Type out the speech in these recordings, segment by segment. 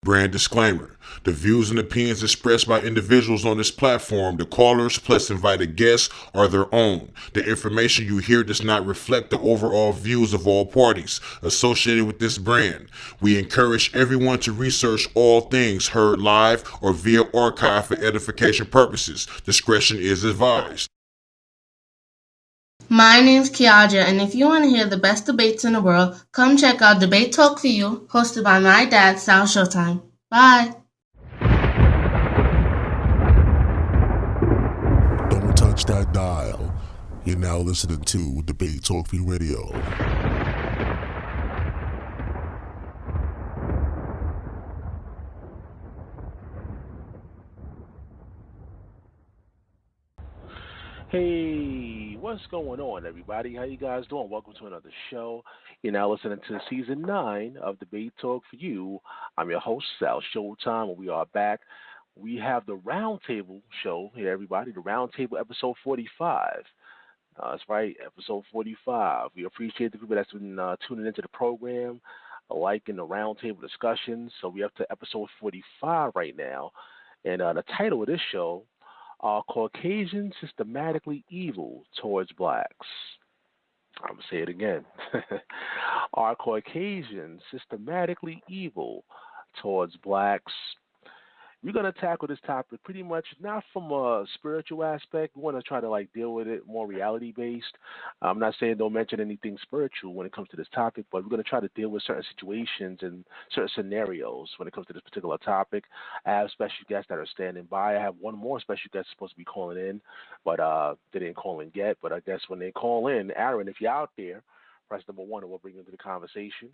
Brand disclaimer. The views and opinions expressed by individuals on this platform, the callers plus invited guests, are their own. The information you hear does not reflect the overall views of all parties associated with this brand. We encourage everyone to research all things heard live or via archive for edification purposes. Discretion is advised. My name's Kiaja, and if you want to hear the best debates in the world, come check out Debate Talk for You, hosted by my dad, Salshowtime. Bye. Don't touch that dial. You're now listening to Debate Talk for You Radio. Hey, what's going on, everybody? How you guys doing? Welcome to another show. You're now listening to Season 9 of Debate Talk for You. I'm your host, Sal Showtime, and we are back. We have the Roundtable show here, everybody. The Roundtable, episode 45. That's right, episode 45. We appreciate the people that's been tuning into the program, liking the Roundtable discussions. So we're up to episode 45 right now. And the title of this show, are Caucasians systematically evil towards blacks? I'm going to say it again. Are Caucasians systematically evil towards blacks? We're going to tackle this topic pretty much not from a spiritual aspect. We want to try to deal with it more reality based. I'm not saying don't mention anything spiritual when it comes to this topic, but we're going to try to deal with certain situations and certain scenarios when it comes to this particular topic. I have special guests that are standing by. I have one more special guest supposed to be calling in, but they didn't call in yet. But I guess when they call in, Aaron, if you're out there, press number 1 and we'll bring you into the conversation.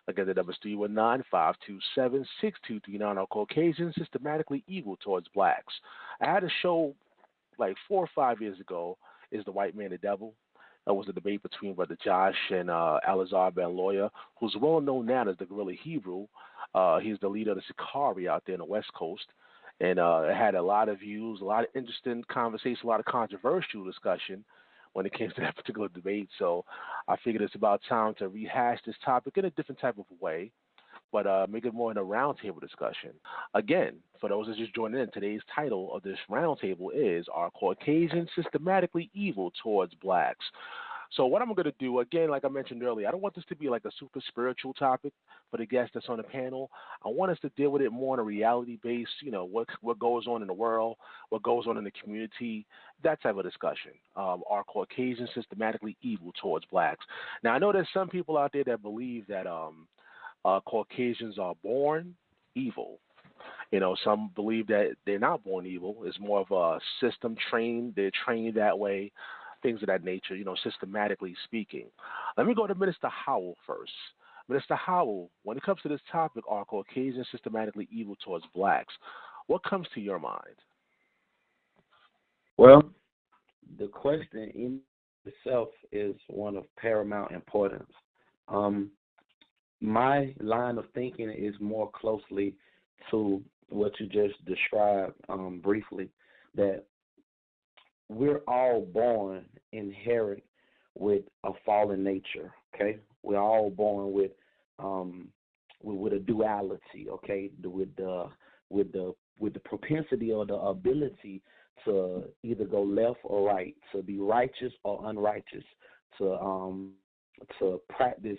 Again, the number is 319-527-6239. Are Caucasians systematically evil towards blacks? I had a show like 4 or 5 years ago, Is the White Man the Devil? That was a debate between Brother Josh and Alazar Ben Lawyer, who's well known now as the Guerrilla Hebrew. He's the leader of the Sakari out there in the West Coast. And it had a lot of views, a lot of interesting conversation, a lot of controversial discussion when it came to that particular debate. So I figured it's about time to rehash this topic in a different type of way, but make it more in a roundtable discussion. Again, for those that just joined in, today's title of this roundtable is, Are Caucasians Systematically Evil Towards Blacks? So what I'm going to do, again, like I mentioned earlier, I don't want this to be like a super spiritual topic for the guest that's on the panel. I want us to deal with it more on a reality base, what goes on in the world, what goes on in the community, that type of discussion. Are Caucasians systematically evil towards blacks? Now, I know there's some people out there that believe that Caucasians are born evil. Some believe that they're not born evil. It's more of a system trained. They're trained that way, things of that nature, systematically speaking. Let me go to Minister Howell first. Minister Howell, when it comes to this topic, are Caucasians systematically evil towards blacks? What comes to your mind? Well, the question in itself is one of paramount importance. My line of thinking is more closely to what you just described briefly, that we're all born inherent with a fallen nature. Okay, we're all born with a duality. Okay, with the propensity or the ability to either go left or right, to be righteous or unrighteous, to practice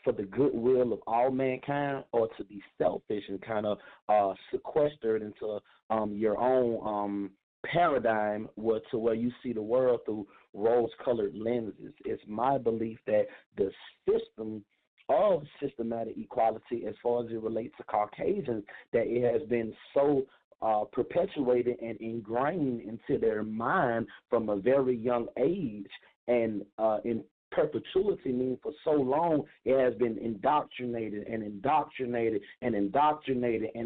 for the goodwill of all mankind, or to be selfish and kind of sequestered into your own paradigm, where you see the world through rose-colored lenses. It's my belief that the system of systematic equality, as far as it relates to Caucasians, that it has been so perpetuated and ingrained into their mind from a very young age, and in perpetuity means for so long it has been indoctrinated, and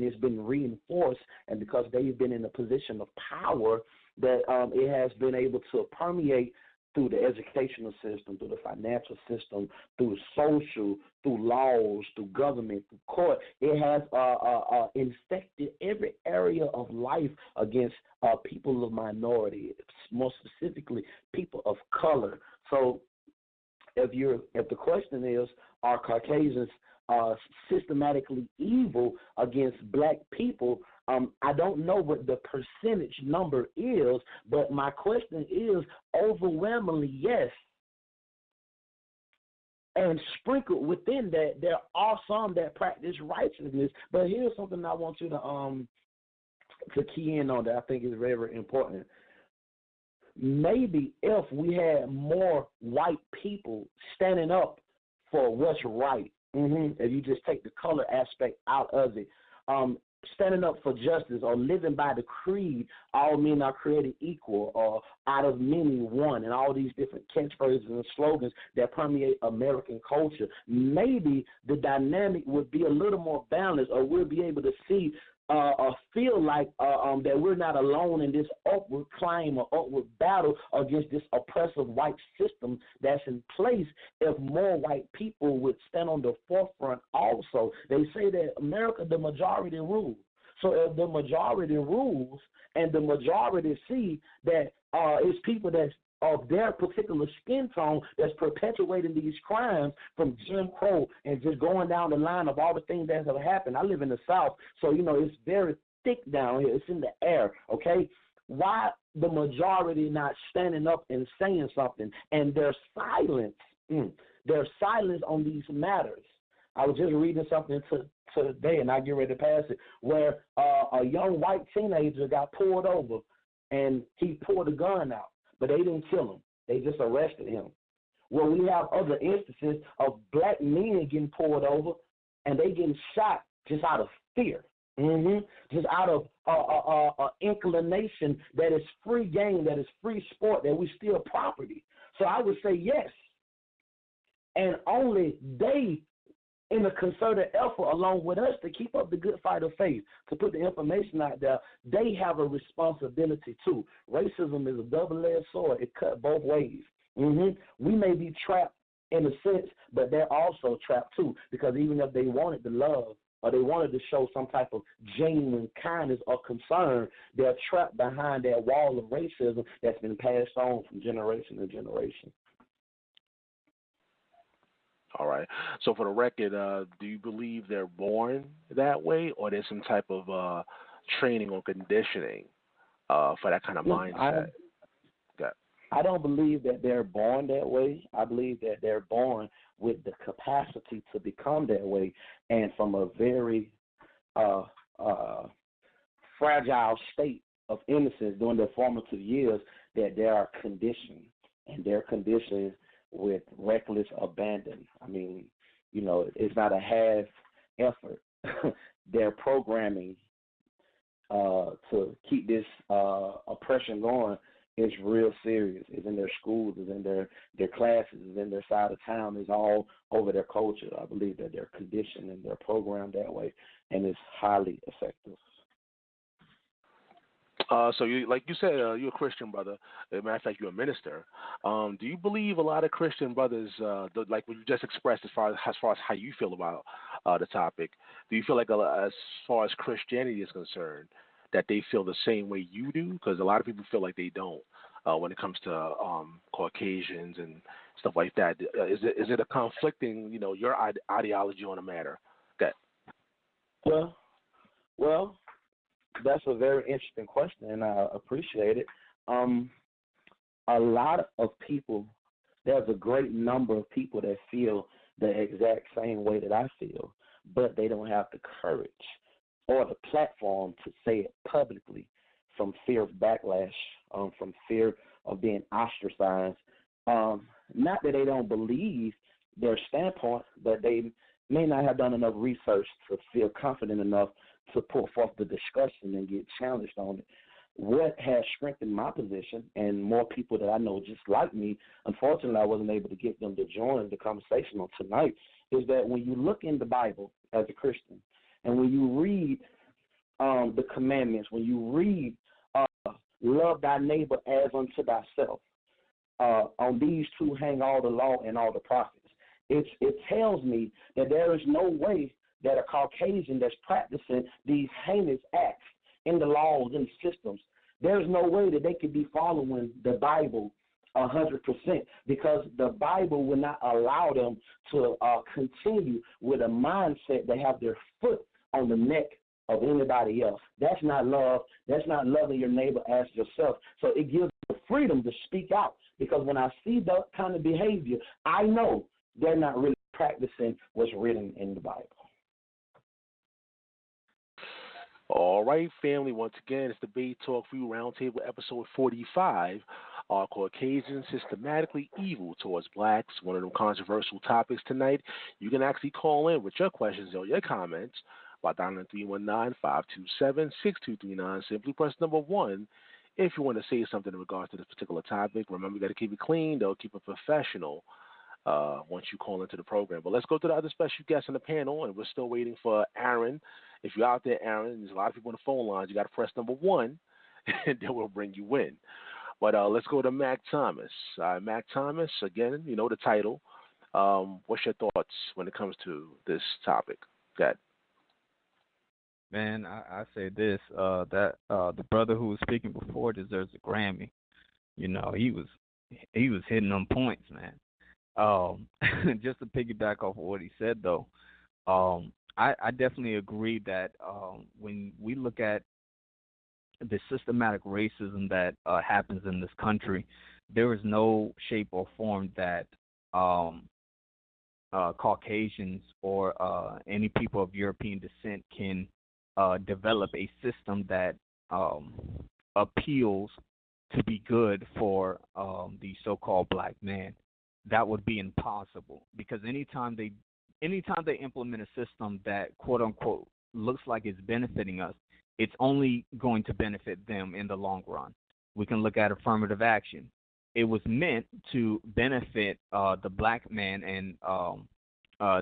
it's been reinforced, and because they've been in a position of power, that it has been able to permeate through the educational system, through the financial system, through social, through laws, through government, through court. It has infected every area of life against people of minority, more specifically people of color. So if the question is, are Caucasians systematically evil against black people. I don't know what the percentage number is, but my question is overwhelmingly yes. And sprinkled within that, there are some that practice righteousness. But here's something I want you to key in on that I think is very, very important. Maybe if we had more white people standing up for what's right, if you just take the color aspect out of it, standing up for justice or living by the creed, all men are created equal, or out of many one, and all these different catchphrases and slogans that permeate American culture, maybe the dynamic would be a little more balanced, or we'll be able to see or feel like that we're not alone in this upward climb or upward battle against this oppressive white system that's in place if more white people would stand on the forefront also. They say that America, the majority rules. So if the majority rules and the majority see that it's people that's of their particular skin tone that's perpetuating these crimes from Jim Crow and just going down the line of all the things that have happened. I live in the South, so, it's very thick down here. It's in the air, okay? Why the majority not standing up and saying something? And their silence on these matters. I was just reading something today, and I get ready to pass it, where a young white teenager got pulled over, and he pulled a gun out. But they didn't kill him. They just arrested him. Well, we have other instances of black men getting pulled over and they getting shot just out of fear, just out of inclination that is free game, that is free sport, that we steal property. So I would say yes. And only they, in a concerted effort along with us to keep up the good fight of faith, to put the information out there, they have a responsibility too. Racism is a double-edged sword. It cut both ways. We may be trapped in a sense, but they're also trapped too, because even if they wanted to love or they wanted to show some type of genuine kindness or concern, they're trapped behind that wall of racism that's been passed on from generation to generation. All right. So for the record, do you believe they're born that way, or there's some type of training or conditioning for that kind of mindset? I don't believe that they're born that way. I believe that they're born with the capacity to become that way, and from a very fragile state of innocence during their formative years, that they are conditioned, and they're conditioned with reckless abandon. I mean, it's not a half effort. Their programming to keep this oppression going is real serious. It's in their schools, it's in their classes, it's in their side of town, it's all over their culture. I believe that they're conditioned and they're programmed that way, and it's highly effective. So, like you said, you're a Christian brother. As a matter of fact, you're a minister. Do you believe a lot of Christian brothers, like what you just expressed, as far as how you feel about the topic, do you feel like as far as Christianity is concerned, that they feel the same way you do? Because a lot of people feel like they don't when it comes to Caucasians and stuff like that. Is it a conflicting, your ideology on the matter? Okay. Well. That's a very interesting question, and I appreciate it. A lot of people, there's a great number of people that feel the exact same way that I feel, but they don't have the courage or the platform to say it publicly from fear of backlash, from fear of being ostracized. Not that they don't believe their standpoint, but they may not have done enough research to feel confident enough to put forth the discussion and get challenged on it. What has strengthened my position, and more people that I know just like me, unfortunately I wasn't able to get them to join the conversation on tonight, is that when you look in the Bible as a Christian, and when you read the commandments, when you read love thy neighbor as unto thyself, on these two hang all the law and all the prophets, it tells me that there is no way that a Caucasian that's practicing these heinous acts in the laws and systems, there's no way that they could be following the Bible 100%, because the Bible will not allow them to continue with a mindset that have their foot on the neck of anybody else. That's not love. That's not loving your neighbor as yourself. So it gives the freedom to speak out, because when I see that kind of behavior, I know they're not really practicing what's written in the Bible. All right, family. Once again, it's Debate Talk for You Roundtable, episode 45. Caucasians systematically evil towards blacks. One of them controversial topics tonight. You can actually call in with your questions or your comments by dialing 319-527-6239. Simply press number 1 if you want to say something in regards to this particular topic. Remember, you got to keep it clean, though. Keep it professional once you call into the program. But let's go to the other special guest on the panel, and we're still waiting for Aaron. If you're out there, Aaron, there's a lot of people on the phone lines. You got to press number 1, and then we'll bring you in. But let's go to Mac Thomas. Mac Thomas, again, you know the title. What's your thoughts when it comes to this topic? That Man, I say this, that the brother who was speaking before deserves a Grammy. You know, he was hitting them points, man. Just to piggyback off of what he said, though, I definitely agree that when we look at the systematic racism that happens in this country, there is no shape or form that Caucasians or any people of European descent can develop a system that appeals to be good for the so-called black man. That would be impossible, because anytime they implement a system that quote unquote looks like it's benefiting us, it's only going to benefit them in the long run. We can look at affirmative action. It was meant to benefit the black man and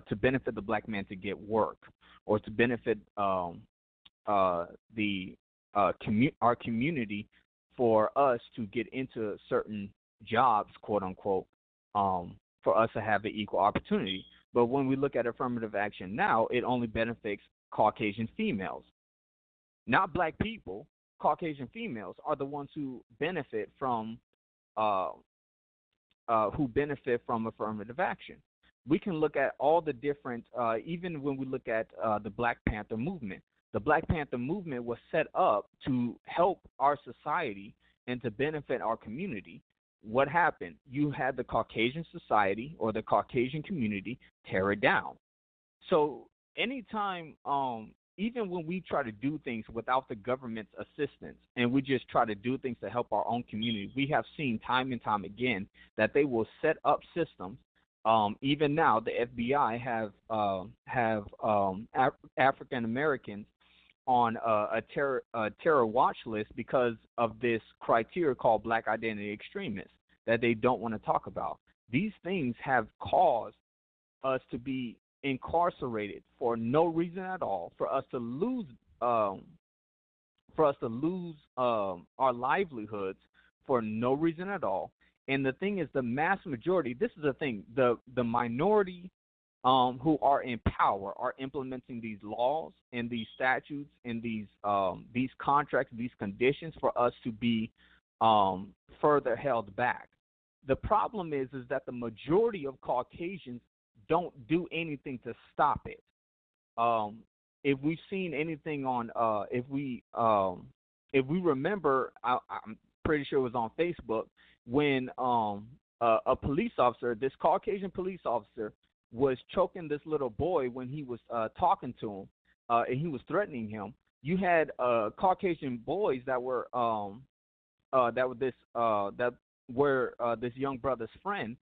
to benefit the black man to get work, or to benefit our community, for us to get into certain jobs, quote unquote, for us to have an equal opportunity. But when we look at affirmative action now, it only benefits Caucasian females, not black people. Caucasian females are the ones who benefit from affirmative action. We can look at all the different, even when we look at the Black Panther movement. The Black Panther movement was set up to help our society and to benefit our community. What happened? You had the Caucasian society or the Caucasian community tear it down. So anytime, even when we try to do things without the government's assistance, and we just try to do things to help our own community, we have seen time and time again that they will set up systems. Even now, the FBI have African Americans on a terror watch list because of this criteria called black identity extremists that they don't want to talk about. These things have caused us to be incarcerated for no reason at all, for us to lose our livelihoods for no reason at all. And the thing is, the mass majority, this is the thing, the minority who are in power are implementing these laws and these statutes and these contracts, these conditions for us to be further held back. The problem is that the majority of Caucasians don't do anything to stop it. If we've seen anything on, if we remember, I'm pretty sure it was on Facebook, when a police officer, this Caucasian police officer, was choking this little boy when he was talking to him, and he was threatening him. You had Caucasian boys that were this young brother's friend,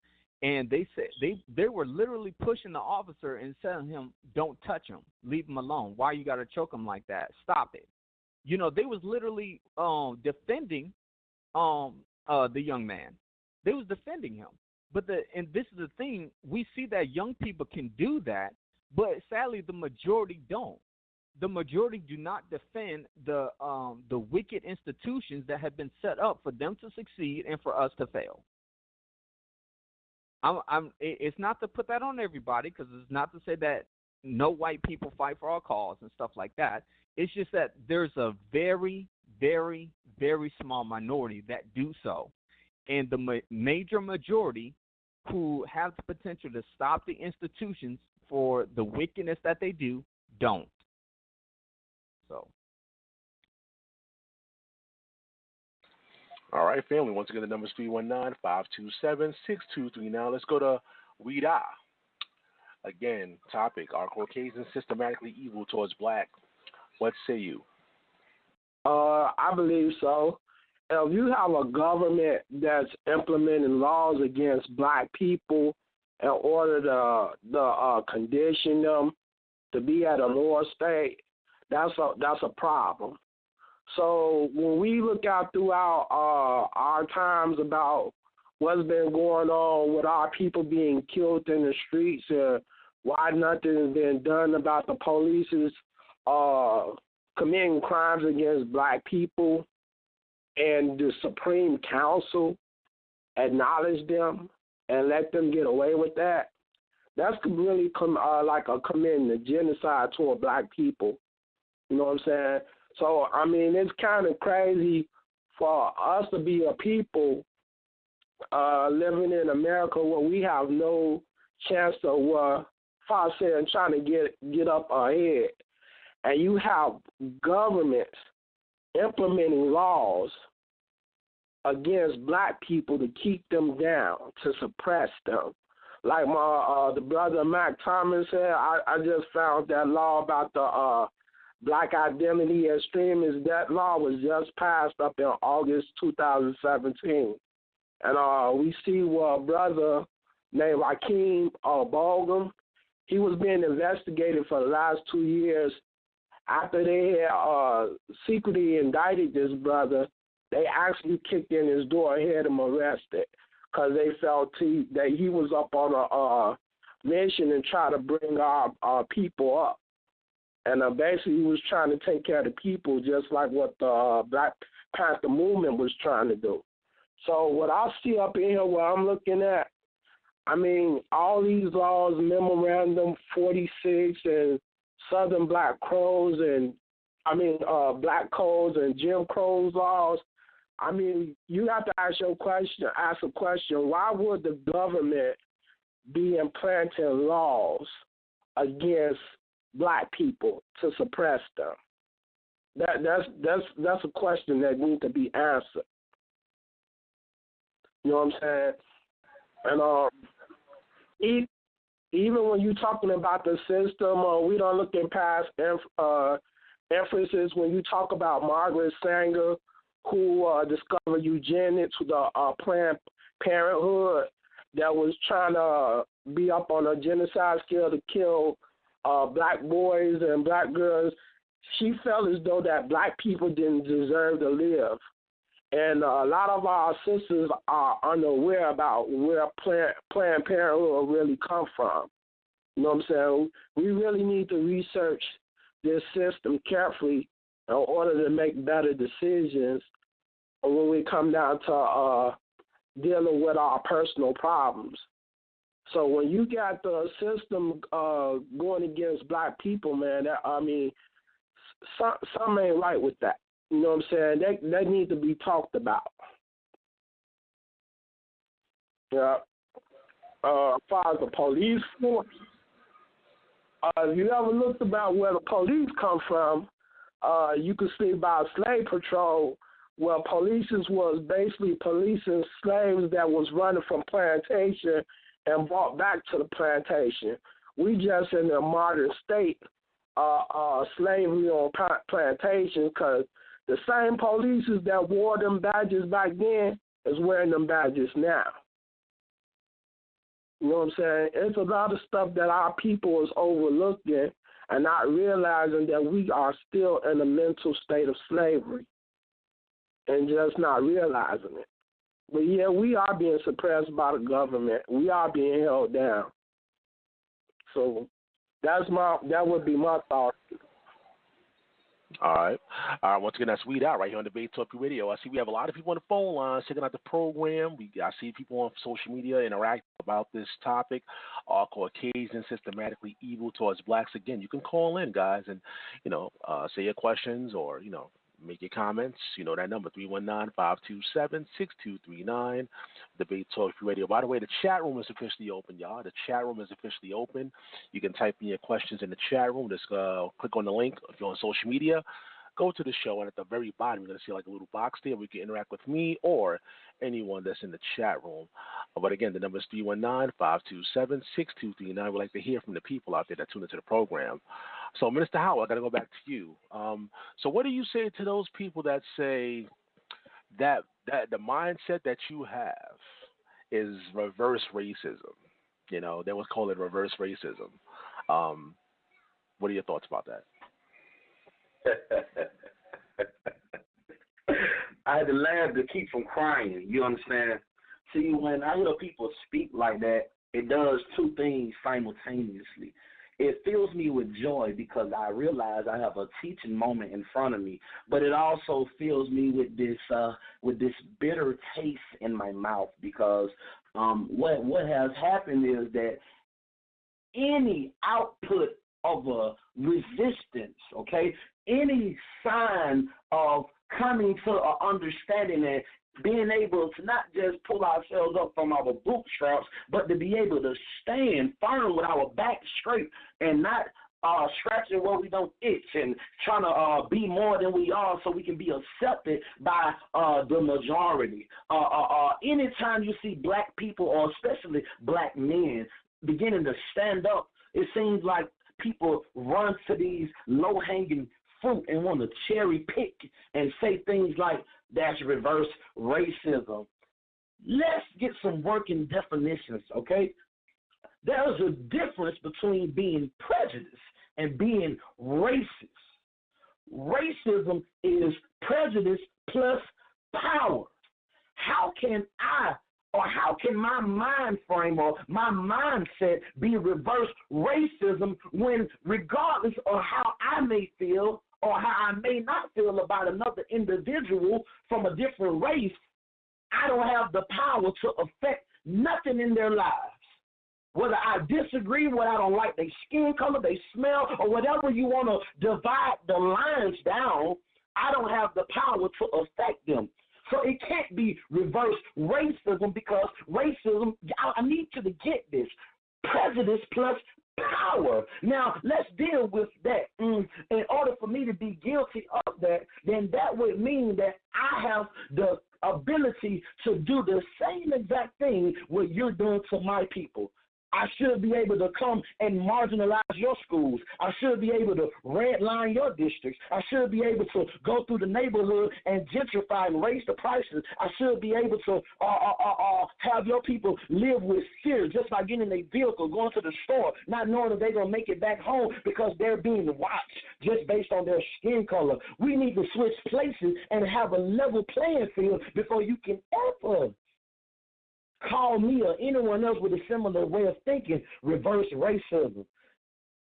and they said they were literally pushing the officer and telling him, "Don't touch him, leave him alone. Why you gotta choke him like that? Stop it." You know, they was literally defending the young man. They was defending him. And this is the thing, we see that young people can do that, but sadly the majority don't. The majority do not defend the wicked institutions that have been set up for them to succeed and for us to fail. It's not to put that on everybody, because it's not to say that no white people fight for our cause and stuff like that. It's just that there's a very, very, very small minority that do so. and the major majority who have the potential to stop the institutions for the wickedness that they do don't. So. All right, family. Once again, the number is 319-527-6239. Let's go to Rita. Again, topic: are Caucasians systematically evil towards black? What say you? I believe so. If you have a government that's implementing laws against black people in order to condition them to be at a lower state, that's a problem. So when we look out throughout our times about what's been going on with our people being killed in the streets and why nothing has been done about the police's committing crimes against black people, and the Supreme Council acknowledge them and let them get away with that, that's really like a committing a genocide toward black people. You know what I'm saying? So, I mean, it's kind of crazy for us to be a people living in America where we have no chance of trying to get up ahead. And you have governments implementing laws against black people to keep them down, to suppress them. Like the brother Mac Thomas said, I just found that law about the black identity extremists. That law was just passed up in August 2017. And we see a brother named Akeem Bogum, he was being investigated for the last 2 years. After they had secretly indicted this brother, they actually kicked in his door and had him arrested because they felt that he was up on a mission and try to bring our people up. And basically he was trying to take care of the people just like what the Black Panther movement was trying to do. So what I see up in here where I'm looking at, I mean, all these laws, Memorandum 46 and Southern Black Crows and, Black Codes and Jim Crow's laws, I mean, you have to ask a question, why would the government be implanting laws against black people to suppress them? That's a question that needs to be answered. You know what I'm saying? And even when you're talking about the system, we don't look in past emphasis. When you talk about Margaret Sanger, who discovered eugenics, the Planned Parenthood, that was trying to be up on a genocide scale to kill black boys and black girls, she felt as though that black people didn't deserve to live. And a lot of our sisters are unaware about where Planned Parenthood really come from. You know what I'm saying? We really need to research this system carefully in order to make better decisions when we come down to dealing with our personal problems. So when you got the system going against black people, man, something ain't right with that. You know what I'm saying? That need to be talked about. Yeah. As far as the police force, if you ever looked about where the police come from, you can see about slave patrol, where police was basically policing slaves that was running from plantation and brought back to the plantation. We just in a modern state, slavery on plantations, because the same police that wore them badges back then is wearing them badges now. You know what I'm saying? It's a lot of stuff that our people is overlooking and not realizing that we are still in a mental state of slavery and just not realizing it. But yeah, we are being suppressed by the government. We are being held down. So that would be my thought. All right. Once again, that's Weed Out right here on Debate Talk Radio. I see we have a lot of people on the phone lines checking out the program. I see people on social media interact about this topic. Are Caucasians systematically evil towards blacks? Again, you can call in, guys, and say your questions or Make your comments. You know that number, 319-527-6239. Debate Talk Radio. By the way, the chat room is officially open, y'all. The chat room is officially open. You can type in your questions in the chat room. Just click on the link if you're on social media. Go to the show, and at the very bottom, you're going to see like a little box there where you can interact with me or anyone that's in the chat room. But again, the number is 319-527-6239. We'd like to hear from the people out there that tune into the program. So, Minister Howard, I got to go back to you. So what do you say to those people that say that the mindset that you have is reverse racism? You know, they would call it reverse racism. What are your thoughts about that? I had to laugh to keep from crying. You understand? See, when I hear people speak like that, it does two things simultaneously. It fills me with joy because I realize I have a teaching moment in front of me, but it also fills me with this bitter taste in my mouth because what has happened is that any output of a resistance, okay, any sign of coming to an understanding and being able to not just pull ourselves up from our bootstraps, but to be able to stand firm with our back straight and not scratching where we don't itch and trying to be more than we are so we can be accepted by the majority. Anytime you see black people, or especially black men, beginning to stand up, it seems like people run to these low-hanging fruit and want to cherry pick and say things like, that's reverse racism. Let's get some working definitions, okay? There's a difference between being prejudiced and being racist. Racism is prejudice plus power. How can my mind frame or my mindset be reverse racism when, regardless of how I may feel or how I may not feel about another individual from a different race, I don't have the power to affect nothing in their lives? Whether I disagree, whether I don't like their skin color, their smell, or whatever you want to divide the lines down, I don't have the power to affect them. So it can't be reverse racism because racism, I need you to get this, prejudice plus power. Now, let's deal with that. In order for me to be guilty of that, then that would mean that I have the ability to do the same exact thing what you're doing to my people. I should be able to come and marginalize your schools. I should be able to redline your districts. I should be able to go through the neighborhood and gentrify and raise the prices. I should be able to have your people live with fear just by getting in a vehicle, going to the store, not knowing if they're going to make it back home because they're being watched just based on their skin color. We need to switch places and have a level playing field before you can ever call me or anyone else with a similar way of thinking reverse racism.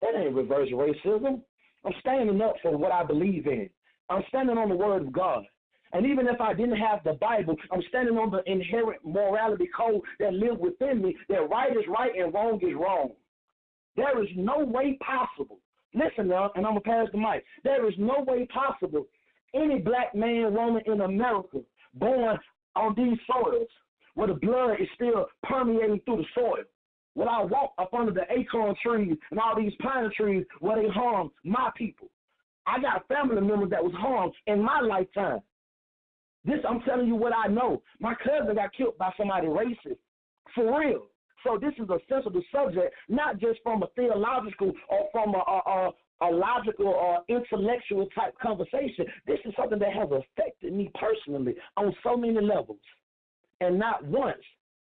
That ain't reverse racism. I'm standing up for what I believe in. I'm standing on the word of God. And even if I didn't have the Bible, I'm standing on the inherent morality code that lives within me, that right is right and wrong is wrong. There is no way possible. Listen now, and I'm going to pass the mic. There is no way possible any black man, woman in America born on these soils where the blood is still permeating through the soil. When I walk up under the acorn trees and all these pine trees where they harm my people. I got family members that was harmed in my lifetime. This, I'm telling you what I know. My cousin got killed by somebody racist, for real. So this is a sensitive subject, not just from a theological or from a logical or intellectual type conversation. This is something that has affected me personally on so many levels. And not once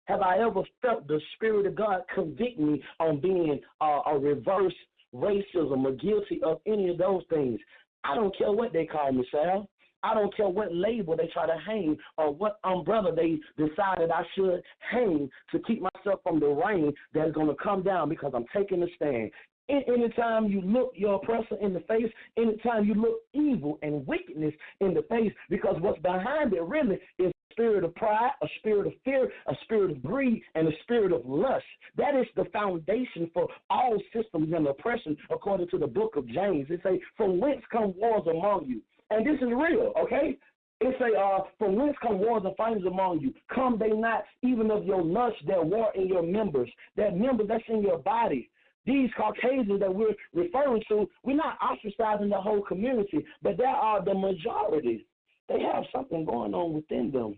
have I ever felt the Spirit of God convict me on being a reverse racism or guilty of any of those things. I don't care what they call me, Sal. I don't care what label they try to hang or what umbrella they decided I should hang to keep myself from the rain that's going to come down because I'm taking a stand. Anytime you look your oppressor in the face, anytime you look evil and wickedness in the face, because what's behind it really is a spirit of pride, a spirit of fear, a spirit of greed, and a spirit of lust. That is the foundation for all systems and oppression according to the book of James. It says, from whence come wars among you? And this is real, okay? It say, from whence come wars and fightings among you? Come they not even of your lust that war in your members, that members that's in your body. These Caucasians that we're referring to, we're not ostracizing the whole community, but there are the majority. They have something going on within them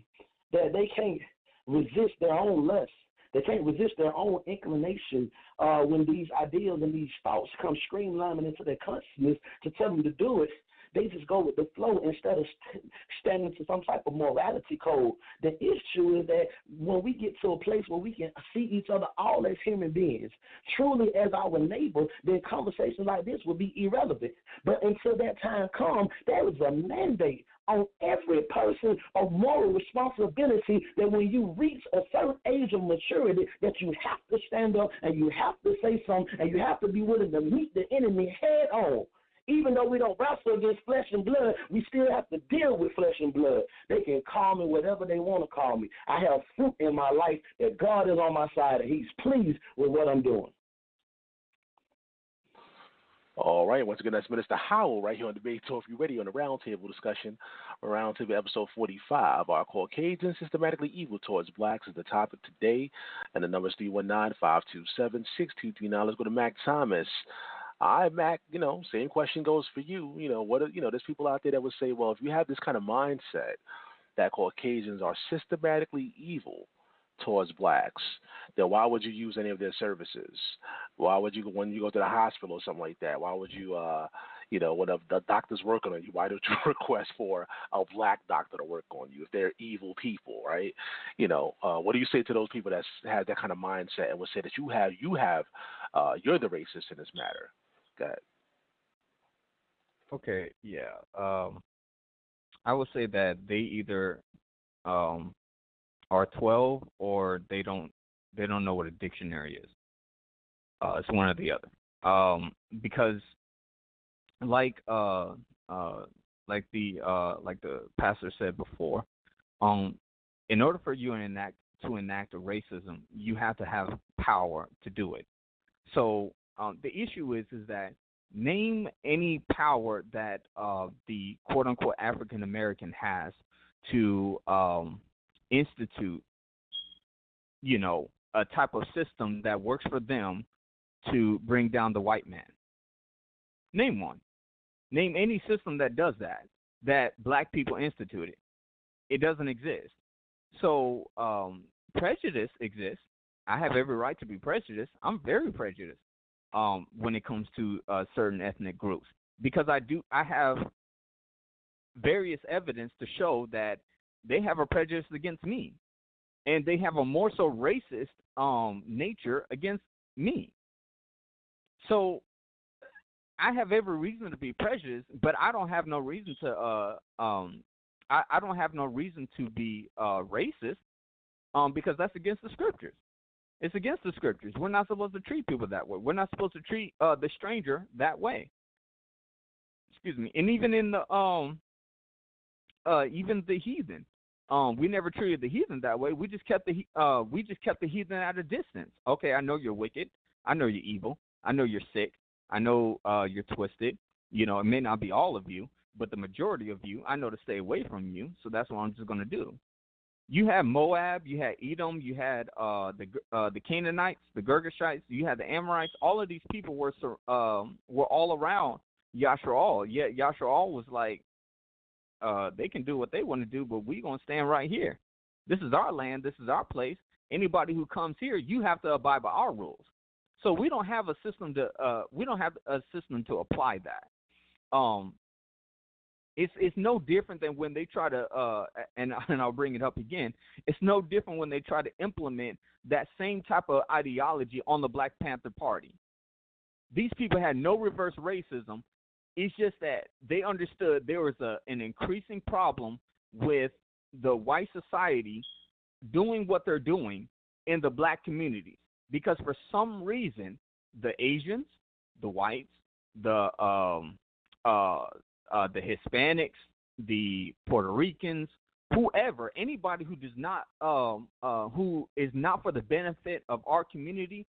that they can't resist their own lust. They can't resist their own inclination when these ideals and these thoughts come streamlining into their consciousness to tell them to do it. They just go with the flow instead of standing to some type of morality code. The issue is that when we get to a place where we can see each other all as human beings, truly as our neighbor, then conversations like this will be irrelevant. But until that time comes, there is a mandate on every person of moral responsibility that when you reach a certain age of maturity that you have to stand up and you have to say something and you have to be willing to meet the enemy head on. Even though we don't wrestle against flesh and blood, we still have to deal with flesh and blood. They can call me whatever they want to call me. I have fruit in my life that God is on my side and he's pleased with what I'm doing. All right, once again, that's Minister Howell right here on Debate Talk Radio on the Roundtable discussion. Roundtable episode 45. Are Caucasians systematically evil towards blacks is the topic today, and the number is 319-527-6239. Let's go to Mac Thomas. All right, Mac, same question goes for you. There's people out there that would say, well, if you have this kind of mindset that Caucasians are systematically evil towards blacks, then why would you use any of their services? Why would you, when you go to the hospital or something like that, why would you, when the doctor's working on you, why don't you request for a black doctor to work on you if they're evil people, right? What do you say to those people that have that kind of mindset and would say that you're the racist in this matter? Go ahead. Okay, yeah. I would say that they either are 12 or they don't know what a dictionary is. It's one or the other. Because like the pastor said before, in order for you to enact a racism, you have to have power to do it. So the issue is that name any power that the quote unquote African American has to institute, a type of system that works for them to bring down the white man. Name one. Name any system that does that black people instituted. It doesn't exist. So prejudice exists. I have every right to be prejudiced. I'm very prejudiced when it comes to certain ethnic groups because I have various evidence to show that they have a prejudice against me, and they have a more so racist nature against me. So I have every reason to be prejudiced, but I don't have no reason to I don't have no reason to be racist because that's against the scriptures. It's against the scriptures. We're not supposed to treat people that way. We're not supposed to treat the stranger that way. Excuse me. And even in the heathen, we never treated the heathen that way. We just kept the heathen at a distance. Okay, I know you're wicked. I know you're evil. I know you're sick. I know you're twisted. It may not be all of you, but the majority of you, I know to stay away from you. So that's what I'm just going to do. You had Moab, you had Edom, you had the Canaanites, the Girgashites, you had the Amorites. All of these people were all around Yasha'al. Yet Yasha'al was like, they can do what they want to do, but we're going to stand right here. This is our land. This is our place. Anybody who comes here, you have to abide by our rules. So we don't have a system to apply that. It's no different than when they try to and I'll bring it up again. It's no different when they try to implement that same type of ideology on the Black Panther Party. These people had no reverse racism. It's just that they understood there was an increasing problem with the white society doing what they're doing in the black communities. Because for some reason, the Asians, the whites, the Hispanics, the Puerto Ricans, whoever, anybody who does not, who is not for the benefit of our community,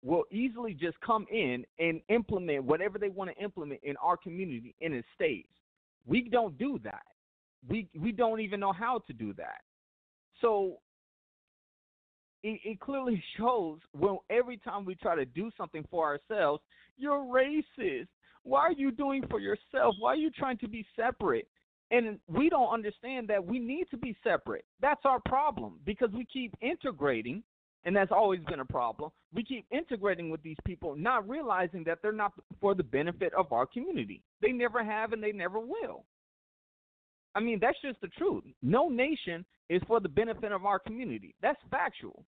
will easily just come in and implement whatever they want to implement in our community, and it stays. We don't do that. We don't even know how to do that. So it clearly shows when every time we try to do something for ourselves, you're racist. Why are you doing for yourself? Why are you trying to be separate? And we don't understand that we need to be separate. That's our problem, because we keep integrating, and that's always been a problem. We keep integrating with these people, not realizing that they're not for the benefit of our community. They never have and they never will. I mean, that's just the truth. No nation is for the benefit of our community. That's factual.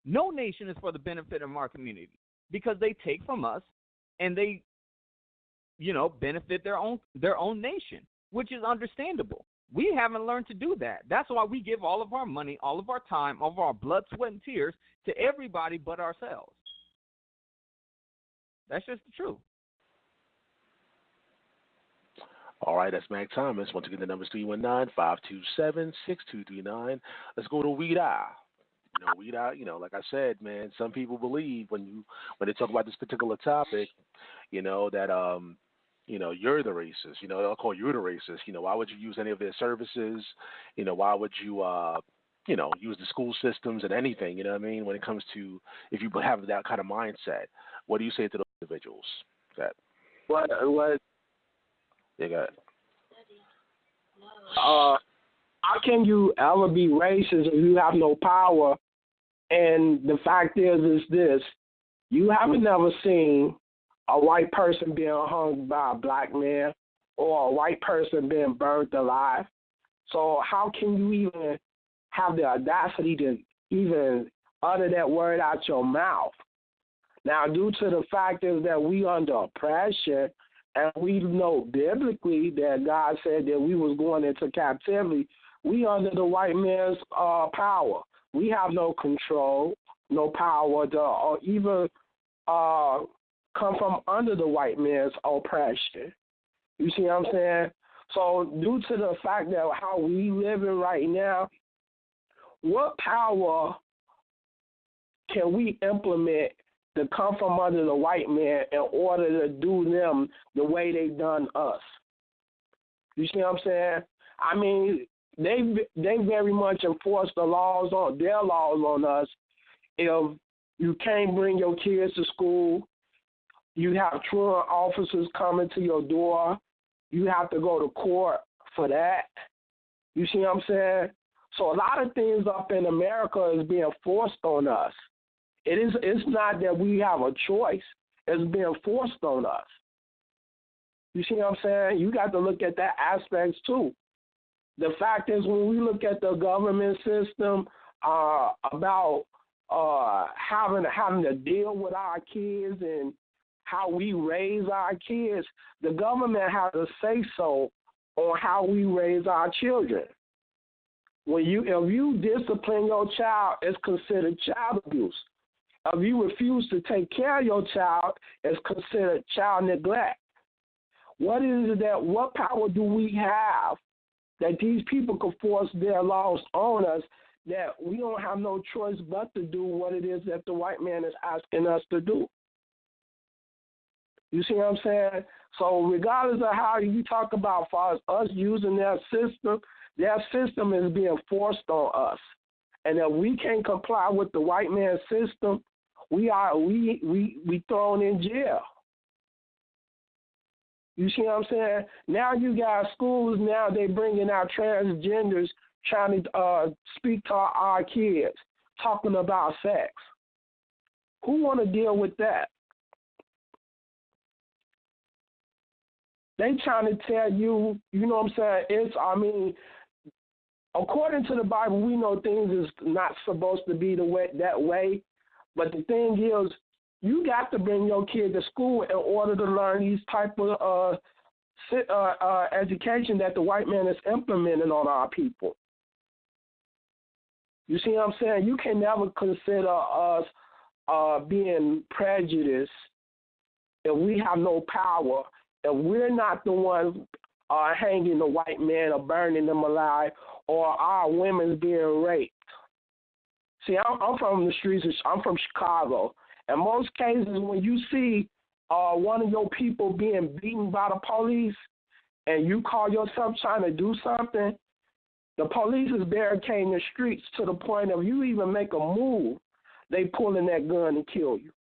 No nation is for the benefit of our community, because they take from us and they, benefit their own nation, which is understandable. We haven't learned to do that. That's why we give all of our money, all of our time, all of our blood, sweat, and tears to everybody but ourselves. That's just the truth. All right, that's Mac Thomas. Once again, the number is 319-527-6239. Let's go to Weed Eye. Weed Eye, like I said, man, some people believe when they talk about this particular topic, that you're the racist. They'll call you the racist. Why would you use any of their services? Why would you, use the school systems and anything, when it comes to, if you have that kind of mindset, what do you say to those individuals? What? Yeah, go ahead. How can you ever be racist if you have no power? And the fact is this: you haven't never seen a white person being hung by a black man or a white person being burned alive. So how can you even have the audacity to even utter that word out your mouth? Now, due to the fact is that we under oppression, and we know biblically that God said that we was going into captivity, we under the white man's power. We have no control, no power to or even come from under the white man's oppression. You see what I'm saying? So due to the fact that how we living right now, what power can we implement to come from under the white man in order to do them the way they done us? You see what I'm saying? I mean, they very much enforce their laws on us. If you can't bring your kids to school, you have truant officers coming to your door. You have to go to court for that. You see what I'm saying? So a lot of things up in America is being forced on us. It's not that we have a choice. It's being forced on us. You see what I'm saying? You got to look at that aspect too. The fact is, when we look at the government system about having to deal with our kids and how we raise our kids, the government has a say-so on how we raise our children. If you discipline your child, it's considered child abuse. If you refuse to take care of your child, it's considered child neglect. What power do we have that these people can force their laws on us that we don't have no choice but to do what it is that the white man is asking us to do? You see what I'm saying? So regardless of how you talk about as far as us using their system is being forced on us. And if we can't comply with the white man's system, we thrown in jail. You see what I'm saying? Now you got schools, now they bringing out transgenders trying to speak to our kids, talking about sex. Who want to deal with that? They trying to tell you, you know what I'm saying? According to the Bible, we know things is not supposed to be that way. But the thing is, you got to bring your kid to school in order to learn these type of education that the white man is implementing on our people. You see what I'm saying? You can never consider us being prejudiced if we have no power, if we're not the ones hanging the white man or burning them alive, or our women being raped. See, I'm from the streets. I'm from Chicago. In most cases, when you see one of your people being beaten by the police, and you call yourself trying to do something, the police is barricading the streets to the point of you even make a move, they pulling that gun and kill you.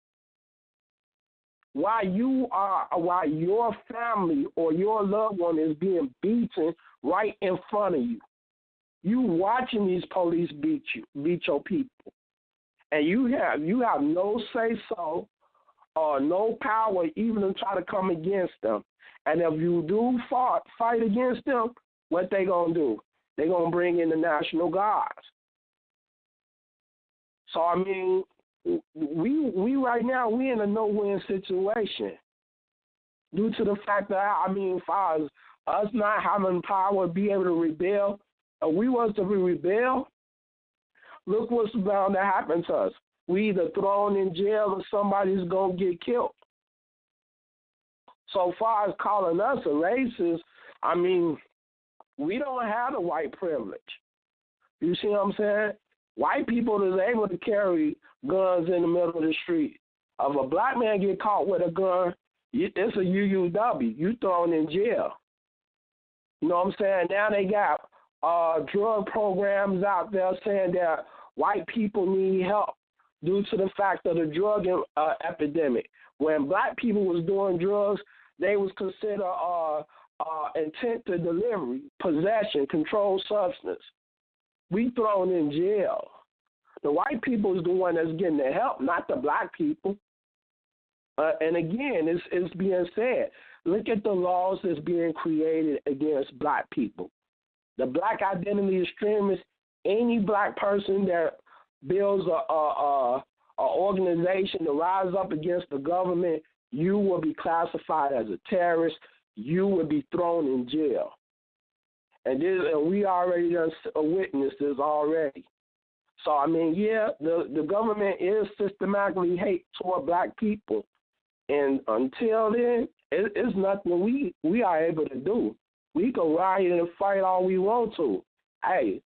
While your family or your loved one is being beaten right in front of you. You watching these police beat your people. And you have no say so or no power even to try to come against them. And if you do fight against them, what they gonna do? They gonna bring in the National Guards. So I mean, we right now we in a no-win situation due to the fact that as far as us not having power, be able to rebel, if we was to rebel, look what's bound to happen to us. We either thrown in jail or somebody's gonna get killed. So far as calling us a racist, we don't have the white privilege. You see what I'm saying? White people is able to carry guns in the middle of the street. If a black man get caught with a gun, it's a UUW. You thrown in jail. You know what I'm saying? Now they got drug programs out there saying that white people need help due to the fact of the drug epidemic. When black people was doing drugs, they was considered intent to delivery, possession, controlled substance. We thrown in jail. The white people is the one that's getting the help, not the black people. And again, it's being said, look at the laws that's being created against black people. The black identity extremists, any black person that builds a organization to rise up against the government, you will be classified as a terrorist. You will be thrown in jail. And we already done witnessed this already. So, the government is systematically hate toward black people. And until then, it's nothing we are able to do. We can riot and fight all we want to. Hey,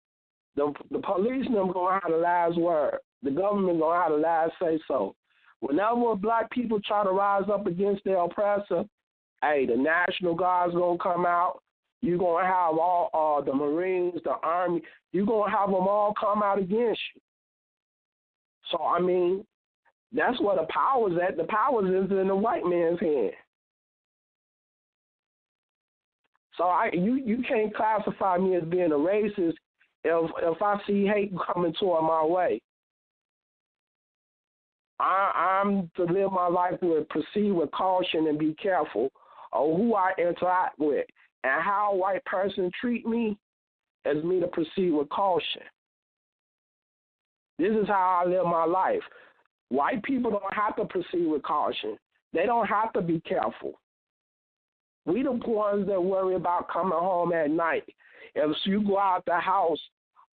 the police them going to have the last word. The government going to have the last say so. Whenever black people try to rise up against their oppressor, hey, the National Guard's going to come out. You're going to have all the Marines, the Army. You're going to have them all come out against you. So, that's where the power's at. The power is in the white man's hand. So you can't classify me as being a racist if I see hate coming toward my way. I'm to live my life proceed with caution and be careful of who I interact with. And how a white person treat me is me to proceed with caution. This is how I live my life. White people don't have to proceed with caution. They don't have to be careful. We the ones that worry about coming home at night. If you go out the house,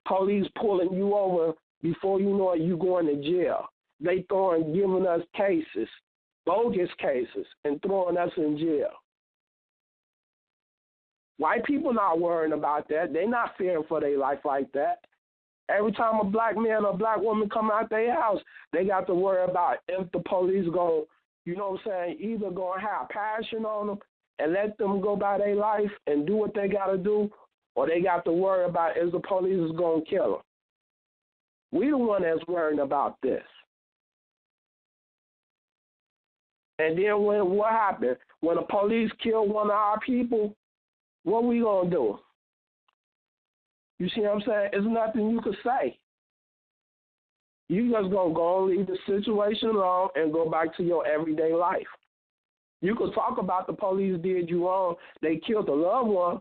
police pulling you over, before you know it, you going to jail. They giving us cases, bogus cases, and throwing us in jail. White people not worrying about that. They not fearing for their life like that. Every time a black man or black woman come out their house, they got to worry about if the police go, either going to have passion on them and let them go by their life and do what they got to do, or they got to worry about is the police is going to kill them. We the one that's worrying about this. And then what happened? When the police kill one of our people, what we going to do? You see what I'm saying? There's nothing you could say. You just going to go and leave the situation alone and go back to your everyday life. You could talk about the police did you wrong. They killed a loved one.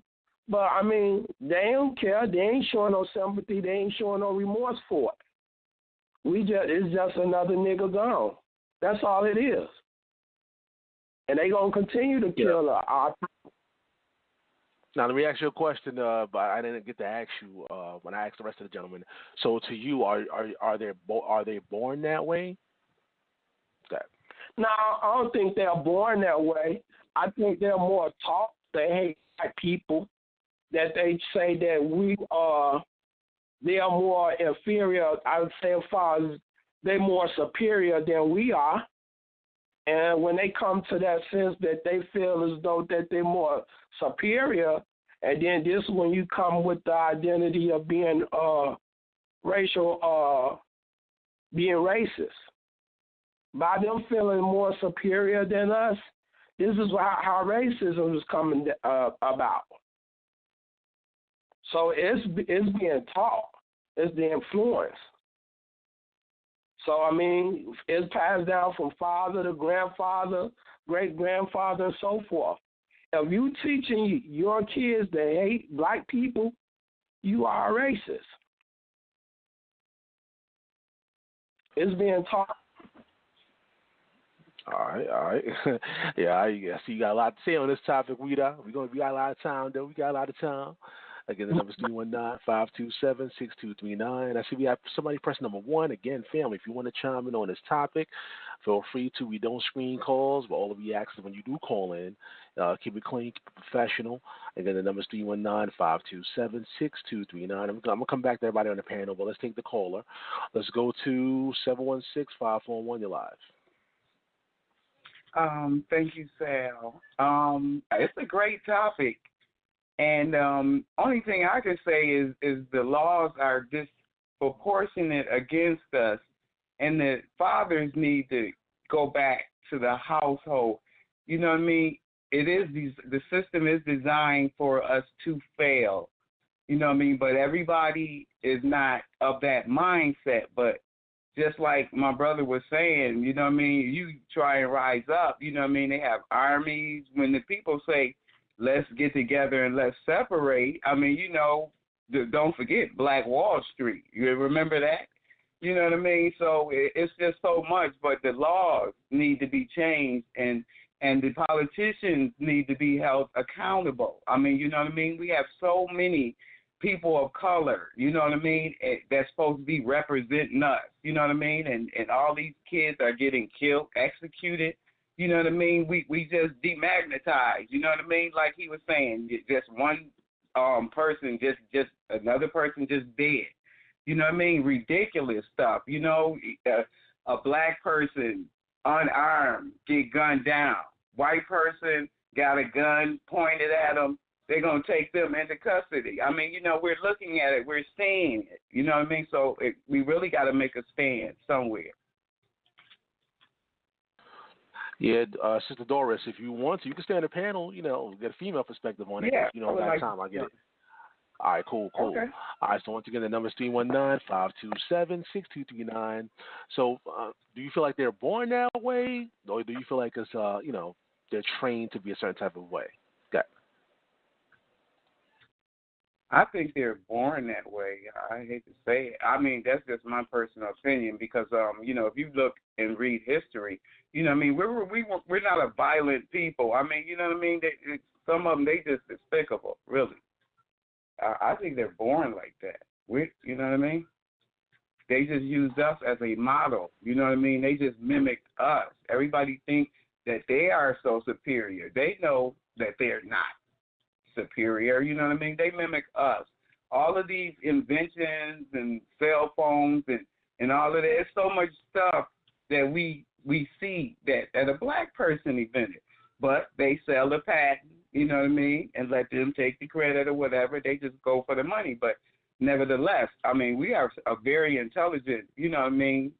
But, they don't care. They ain't showing no sympathy. They ain't showing no remorse for it. It's just another nigga gone. That's all it is. And they going to continue to kill our people. Now, let me ask you a question, but I didn't get to ask you when I asked the rest of the gentlemen. So, to you, are they born that way? Okay. No, I don't think they're born that way. I think they're more taught. They hate black people. That they say that they are more inferior. I would say as far as they're more superior than we are. And when they come to that sense that they feel as though that they're more superior, and then this is when you come with the identity of being racial, being racist. By them feeling more superior than us, this is how racism is coming about. So it's being taught. It's the influence. So, I mean, it's passed down from father to grandfather, great-grandfather, and so forth. If you teaching your kids to hate black people, you are a racist. It's being taught. All right. Yeah, I see you got a lot to say on this topic, Rita. We got a lot of time, though. We got a lot of time. Again, the number's 319-527-6239. I see we have somebody press number 1. Again, family, if you want to chime in on this topic, feel free to. We don't screen calls, but all of you ask when you do call in, keep it clean, keep it professional. Again, the number's 319-527-6239. I'm going to come back to everybody on the panel, but let's take the caller. Let's go to 716-541. You're live. Thank you, Sal. It's a great topic. And only thing I can say is the laws are disproportionate against us, and the fathers need to go back to the household. You know what I mean? The system is designed for us to fail. You know what I mean? But everybody is not of that mindset. But just like my brother was saying, you know what I mean? You try and rise up. You know what I mean? They have armies. When the people say, let's get together and let's separate. I mean, you know, don't forget Black Wall Street. You remember that? You know what I mean? So it's just so much, but the laws need to be changed, and the politicians need to be held accountable. I mean, you know what I mean? We have so many people of color, you know what I mean, that's supposed to be representing us, you know what I mean? And all these kids are getting killed, executed. You know what I mean? We just demagnetize. You know what I mean? Like he was saying, just one person, just another person just dead. You know what I mean? Ridiculous stuff. You know, a black person unarmed get gunned down. White person got a gun pointed at them. They're gonna take them into custody. I mean, you know, we're looking at it, we're seeing it. You know what I mean? So we really got to make a stand somewhere. Yeah, Sister Doris, if you want to, you can stay on the panel, you know, get a female perspective on it. Yeah, You know, that time I get it. All right, cool. Okay. All right, so once again, the number is 319-527-6239. So do you feel like they're born that way, or do you feel like it's, you know, they're trained to be a certain type of way? Got it. I think they're born that way. I hate to say it. I mean, that's just my personal opinion because, you know, if you look and read history, you know what I mean, we're not a violent people. I mean, you know what I mean? Some of them, they just despicable, really. I think they're born like that. You know what I mean? They just used us as a model. You know what I mean? They just mimicked us. Everybody thinks that they are so superior. They know that they're not superior. You know what I mean? They mimic us. All of these inventions and cell phones and all of that, there's so much stuff that we see that a black person invented. But they sell the patent, you know what I mean, and let them take the credit or whatever. They just go for the money. But nevertheless, I mean, we are a very intelligent, you know what I mean,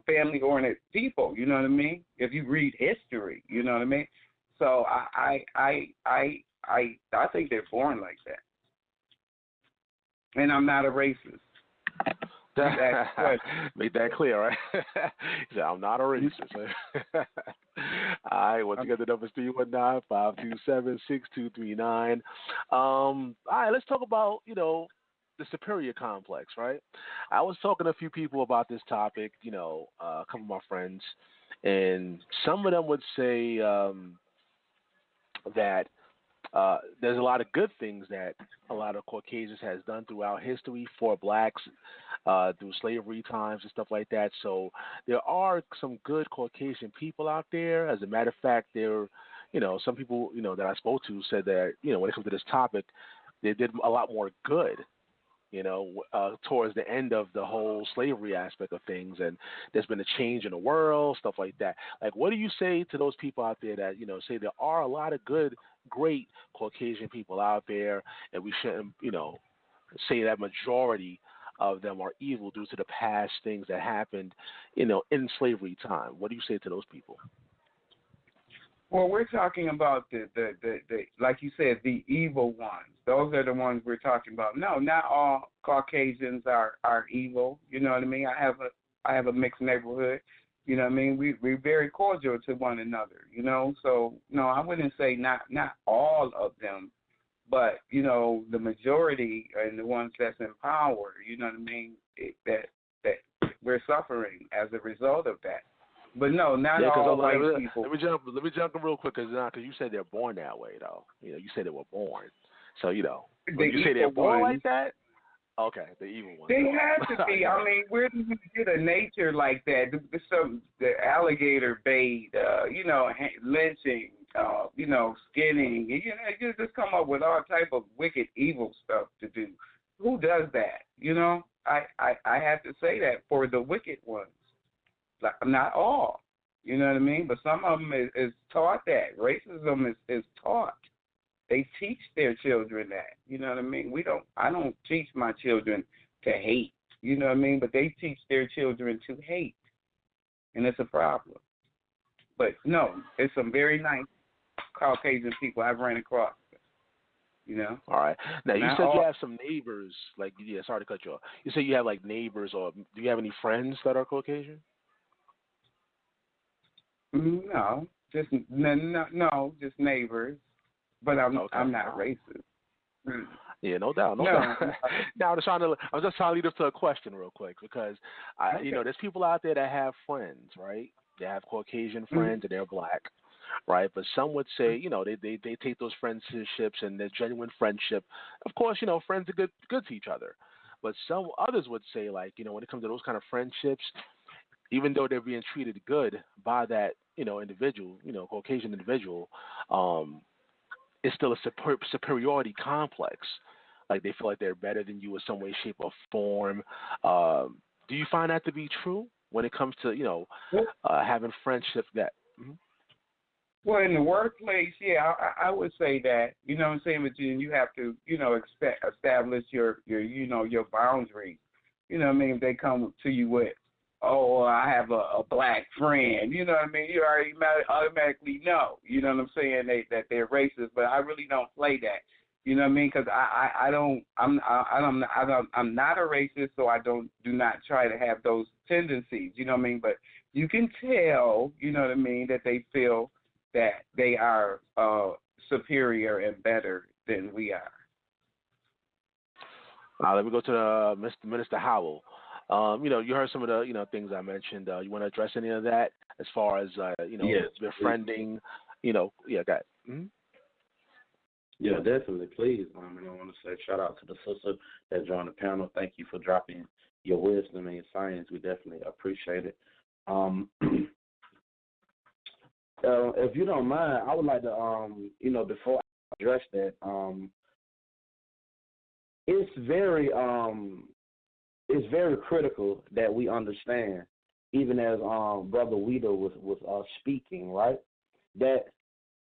family-oriented people, you know what I mean, if you read history, you know what I mean. So I think they're born like that. And I'm not a racist. Make that clear, right? He said, I'm not a racist. All right, once again, the number is 319-527-6239. All right, let's talk about, you know, the superior complex, right? I was talking to a few people about this topic, you know, a couple of my friends, and some of them would say that there's a lot of good things that a lot of Caucasians has done throughout history for blacks through slavery times and stuff like that. So there are some good Caucasian people out there. As a matter of fact, there, you know, some people, you know, that I spoke to said that, you know, when it comes to this topic, they did a lot more good towards the end of the whole slavery aspect of things, and there's been a change in the world, stuff like that. Like, what do you say to those people out there that, say there are a lot of good, great Caucasian people out there, and we shouldn't, say that majority of them are evil due to the past things that happened, in slavery time? What do you say to those people? Well, we're talking about the like you said, the evil ones. Those are the ones we're talking about. No, not all Caucasians are evil. You know what I mean? I have a mixed neighborhood. You know what I mean? We're very cordial to one another. So no, I wouldn't say not all of them, but the majority and the ones that's in power. You know what I mean? That we're suffering as a result of that. But no, not all white people. Let me jump in real quick, because you said they're born that way, though. You said they were born. So, when you say they're born like that, okay, the evil ones. They have to be. I mean, where do you get a nature like that? The alligator bait, lynching, skinning. You just come up with all type of wicked, evil stuff to do. Who does that? I have to say that for the wicked ones. Not all, you know what I mean? But some of them is taught that. Racism is taught. They teach their children that, you know what I mean? I don't teach my children to hate, you know what I mean? But they teach their children to hate, and it's a problem. But no, it's some very nice Caucasian people I've ran across. All right. Now, you said you have some neighbors, sorry to cut you off. You said you have, neighbors, or do you have any friends that are Caucasian? No, just neighbors, but I'm not racist. Yeah, no doubt. Now I'm just trying to lead up to a question real quick, because there's people out there that have friends, right? They have Caucasian friends and they're black, right? But some would say, they take those friendships and their genuine friendship. Of course, friends are good to each other, but some others would say, when it comes to those kind of friendships, even though they're being treated good by that, individual, Caucasian individual, it's still a superiority complex. Like, they feel like they're better than you in some way, shape, or form. Do you find that to be true when it comes to, having friendships that? Mm-hmm. Well, in the workplace, yeah, I would say that. You know what I'm saying? But you have to, establish your boundaries. You know what I mean? If they come to you with, I have a black friend. You know what I mean? You already automatically know. You know what I'm saying? That they're racist, but I really don't play that. You know what I mean? Because I'm not a racist, so I do not try to have those tendencies. You know what I mean? But you can tell. You know what I mean? That they feel that they are superior and better than we are. Let me go to Minister Howell. You heard some of the, things I mentioned. You want to address any of that as far as, yes, befriending, go ahead. Mm-hmm. Yeah, definitely, please. I want to say shout out to the sister that joined the panel. Thank you for dropping your wisdom and your science. We definitely appreciate it. If you don't mind, I would like to, before I address that, it's very critical that we understand, even as Brother Weeder was speaking, right, that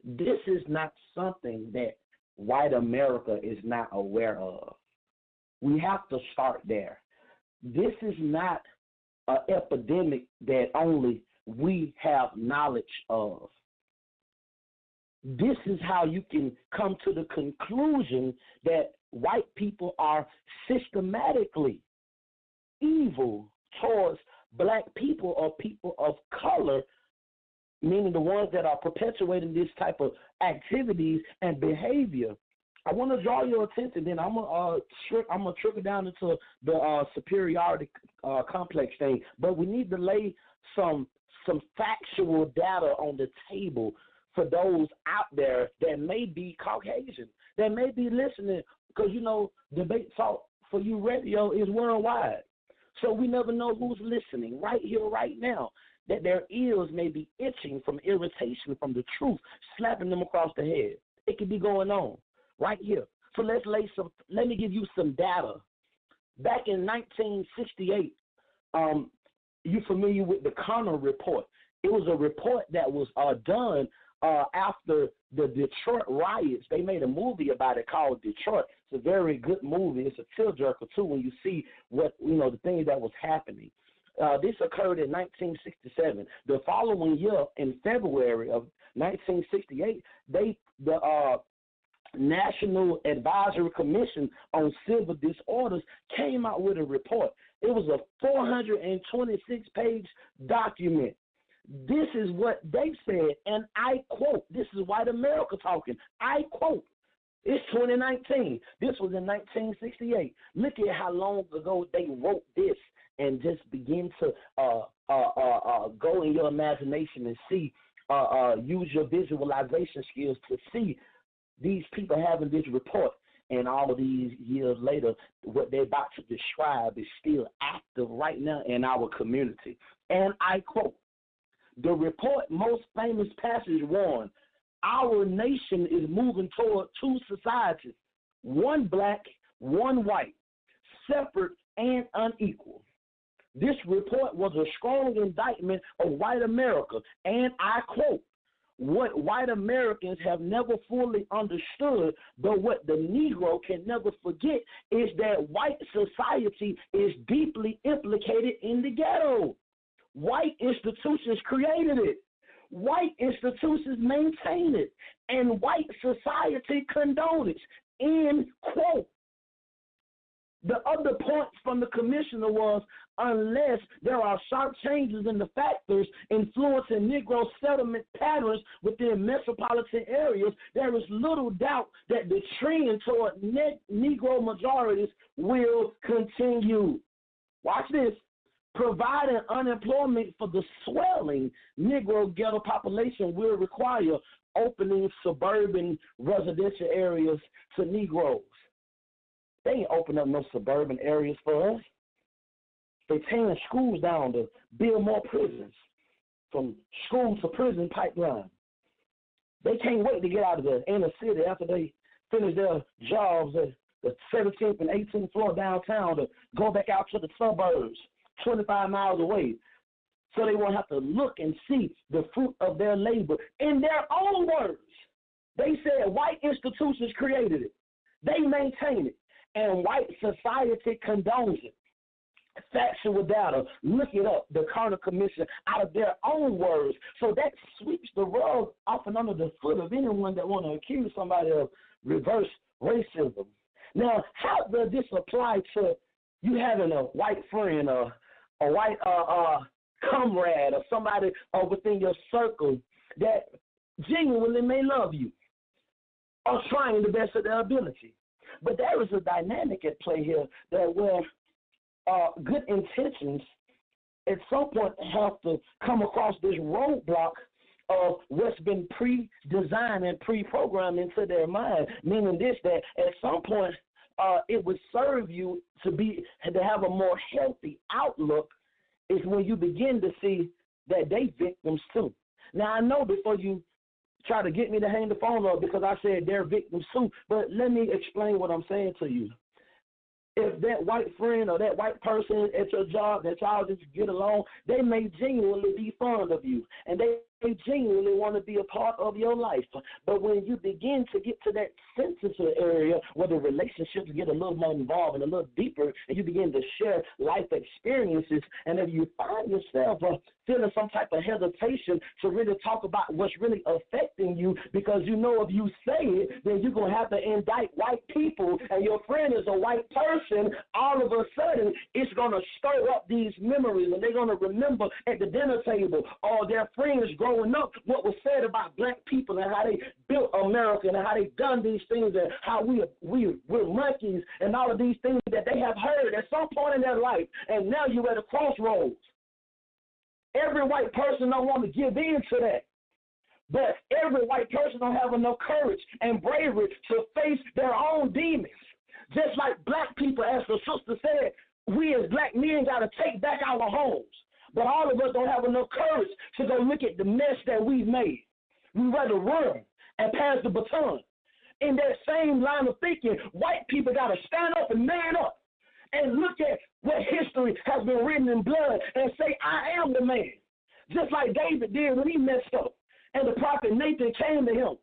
this is not something that white America is not aware of. We have to start there. This is not an epidemic that only we have knowledge of. This is how you can come to the conclusion that white people are systematically evil towards black people or people of color, meaning the ones that are perpetuating this type of activities and behavior. I want to draw your attention. Then I'm gonna trickle down into the superiority complex thing. But we need to lay some factual data on the table for those out there that may be Caucasian, that may be listening, because Debate Talk for You Radio is worldwide. So we never know who's listening right here, right now, that their ears may be itching from irritation from the truth, slapping them across the head. It could be going on right here. So let me give you some data back in 1968, you familiar with the Connor Report? It was a report that was done after the Detroit riots. They made a movie about it called Detroit. It's a very good movie. It's a tearjerker too when you see what the things that was happening. This occurred in 1967. The following year, in February of 1968, the National Advisory Commission on Civil Disorders came out with a report. It was a 426-page document. This is what they said, and I quote, this is white America talking, I quote, it's 2019. This was in 1968. Look at how long ago they wrote this, and just begin to go in your imagination and see, use your visualization skills to see these people having this report. And all of these years later, what they're about to describe is still active right now in our community. And I quote, the report most famous passage warned, our nation is moving toward two societies, one black, one white, separate and unequal. This report was a strong indictment of white America, and I quote, what white Americans have never fully understood, but what the Negro can never forget, is that white society is deeply implicated in the ghetto. White institutions created it. White institutions maintain it. And white society condone it. End quote. The other points from the commissioner was, unless there are sharp changes in the factors influencing Negro settlement patterns within metropolitan areas, there is little doubt that the trend toward Negro majorities will continue. Watch this. Providing unemployment for the swelling Negro ghetto population will require opening suburban residential areas to Negroes. They ain't open up no suburban areas for us. They're tearing schools down to build more prisons, from school to prison pipeline. They can't wait to get out of the inner city after they finish their jobs at the 17th and 18th floor downtown to go back out to the suburbs, 25 miles away, so they won't have to look and see the fruit of their labor. In their own words, they said white institutions created it. They maintain it. And white society condones it. Factual data, look it up, the Carter Commission, out of their own words. So that sweeps the rug off and under the foot of anyone that want to accuse somebody of reverse racism. Now, how does this apply to you having a white friend or a white comrade or somebody within your circle that genuinely may love you or trying the best of their ability? But there is a dynamic at play here that where good intentions at some point have to come across this roadblock of what's been pre-designed and pre-programmed into their mind, meaning this, that at some point it would serve you to have a more healthy outlook is when you begin to see that they victims too. Now, I know before you try to get me to hang the phone up because I said they're victims too, but let me explain what I'm saying to you. If that white friend or that white person at your job that y'all just get along, they may genuinely be fond of you, and they genuinely want to be a part of your life. But when you begin to get to that sensitive area where the relationships get a little more involved and a little deeper, and you begin to share life experiences, and if you find yourself feeling some type of hesitation to really talk about what's really affecting you, because you know if you say it, then you're going to have to indict white people, and your friend is a white person, all of a sudden it's going to stir up these memories, and they're going to remember at the dinner table or their friends growing up what was said about black people and how they built America and how they done these things and how we're monkeys and all of these things that they have heard at some point in their life, and now you're at a crossroads. Every white person don't want to give in to that. But every white person don't have enough courage and bravery to face their own demons. Just like black people, as the sister said, we as black men got to take back our homes. But all of us don't have enough courage to go look at the mess that we've made. We rather run and pass the baton. In that same line of thinking, white people got to stand up and man up and look at what history has been written in blood and say, I am the man. Just like David did when he messed up. And the prophet Nathan came to him.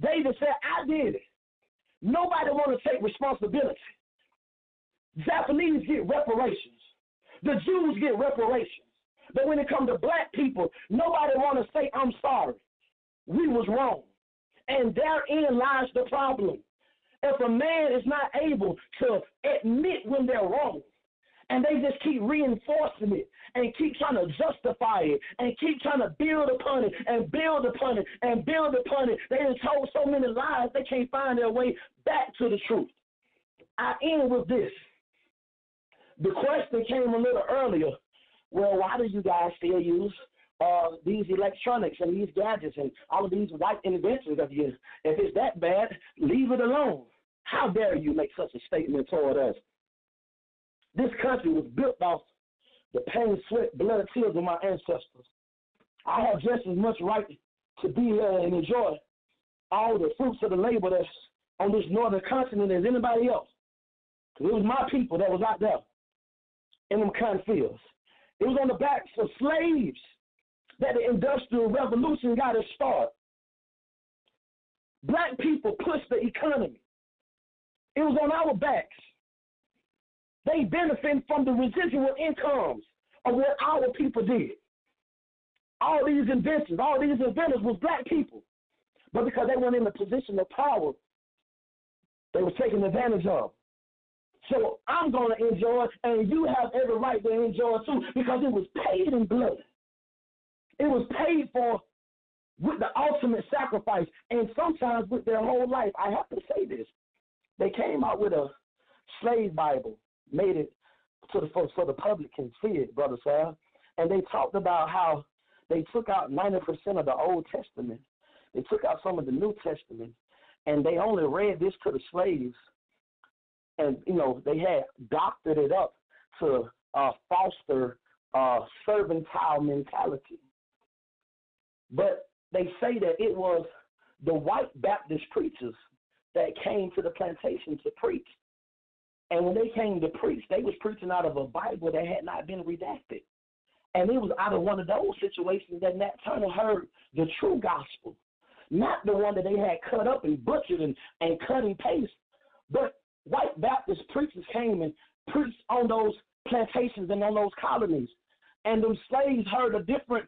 David said, I did it. Nobody want to take responsibility. Japanese get reparations. The Jews get reparations. But when it comes to black people, nobody want to say, I'm sorry. We was wrong. And therein lies the problem. If a man is not able to admit when they're wrong, and they just keep reinforcing it and keep trying to justify it and keep trying to build upon it and build upon it and build upon it, they have told so many lies they can't find their way back to the truth. I end with this. The question came a little earlier. Well, why do you guys still use these electronics and these gadgets and all of these white inventions of yours? If it's that bad, leave it alone. How dare you make such a statement toward us? This country was built off the pain, sweat, blood, tears of my ancestors. I have just as much right to be here and enjoy all the fruits of the labor that's on this northern continent as anybody else. Because it was my people that was out there in them cotton fields. It was on the backs of slaves that the Industrial Revolution got us started. Black people pushed the economy. It was on our backs. They benefited from the residual incomes of what our people did. All these inventions, all these inventors was black people. But because they weren't in a position of power, they were taken advantage of. So I'm going to enjoy, and you have every right to enjoy too, because it was paid in blood. It was paid for with the ultimate sacrifice, and sometimes with their whole life. I have to say this. They came out with a slave Bible, made it to so the public can see it, Brother Sal. And they talked about how they took out 90% of the Old Testament. They took out some of the New Testament, and they only read this to the slaves. And, you know, they had doctored it up to foster servantile mentality. But they say that it was the white Baptist preachers that came to the plantation to preach. And when they came to preach, they was preaching out of a Bible that had not been redacted. And it was out of one of those situations that Nat Turner heard the true gospel, not the one that they had cut up and butchered and cut and paste. But white Baptist preachers came and preached on those plantations and on those colonies. And them slaves heard a different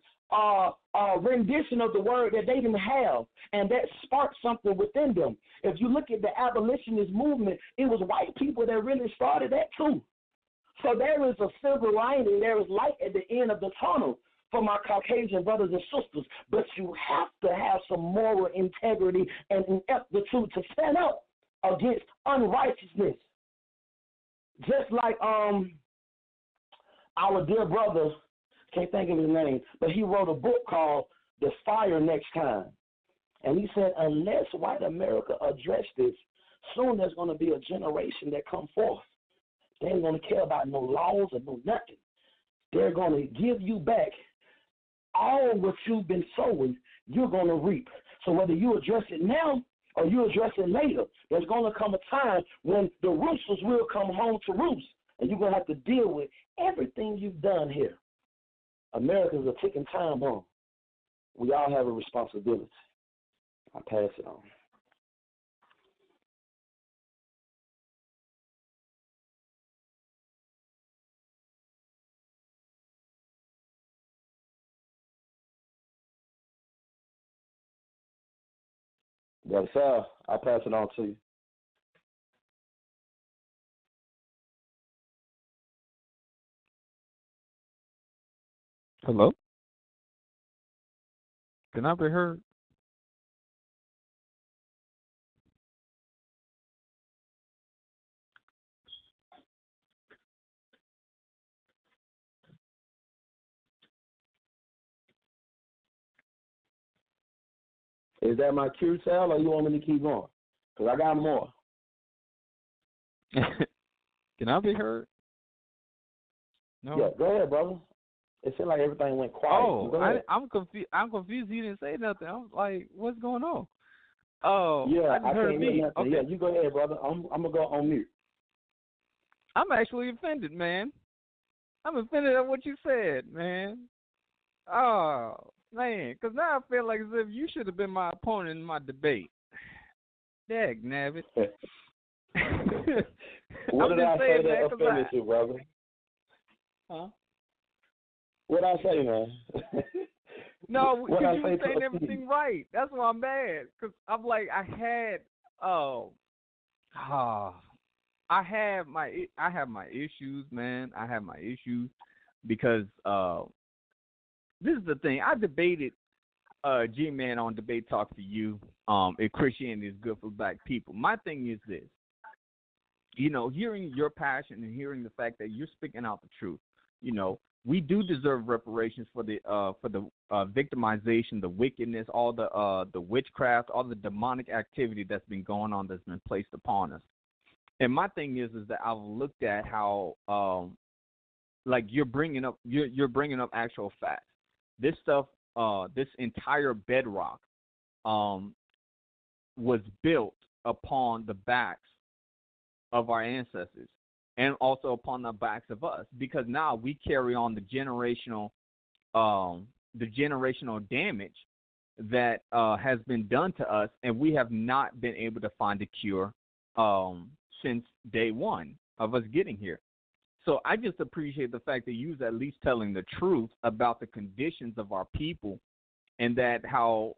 rendition of the word that they didn't have, and that sparked something within them. If you look at the abolitionist movement, it was white people that really started that too. So there is a silver lining, there is light at the end of the tunnel for my Caucasian brothers and sisters, but you have to have some moral integrity and ineptitude to stand up against unrighteousness. Just like our dear brother, can't think of his name, but he wrote a book called The Fire Next Time. And he said, unless white America address this, soon there's going to be a generation that come forth. They ain't going to care about no laws or no nothing. They're going to give you back all what you've been sowing, you're going to reap. So whether you address it now or you address it later, there's going to come a time when the roosters will come home to roost, and you're going to have to deal with everything you've done here. America's a ticking time bomb. We all have a responsibility. I pass it on. Brother Sal, I'll pass it on to you. Hello? Can I be heard? Is that my cue, Sal, or you want me to keep going? Because I got more. Can I be heard? No. Yeah, go ahead, brother. It seemed like everything went quiet. Oh, I'm confused. I'm confused. You didn't say nothing. I'm like, what's going on? Oh, yeah, I just heard can't hear me. nothing. Okay. Yeah, you go ahead, brother. I'm gonna go on mute. I'm actually offended, man. I'm offended at what you said, man. Oh, man, because now I feel like as if you should have been my opponent in my debate. Dag, nabbit. What did I say that offended you, brother? Huh? What did I say, man? No, because you were saying everything right. That's why I'm mad. Because I'm like, I have my issues, man. I have my issues because this is the thing. I debated G-Man on Debate Talk for You. If Christianity is good for black people. My thing is this. You know, hearing your passion and hearing the fact that you're speaking out the truth. You know, we do deserve reparations for the victimization, the wickedness, all the witchcraft, all the demonic activity that's been going on, that's been placed upon us. And my thing is that I've looked at how like you're bringing up actual facts. This stuff, this entire bedrock was built upon the backs of our ancestors and also upon the backs of us, because now we carry on the generational damage that has been done to us, and we have not been able to find a cure since day one of us getting here. So I just appreciate the fact that you're at least telling the truth about the conditions of our people, and that how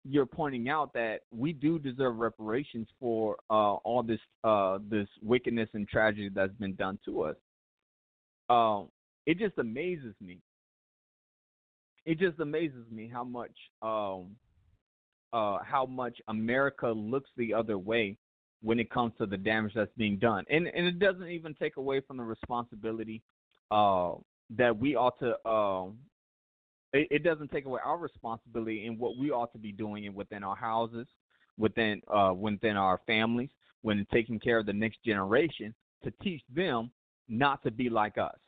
you're pointing out that we do deserve reparations for all this wickedness and tragedy that's been done to us. It just amazes me. It just amazes me how much America looks the other way when it comes to the damage that's being done, and it doesn't even take away from the responsibility that we ought to. It doesn't take away our responsibility in what we ought to be doing within our houses, within our families, when taking care of the next generation, to teach them not to be like us.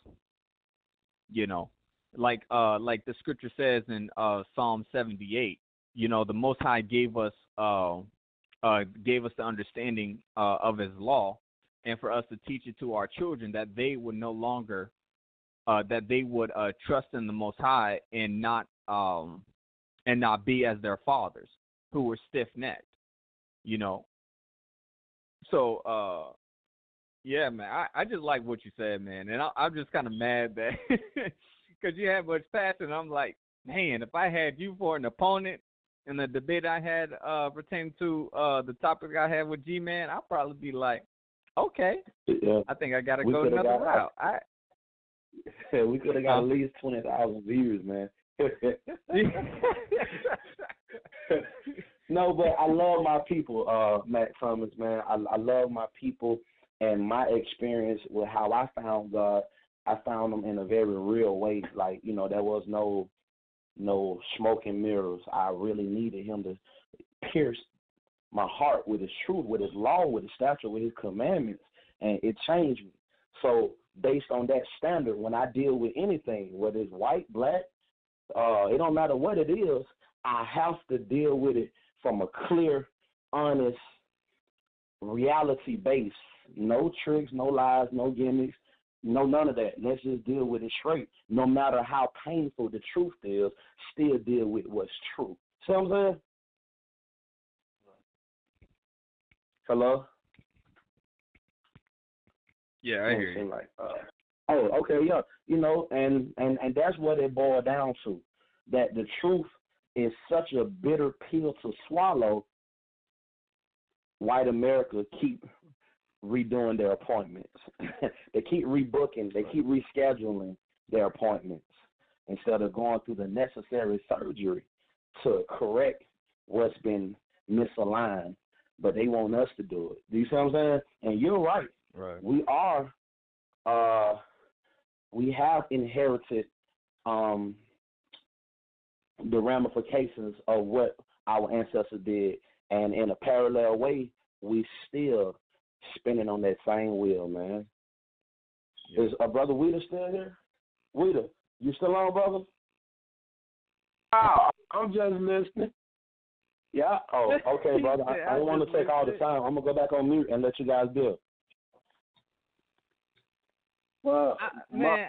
You know, like the scripture says in Psalm 78. You know, the Most High gave us the understanding of His law, and for us to teach it to our children, that they would no longer. That they would trust in the Most High and not be as their fathers, who were stiff-necked, you know. So, yeah, man, I just like what you said, man, and I'm just kind of mad that because you had much passion. I'm like, man, if I had you for an opponent in the debate I had pertaining to the topic I had with G-Man, I'd probably be like, okay, yeah. I think I got to go another route. We could have got at least 20,000 views, man. No, but I love my people, Matt Thomas, man. I love my people, and my experience with how I found God, I found Him in a very real way. Like, you know, there was no smoke and mirrors. I really needed Him to pierce my heart with His truth, with His law, with His statute, with His commandments, and it changed me. So based on that standard, when I deal with anything, whether it's white, black, it don't matter what it is, I have to deal with it from a clear, honest, reality base. No tricks, no lies, no gimmicks, no none of that. Let's just deal with it straight. No matter how painful the truth is, still deal with what's true. See what I'm saying? Hello? Yeah, I hear you. Like, okay, yeah, you know, and that's what it boiled down to, that the truth is such a bitter pill to swallow. White America keep redoing their appointments. They keep rebooking. They keep rescheduling their appointments instead of going through the necessary surgery to correct what's been misaligned. But they want us to do it. Do you see what I'm saying? And you're right. Right. We have inherited the ramifications of what our ancestors did, and in a parallel way, we still spinning on that same wheel, man. Yeah. Is Brother Weeder still here? Weeder, you still on, brother? Oh, I'm just listening. Yeah. Oh, okay, brother. I don't want to take all the time. I'm gonna go back on mute and let you guys do it. Well, Man,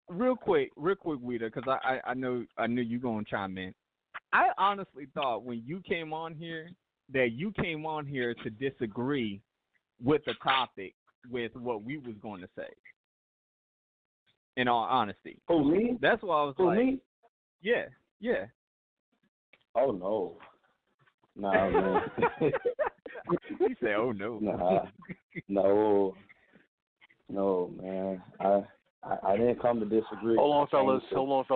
real quick, Weeda, because I knew you gonna chime in. I honestly thought when you came on here that you came on here to disagree with the topic, with what we was going to say. In all honesty. Who, me? That's why I was Who, like, me? yeah. Oh no. Nah, man. He said, "Oh no." No, man. I didn't come to disagree. Hold on, fellas. Okay. Hold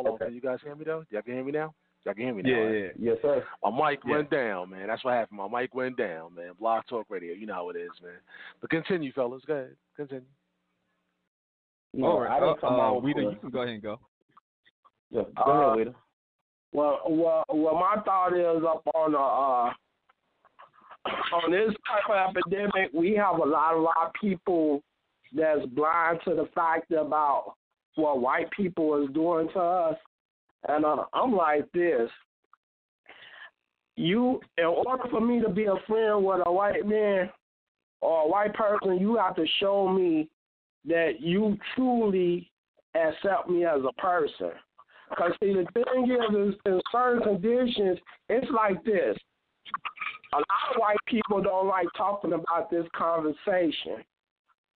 on. Okay. Can you guys hear me though? Y'all can hear me now? Y'all can hear me now? Yeah, right? yeah. Yes, sir. My mic went down, man. That's what happened. My mic went down, man. Blog Talk Radio. You know how it is, man. But continue, fellas. Go ahead. Continue. No, All right. I didn't come on. Weeda, you can go ahead and go. Yeah, go ahead, Weeda. Well, my thought is up on this type of epidemic, we have a lot of people that's blind to the fact about what white people is doing to us. And I'm like this. In order for me to be a friend with a white man or a white person, you have to show me that you truly accept me as a person. Because, see, the thing is in certain conditions, it's like this. A lot of white people don't like talking about this conversation.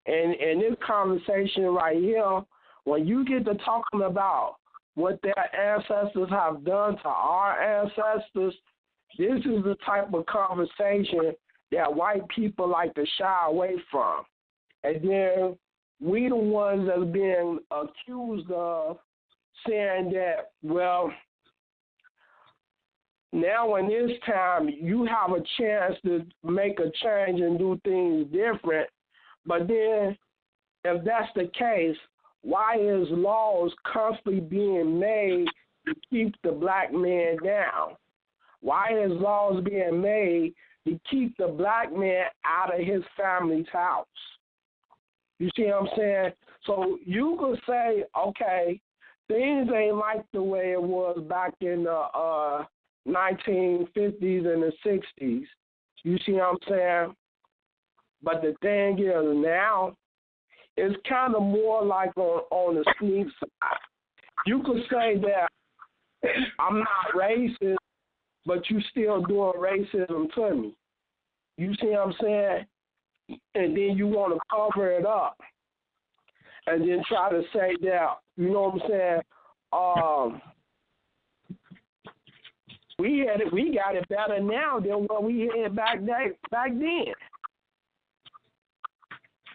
And this conversation right here, when you get to talking about what their ancestors have done to our ancestors, this is the type of conversation that white people like to shy away from. And then we the ones that's being accused of saying that, well, now in this time you have a chance to make a change and do things different. But then if that's the case, why is laws constantly being made to keep the black man down? Why is laws being made to keep the black man out of his family's house? You see what I'm saying? So you could say, okay, things ain't like the way it was back in the 1950s and the 60s. You see what I'm saying? But the thing is now, it's kind of more like on the sneak side. You could say that I'm not racist, but you still doing racism to me. You see what I'm saying? And then you want to cover it up and then try to say that, you know what I'm saying, we got it better now than what we had back then.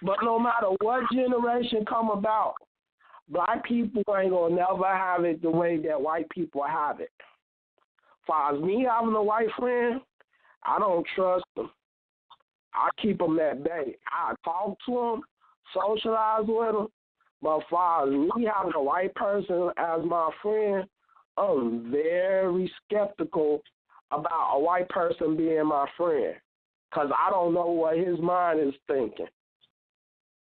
But no matter what generation come about, black people ain't gonna never have it the way that white people have it. As far as me having a white friend, I don't trust them. I keep them at bay. I talk to them, socialize with them, but as far as me having a white person as my friend, I'm very skeptical about a white person being my friend because I don't know what his mind is thinking.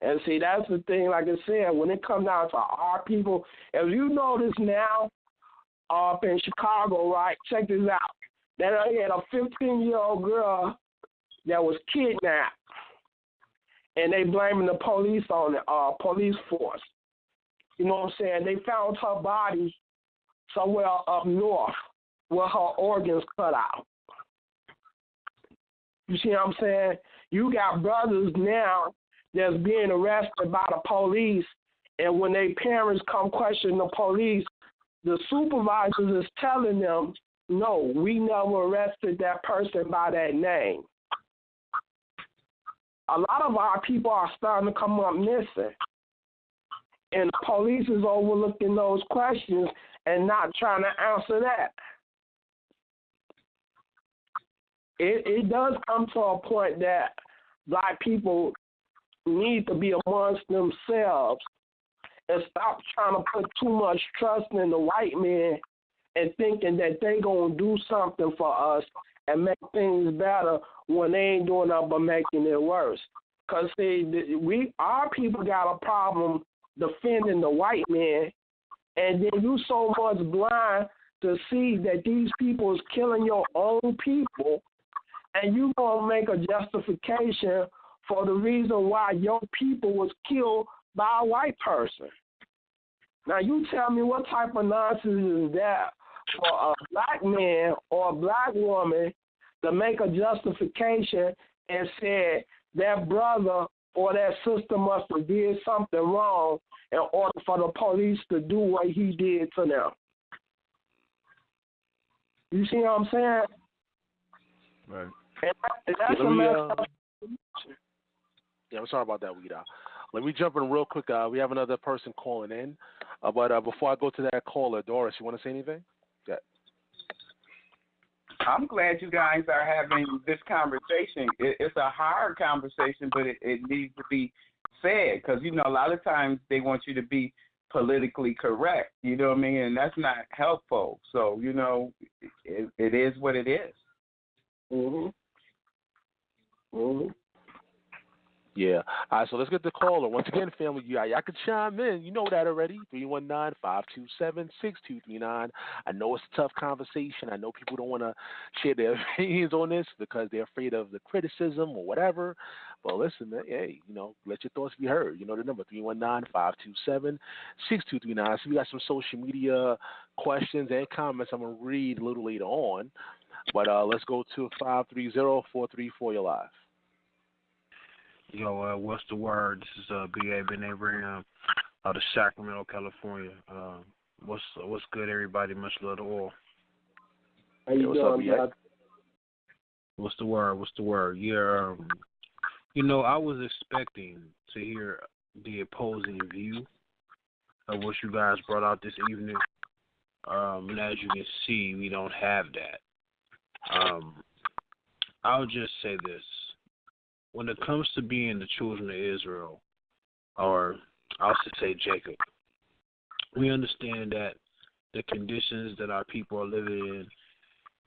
And see, that's the thing, like I said, when it comes down to our people, if you notice now up in Chicago, right, check this out. They had a 15-year-old girl that was kidnapped, and they blaming the police on the police force. You know what I'm saying? They found her body somewhere up north with her organs cut out. You see what I'm saying? You got brothers now that's being arrested by the police, and when their parents come question the police, the supervisors is telling them, no, we never arrested that person by that name. A lot of our people are starting to come up missing, and the police is overlooking those questions and not trying to answer that. It does come to a point that black people need to be amongst themselves and stop trying to put too much trust in the white man and thinking that they going to do something for us and make things better when they ain't doing nothing but making it worse. Because, see, our people got a problem defending the white man, and then you so much blind to see that these people is killing your own people, and you going to make a justification for the reason why your people was killed by a white person. Now you tell me what type of nonsense is that for a black man or a black woman to make a justification and say that brother or that sister must have did something wrong in order for the police to do what he did to them. You see what I'm saying? Right. And that's a mess up. Yeah, I'm sorry about that, Weeda. Let me jump in real quick. We have another person calling in. But before I go to that caller, Doris, you want to say anything? Yeah. I'm glad you guys are having this conversation. It's a hard conversation, but it needs to be said because, you know, a lot of times they want you to be politically correct, you know what I mean? And that's not helpful. So, you know, it is what it is. Mm-hmm. Mm-hmm. Yeah. All right, so let's get the caller. Once again, family, y'all can chime in. You know that already. 319-527-6239. I know it's a tough conversation. I know people don't want to share their opinions on this because they're afraid of the criticism or whatever. But listen, man, hey, you know, let your thoughts be heard. You know the number, 319-527-6239. So we got some social media questions and comments I'm going to read a little later on. But let's go to 530-434. You're live. Yo, what's the word? This is B.A. Ben Abraham out of Sacramento, California. What's good, everybody? Much love to all. How you doing, B.A.? What's the word? Yeah, you know, I was expecting to hear the opposing view of what you guys brought out this evening. And as you can see, we don't have that. I'll just say this. When it comes to being the children of Israel, or I'll just say Jacob, we understand that the conditions that our people are living in,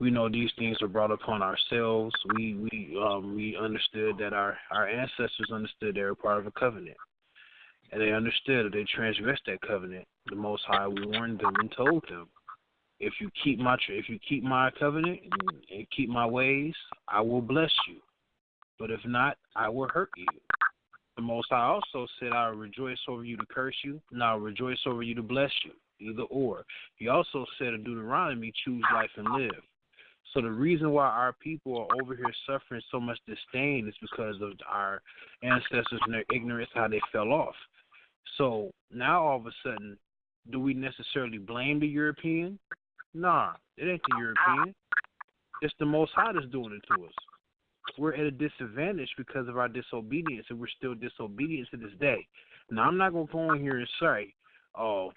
we know these things are brought upon ourselves. We understood that our ancestors understood they were part of a covenant, and they understood that they transgressed that covenant. The Most High warned them and told them, if you keep my covenant and keep my ways, I will bless you. But if not, I will hurt you. The Most High also said, I will rejoice over you to curse you, and I will rejoice over you to bless you, either or. He also said in Deuteronomy, choose life and live. So the reason why our people are over here suffering so much disdain is because of our ancestors and their ignorance, how they fell off. So now all of a sudden, do we necessarily blame the European? Nah, it ain't the European. It's the Most High that's doing it to us. We're at a disadvantage because of our disobedience, and we're still disobedient to this day. Now, I'm not going to go in here and say, and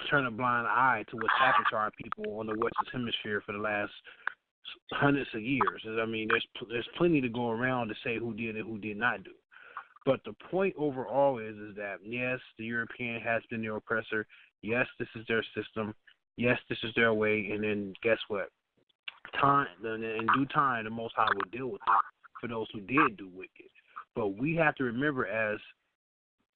turn a blind eye to what's happened to our people on the Western Hemisphere for the last hundreds of years. I mean, there's plenty to go around to say who did and who did not do. But the point overall is that, yes, the European has been the oppressor. Yes, this is their system. Yes, this is their way. And then guess what? In due time, the Most High will deal with them for those who did do wicked. But we have to remember, as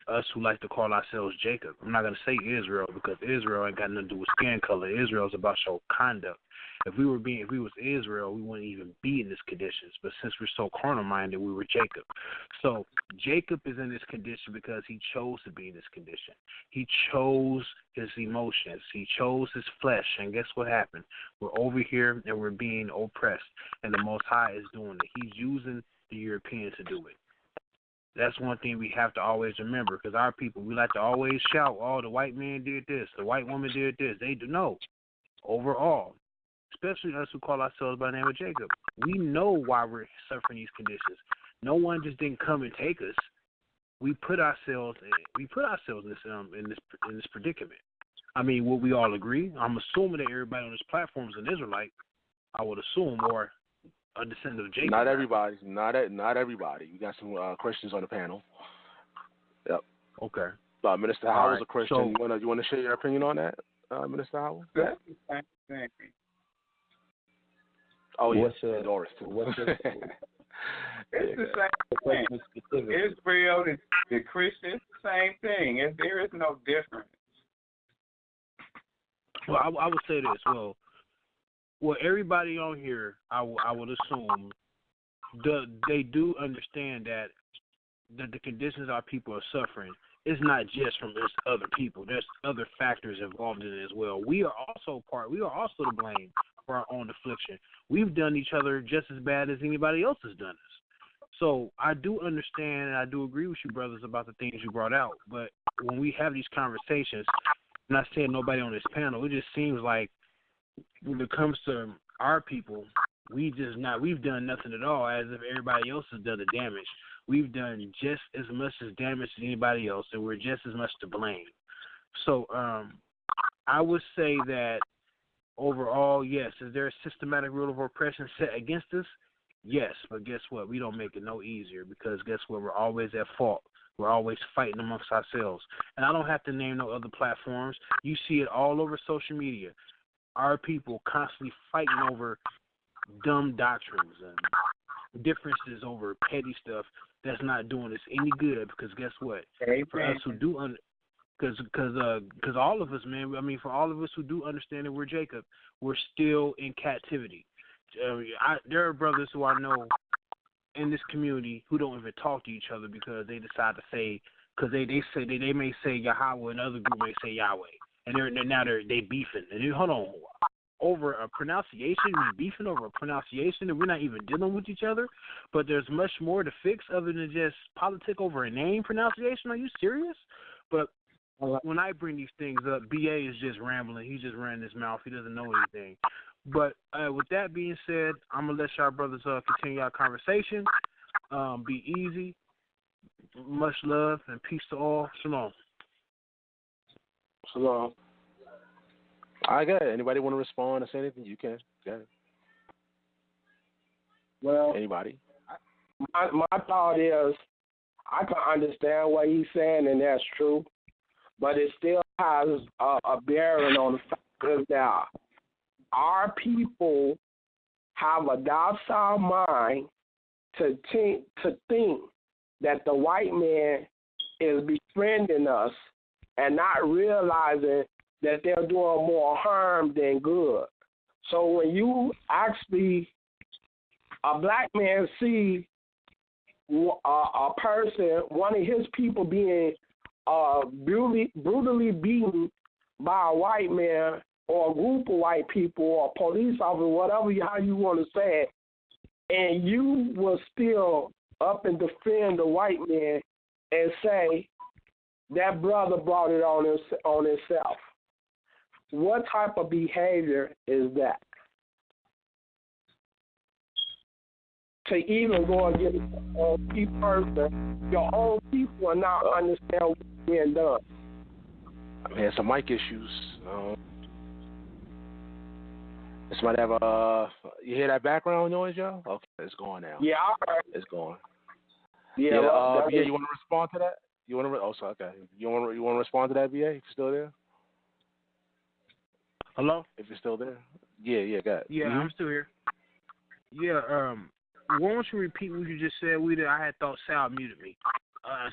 us who like to call ourselves Jacob, I'm not going to say Israel because Israel ain't got nothing to do with skin color. Israel is about your conduct. If we was Israel, we wouldn't even be in this conditions. But since we're so carnal-minded, we were Jacob. So Jacob is in this condition because he chose to be in this condition. He chose his emotions. He chose his flesh. And guess what happened? We're over here and we're being oppressed. And the Most High is doing it. He's using the Europeans to do it. That's one thing we have to always remember, because our people, we like to always shout, oh, the white man did this, the white woman did this. They do know. Overall, especially us who call ourselves by the name of Jacob, we know why we're suffering these conditions. No one just didn't come and take us. We put ourselves in this predicament. I mean, will we all agree? I'm assuming that everybody on this platform is an Israelite. I would assume, or a descendant of Jacob. Not everybody. Not everybody. We got some Christians on the panel. Yep. Okay. Minister Howell's a Christian. So, you want to share your opinion on that, Minister Howell? That's the same thing. Oh yeah, Doris too. It's the same thing. Israel, the Christians, the same thing. There is no difference. Well, I would say this. Well, everybody on here, I would assume, they do understand that the conditions our people are suffering is not just from this other people. There's other factors involved in it as well. We are also to blame for our own affliction. We've done each other just as bad as anybody else has done us. So I do understand and I do agree with you, brothers, about the things you brought out. But when we have these conversations, I'm not saying nobody on this panel, it just seems like when it comes to our people, we've done nothing at all, as if everybody else has done the damage. We've done just as much as damage as anybody else, and we're just as much to blame. So I would say that overall, yes, is there a systematic rule of oppression set against us? Yes, but guess what? We don't make it no easier, because guess what? We're always at fault. We're always fighting amongst ourselves. And I don't have to name no other platforms. You see it all over social media. Our people constantly fighting over dumb doctrines and differences over petty stuff that's not doing us any good, because guess what? For us who do because all of us, man, I mean, for all of us who do understand that we're Jacob, we're still in captivity. There are brothers who I know in this community who don't even talk to each other because they decide to say, because they may say Yahweh, and another group may say Yahweh, and they beefing. And hold on, over a pronunciation, we beefing over a pronunciation, and we're not even dealing with each other. But there's much more to fix other than just politic over a name pronunciation. Are you serious? But when I bring these things up, BA is just rambling. He's just running his mouth. He doesn't know anything. But with that being said, I'm going to let y'all brothers continue our conversation. Be easy. Much love and peace to all. Shalom. Shalom. I got it. Anybody want to respond or say anything? You can. Go ahead. Well, anybody? My thought is, I can understand what he's saying, and that's true, but it still has a bearing on the fact that our people have a docile mind to think that the white man is befriending us and not realizing that they're doing more harm than good. So when you actually, a black man see a person, one of his people being brutally beaten by a white man or a group of white people or a police officer, whatever how you want to say it, and you will still up and defend the white man and say that brother brought it on himself. What type of behavior is that? To even go against your own person, your own people are not understand what's being done. I had some mic issues. Somebody have you hear that background noise, y'all? Okay, it's going now. Yeah, I heard. It's going. Yeah, BA, you want to respond to that? You want to? Okay. You want to respond to that, BA? If you're still there. Hello? If you're still there. Yeah, got it. Yeah, I'm still here. Yeah, why don't you repeat what you just said? I had thought Sal muted me.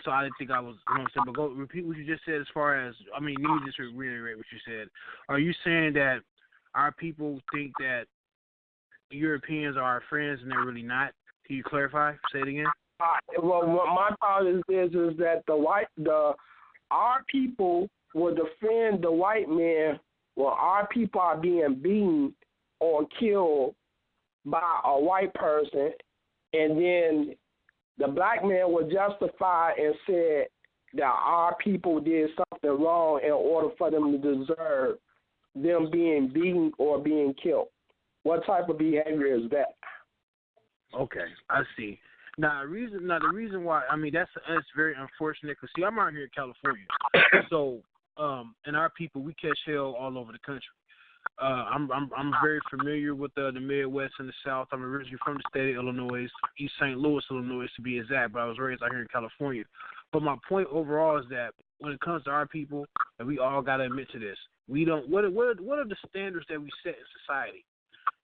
So I didn't think I was going to say, but go repeat what you just said as far as, I mean, let me just reiterate what you said. Are you saying that our people think that Europeans are our friends and they're really not? Can you clarify? Say it again. Well, what my thought is that our people will defend the white man when our people are being beaten or killed by a white person, and then the black man will justify and say that our people did something wrong in order for them to deserve them being beaten or being killed. What type of behavior is that? Okay, I see. Now the reason why, I mean, that's very unfortunate, because see, I'm out here in California, so and our people, we catch hell all over the country. I'm very familiar with the Midwest and the South. I'm originally from the state of Illinois, East St. Louis, Illinois to be exact, but I was raised out here in California. But my point overall is that when it comes to our people, and we all got to admit to this, we don't. What are the standards that we set in society?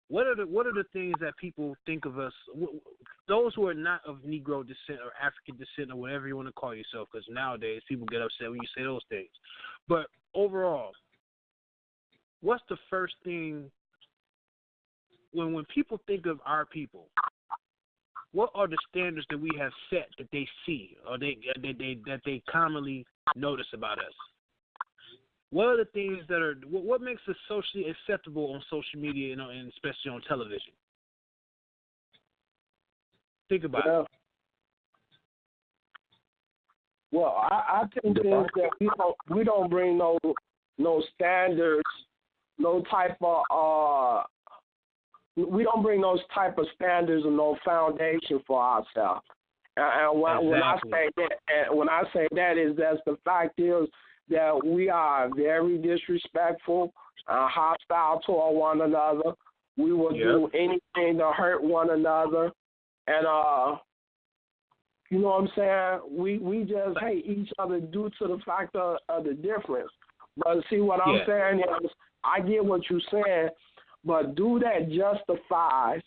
What are the things that people think of us? Those who are not of Negro descent or African descent or whatever you want to call yourself, because nowadays people get upset when you say those things. But overall, what's the first thing when people think of our people? what are the standards that we have set that they see or that they commonly notice about us? What are the things that are what makes us socially acceptable on social media and especially on television? Think about it. Well, I think that we don't bring no standards, no type of we don't bring those type of standards and no foundation for ourselves. And when I say that is that's the fact is that we are very disrespectful, hostile toward one another. We will do anything to hurt one another, and you know what I'm saying? We just hate each other due to the fact of the difference. But see what I'm saying is, I get what you're saying, but do that justifies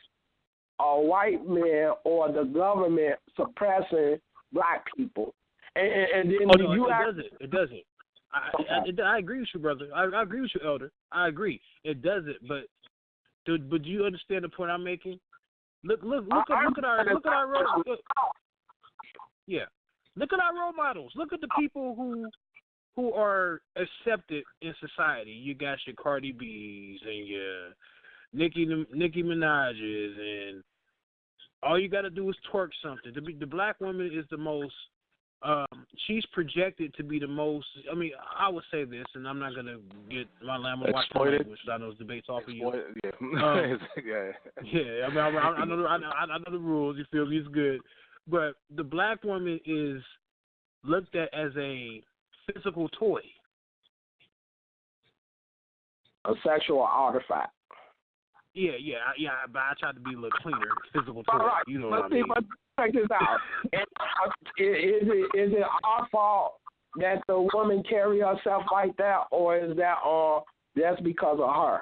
a white man or the government suppressing black people? And then it doesn't. I agree with you, brother. I agree with you, Elder. I agree. It doesn't. But do you understand the point I'm making? Look at our role. Look at our role models. Look at the people who are accepted in society. You got your Cardi B's and your Nicki Minaj's, and all you got to do is twerk something. The black woman is the most. She's projected to be the most. I mean, I would say this, and I'm not gonna get my watch my language. I know it's debates off of you. Yeah. I mean, I know the rules. You feel me? It's good. But the black woman is looked at as a physical toy. A sexual artifact. Yeah, but I tried to be a little cleaner. Physical toy. Right. You know what I mean? Check this out. Is it our fault that the woman carry herself like that, or is that that's because of her?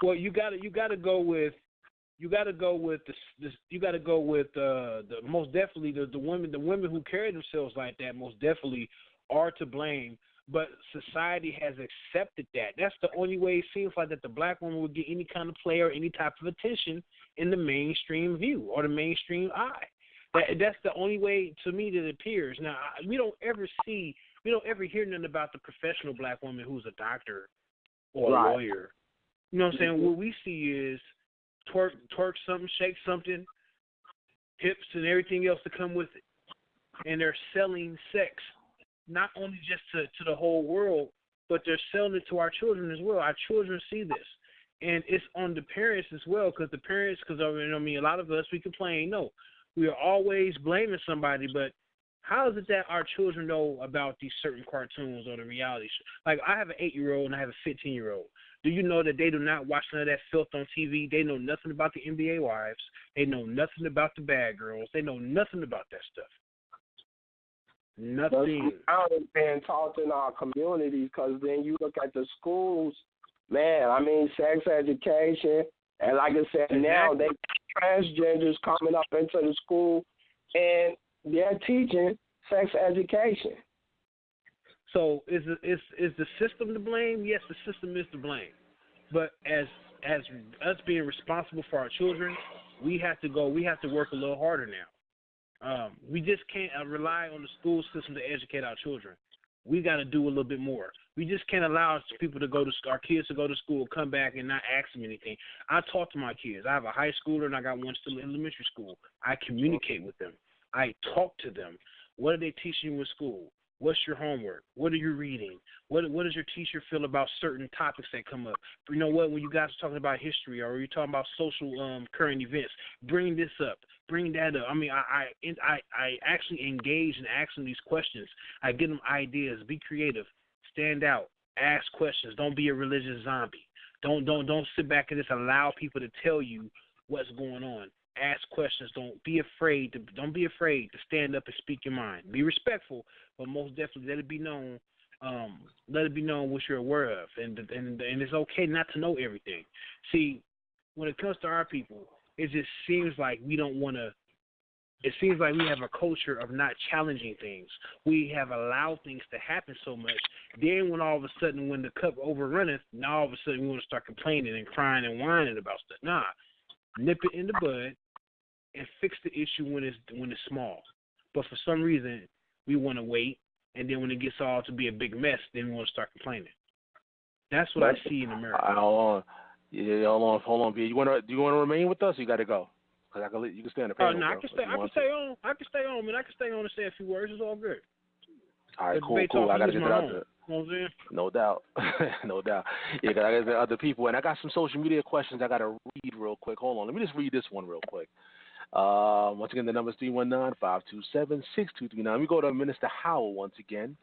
Well, you gotta go with the most definitely the women who carry themselves like that most definitely are to blame, but society has accepted that. That's the only way it seems like that the black woman would get any kind of play or any type of attention in the mainstream view or the mainstream eye. That's the only way to me that it appears. Now, we don't ever hear nothing about the professional black woman who's a doctor or a lawyer. You know what I'm saying? What we see is twerk something, shake something, hips and everything else to come with it. And they're selling sex, not only just to the whole world, but they're selling it to our children as well. Our children see this. And it's on the parents as well, because I mean, a lot of us, we complain, no. We are always blaming somebody, but how is it that our children know about these certain cartoons or the reality show? Like, I have an 8-year-old and I have a 15-year-old. Do you know that they do not watch none of that filth on TV? They know nothing about the NBA wives. They know nothing about the bad girls. They know nothing about that stuff. Nothing. Now it's being taught in our communities, because then you look at the schools, man, I mean, sex education, and like I said, now they transgenders coming up into the school, and they're teaching sex education. So is the system to blame? Yes, the system is to blame. But as us being responsible for our children, we have to work a little harder now. We just can't rely on the school system to educate our children. We got to do a little bit more. We just can't allow our kids to go to school, come back, and not ask them anything. I talk to my kids. I have a high schooler, and I got one still in elementary school. I communicate with them. I talk to them. What are they teaching you in school? What's your homework? What are you reading? What does your teacher feel about certain topics that come up? You know what? When you guys are talking about history or you're talking about social current events, bring this up, bring that up. I mean, I actually engage and ask them these questions. I give them ideas. Be creative. Stand out. Ask questions. Don't be a religious zombie. Don't sit back and just allow people to tell you what's going on. Ask questions. Don't be afraid to stand up and speak your mind. Be respectful, but most definitely let it be known. Let it be known what you're aware of, and it's okay not to know everything. See, when it comes to our people, it just seems like we don't want to. It seems like we have a culture of not challenging things. We have allowed things to happen so much. Then when all of a sudden, when the cup overrunneth, now all of a sudden we want to start complaining and crying and whining about stuff. Nah, nip it in the bud. and fix the issue when it's small. But for some reason, we want to wait, and then when it gets all to be a big mess, then we want to start complaining. That's what I see in America. Hold on. Yeah, hold on, B. Do you want to remain with us? Or you got to go. Cause you can stay on the panel. No, I can stay on, man. I can stay on and say a few words. It's all good. All right, cool. I got to get that out there. You know what I'm saying? No doubt. No doubt. Yeah, cause I got other people, and I got some social media questions I got to read real quick. Hold on. Let me just read this one real quick. Once again, the number is 319-527-6239. Let me go to Minister Howell once again.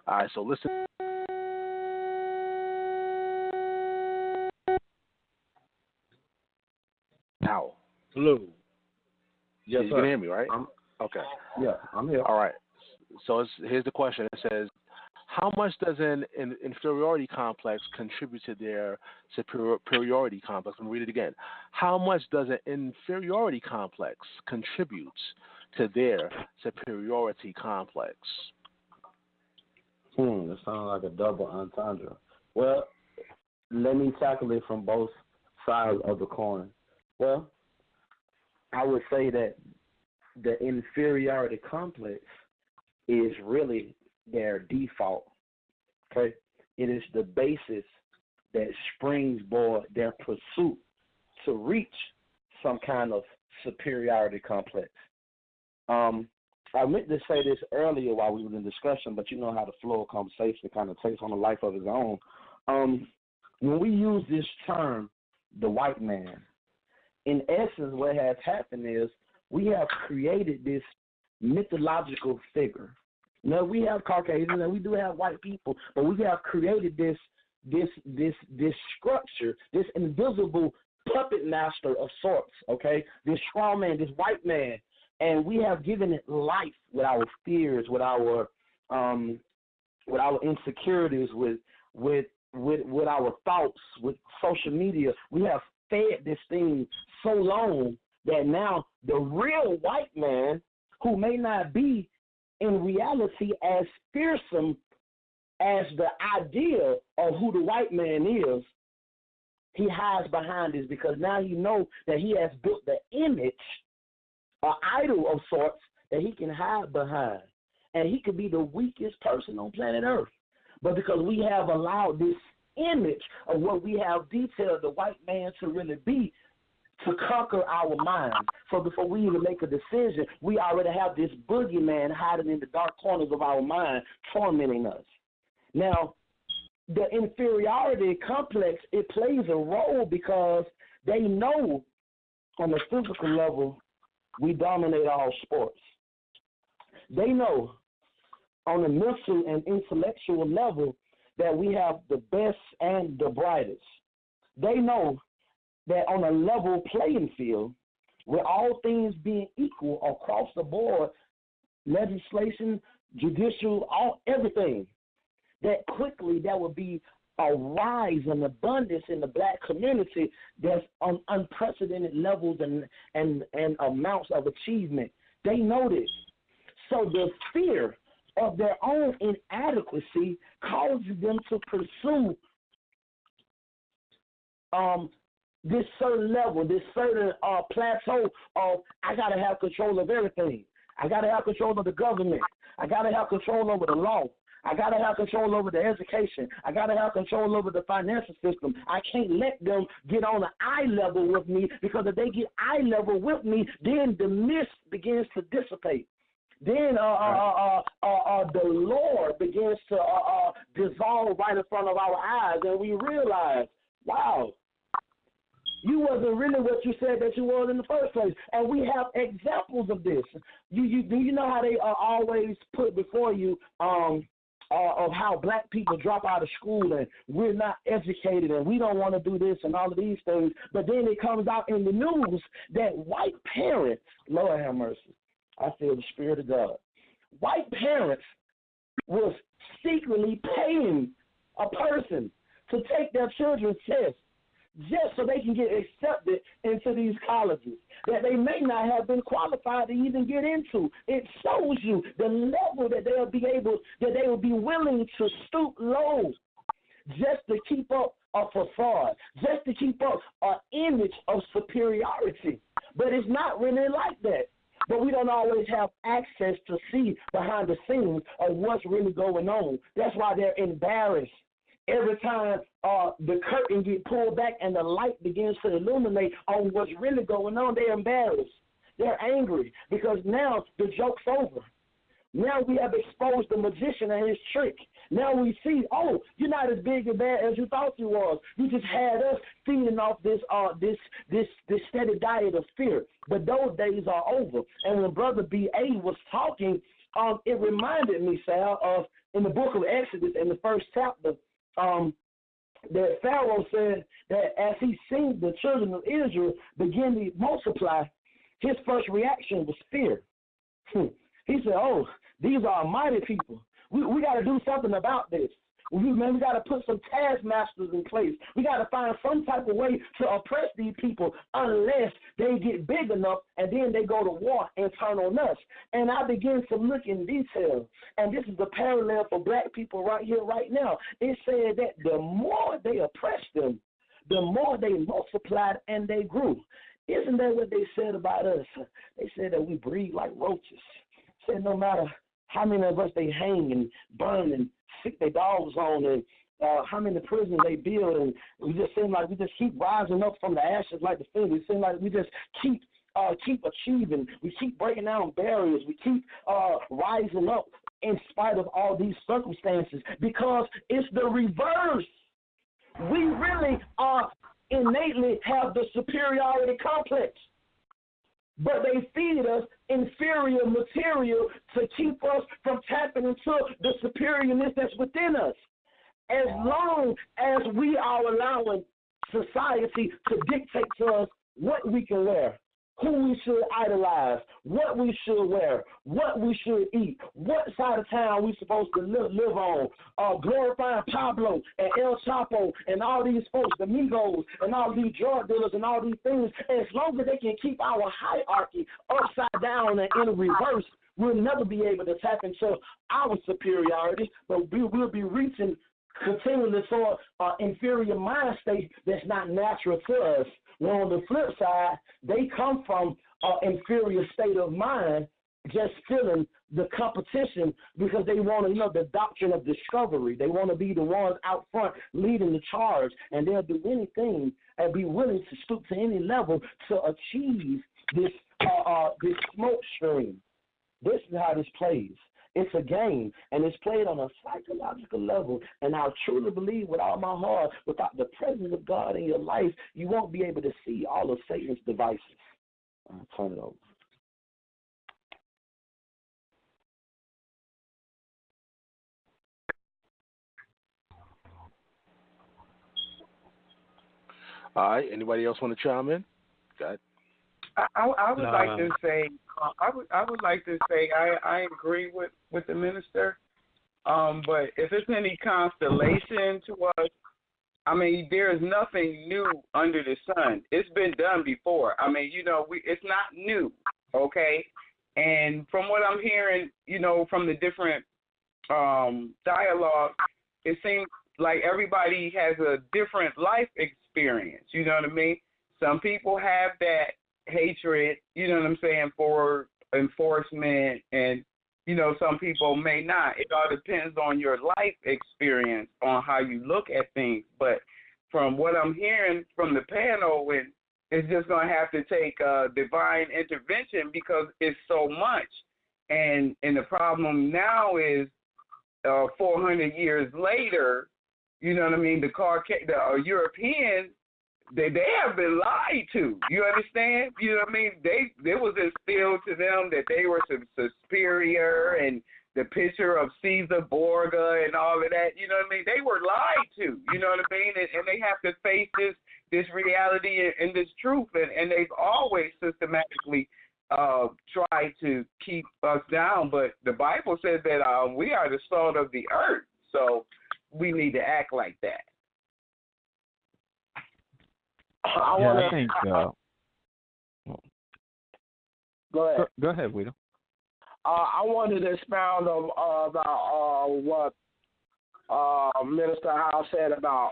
All right, so listen. Howell. Hello. Yes, you can hear me, right? Okay. Yeah, I'm here. All right. So here's the question. It says, how much does an inferiority complex contribute to their superiority complex? I'm going to read it again. How much does an inferiority complex contribute to their superiority complex? That sounds like a double entendre. Well, let me tackle it from both sides of the coin. Well, I would say that the inferiority complex is really their default. Okay? It is the basis that springboard their pursuit to reach some kind of superiority complex. I meant to say this earlier while we were in discussion, but you know how the flow of conversation kind of takes on a life of its own. When we use this term, the white man, in essence, what has happened is we have created this mythological figure. Now, we have Caucasians and we do have white people, but we have created this structure, this invisible puppet master of sorts, okay? This strong man, this white man, and we have given it life with our fears, with our insecurities, with our thoughts, with social media. We have fed this thing so long that now the real white man, who may not be in reality as fearsome as the idea of who the white man is, he hides behind this because now he knows that he has built the image, an idol of sorts, that he can hide behind. And he could be the weakest person on planet Earth. But because we have allowed this image of what we have detailed the white man to really be, to conquer our mind. So before we even make a decision, we already have this boogeyman hiding in the dark corners of our mind, tormenting us. Now, the inferiority complex, it plays a role because they know on the physical level we dominate all sports. They know on the mental and intellectual level that we have the best and the brightest. They know that on a level playing field, with all things being equal across the board, legislation, judicial, everything, that quickly there will be a rise and abundance in the black community that's on unprecedented levels and amounts of achievement. They know this. So the fear of their own inadequacy causes them to pursue this certain level, this certain plateau of, I got to have control of everything. I got to have control of the government. I got to have control over the law. I got to have control over the education. I got to have control over the financial system. I can't let them get on an eye level with me, because if they get eye level with me, then the mist begins to dissipate. Then the Lord begins to dissolve right in front of our eyes, and we realize, wow, you wasn't really what you said that you was in the first place. And we have examples of this. Do you know how they always put before you of how black people drop out of school and we're not educated and we don't want to do this and all of these things, but then it comes out in the news that white parents, Lord have mercy, I feel the Spirit of God, white parents was secretly paying a person to take their children's tests just so they can get accepted into these colleges that they may not have been qualified to even get into. It shows you the level that they will be willing to stoop low just to keep up a facade, just to keep up an image of superiority. But it's not really like that. But we don't always have access to see behind the scenes of what's really going on. That's why they're embarrassed. Every time the curtain gets pulled back and the light begins to illuminate on what's really going on, they're embarrassed. They're angry because now the joke's over. Now we have exposed the magician and his trick. Now we see, oh, you're not as big and bad as you thought you was. You just had us feeding off this steady diet of fear. But those days are over. And when Brother B.A. was talking, it reminded me, Sal, of in the book of Exodus, in the first chapter, that Pharaoh said that as he seen the children of Israel begin to multiply, his first reaction was fear. He said, oh, these are mighty people. We got to do something about this. We got to put some taskmasters in place. We got to find some type of way to oppress these people unless they get big enough and then they go to war and turn on us. And I begin to look in detail, and this is the parallel for black people right here, right now. It said that the more they oppressed them, the more they multiplied and they grew. Isn't that what they said about us? They said that we breed like roaches. Said no matter how many of us they hang and burn and sick their dogs on, and how many prisons they build, and we just seem like we just keep rising up from the ashes like the phoenix. It seems like we just keep achieving. We keep breaking down barriers. We keep rising up in spite of all these circumstances, because it's the reverse. We really innately have the superiority complex, but they feed us inferior material to keep us from tapping into the superiorness that's within us. As long as we are allowing society to dictate to us what we can wear, who we should idolize, what we should wear, what we should eat, what side of town we're supposed to live on, glorifying Pablo and El Chapo and all these folks, the Migos and all these drug dealers and all these things, as long as they can keep our hierarchy upside down and in reverse, we'll never be able to tap into our superiority, but we'll be reaching continually toward inferior mind state that's not natural to us. When on the flip side, they come from an inferior state of mind, just feeling the competition because they want to know the doctrine of discovery. They want to be the ones out front leading the charge, and they'll do anything and be willing to stoop to any level to achieve this smoke stream. This is how this plays. It's a game, and it's played on a psychological level, and I truly believe with all my heart, without the presence of God in your life, you won't be able to see all of Satan's devices. I'll turn it over. All right, anybody else want to chime in? Go ahead. I would like to say I agree with the minister, but if it's any consolation to us, I mean, there is nothing new under the sun. It's been done before. I mean, it's not new, okay? And from what I'm hearing, from the different dialogue, it seems like everybody has a different life experience. You know what I mean? Some people have that hatred, for enforcement, and, some people may not. It all depends on your life experience, on how you look at things. But from what I'm hearing from the panel, it's just going to have to take divine intervention because it's so much. And the problem now is 400 years later, the Europeans, they have been lied to. You understand? You know what I mean? They was instilled to them that they were superior, and the picture of Caesar Borgia and all of that. You know what I mean? They were lied to. You know what I mean? And they have to face this reality and this truth. And they've always systematically tried to keep us down. But the Bible says that we are the salt of the earth. So we need to act like that. I think. Go ahead. Go ahead, Guido. I wanted to expound on about what Minister Howe said about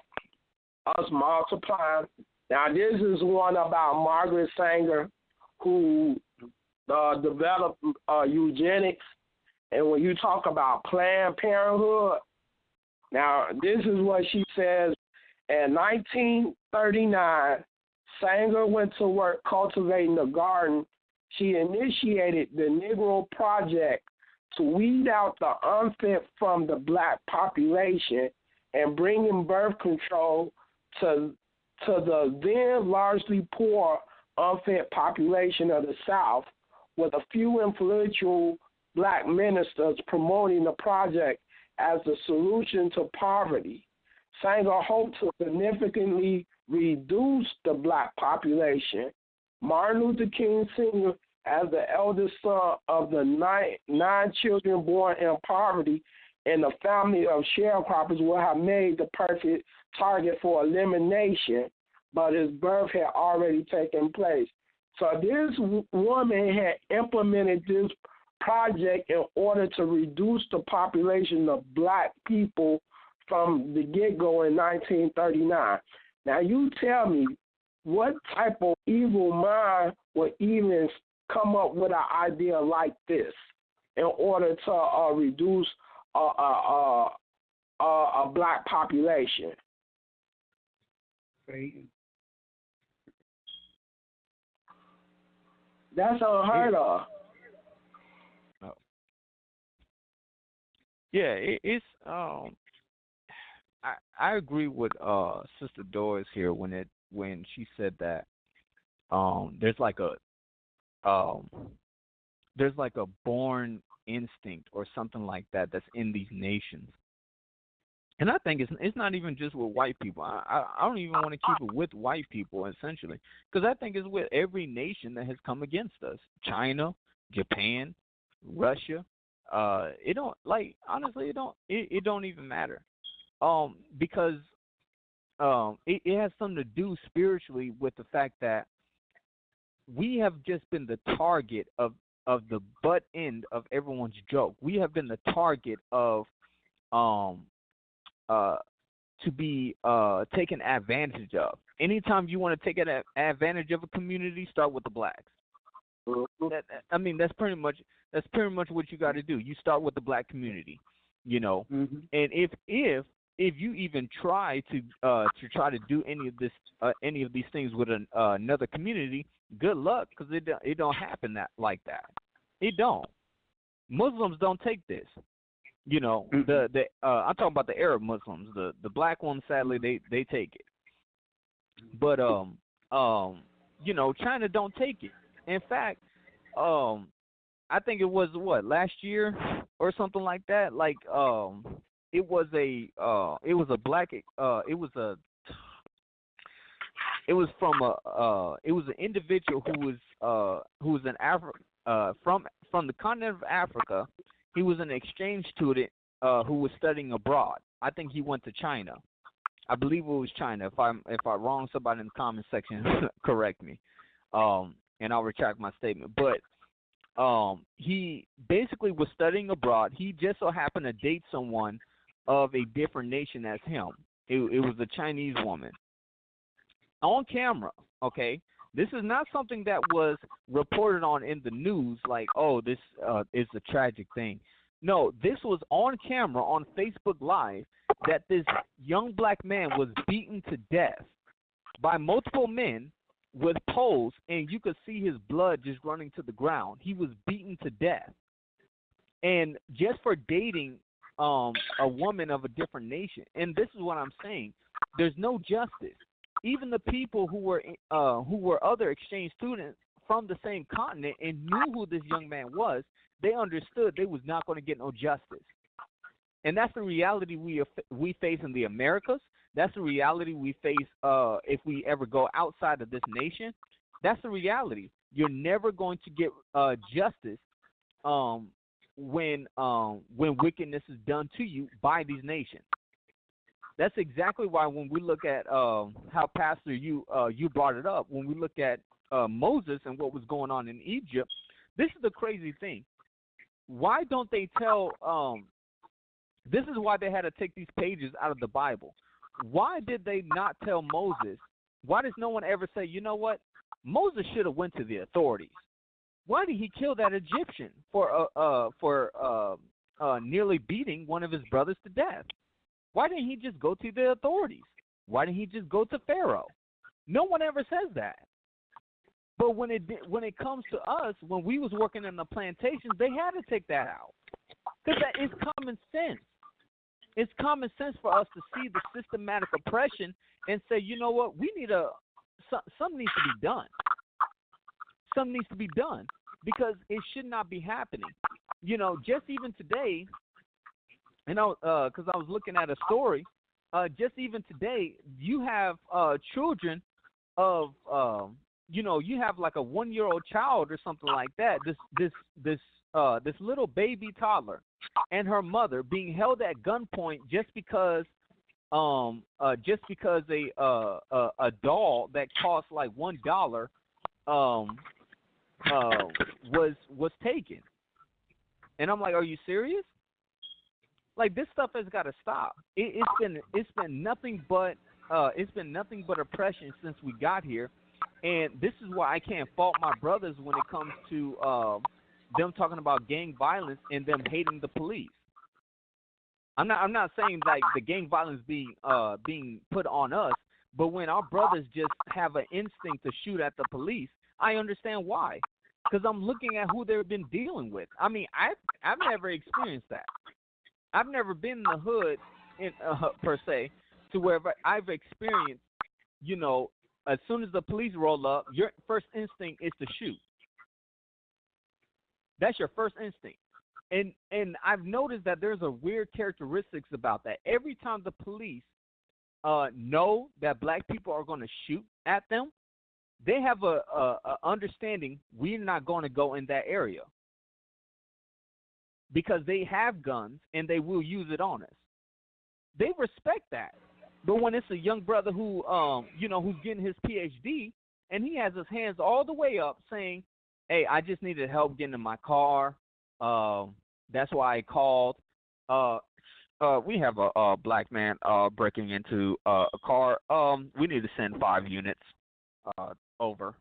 us multiplying. Now, this is one about Margaret Sanger, who developed eugenics. And when you talk about Planned Parenthood, now this is what she says. In 1939, Sanger went to work cultivating a garden. She initiated the Negro Project to weed out the unfit from the black population and bring in birth control to the then largely poor, unfit population of the South, with a few influential black ministers promoting the project as the solution to poverty. Sanger hoped to significantly reduce the black population. Martin Luther King Sr., as the eldest son of the nine children born in poverty in a family of sharecroppers, would have made the perfect target for elimination, but his birth had already taken place. So this woman had implemented this project in order to reduce the population of black people from the get-go in 1939. Now you tell me, what type of evil mind would even come up with an idea like this in order to reduce a black population? That's unheard of. Yeah, it's I agree with Sister Doris here when she said that there's like a born instinct or something like that that's in these nations. And I think it's not even just with white people. I don't even want to keep it with white people, essentially, because I think it's with every nation that has come against us. China, Japan, Russia. It don't, like, honestly, it don't even matter. Because it has something to do spiritually with the fact that we have just been the target of the butt end of everyone's joke. We have been the target of to be taken advantage of. Anytime you want to take advantage of a community, start with the blacks. That's pretty much what you got to do. You start with the black community, you know. Mm-hmm. And if you even try to do any of these things with another community, good luck, because it don't happen like that. It don't. Muslims don't take this. You know, Mm-hmm. I'm talking about the Arab Muslims. The black ones, sadly, they take it. But you know, China don't take it. In fact, I think it was last year or something like that. Like it was an individual who was from the continent of Africa. He was an exchange student who was studying abroad. I think he went to China. I believe it was China. If I'm wrong, somebody in the comment section correct me, and I'll retract my statement. But he basically was studying abroad. He just so happened to date someone of a different nation as him. It was a Chinese woman. On camera, okay? This is not something that was reported on in the news like, oh, this is a tragic thing. No, this was on camera on Facebook Live that this young black man was beaten to death by multiple men with poles, and you could see his blood just running to the ground. He was beaten to death. And just for dating a woman of a different nation. And this is what I'm saying. There's no justice. Even the people who were other exchange students from the same continent and knew who this young man was, they understood they was not going to get no justice. And that's the reality we face in the Americas. That's the reality we face if we ever go outside of this nation. That's the reality. You're never going to get justice when wickedness is done to you by these nations. That's exactly why when we look at how Pastor you brought it up, when we look at Moses and what was going on in Egypt, this is the crazy thing. Why don't they tell? This is why they had to take these pages out of the Bible. why did they not tell Moses? Why does no one ever say, you know what? Moses should have went to the authorities. Why did he kill that Egyptian for nearly beating one of his brothers to death? Why didn't he just go to the authorities? Why didn't he just go to Pharaoh? No one ever says that. But when it comes to us, when we was working in the plantations, they had to take that out because that is common sense. It's common sense for us to see the systematic oppression and say, you know what, we need something needs to be done. Something needs to be done because it should not be happening. You know, just even today, because I was looking at a story, just even today, you have children of, you have like a 1-year-old child or something like that. This little baby toddler and her mother being held at gunpoint just because a doll that cost like $1 was taken. And I'm like, are you serious? Like, this stuff has got to stop. It's been nothing but oppression since we got here, and this is why I can't fault my brothers when it comes to them talking about gang violence and them hating the police. I'm not saying like the gang violence being put on us, but when our brothers just have an instinct to shoot at the police, I understand why. Because I'm looking at who they've been dealing with. I mean, I've never experienced that. I've never been in the hood per se to where I've experienced, you know, as soon as the police roll up, your first instinct is to shoot. That's your first instinct. And I've noticed that there's a weird characteristics about that. Every time the police know that black people are going to shoot at them, they have a understanding we're not going to go in that area because they have guns and they will use it on us. They respect that. But when it's a young brother who, who's getting his PhD and he has his hands all the way up saying, hey, I just needed help getting in my car. That's why I called. We have a black man breaking into a car. We need to send 5 units over.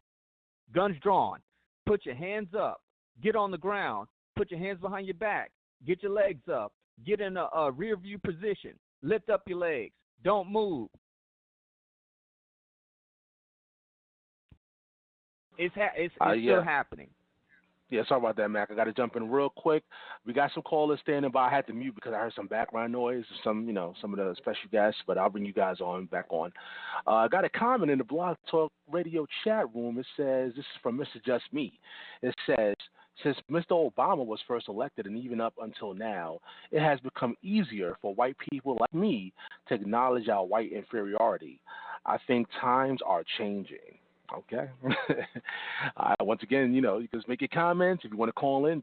Guns drawn. Put your hands up. Get on the ground. Put your hands behind your back. Get your legs up. Get in a rear view position. Lift up your legs. Don't move. It's still happening. Yeah, sorry about that, Mac. I got to jump in real quick. We got some callers standing by. I had to mute because I heard some background noise, some of the special guests, but I'll bring you guys back on. I got a comment in the Blog Talk Radio chat room. It says, this is from Mr. Just Me. It says, since Mr. Obama was first elected and even up until now, it has become easier for white people like me to acknowledge our white inferiority. I think times are changing. Okay. Once again, you can just make your comments. If you want to call in,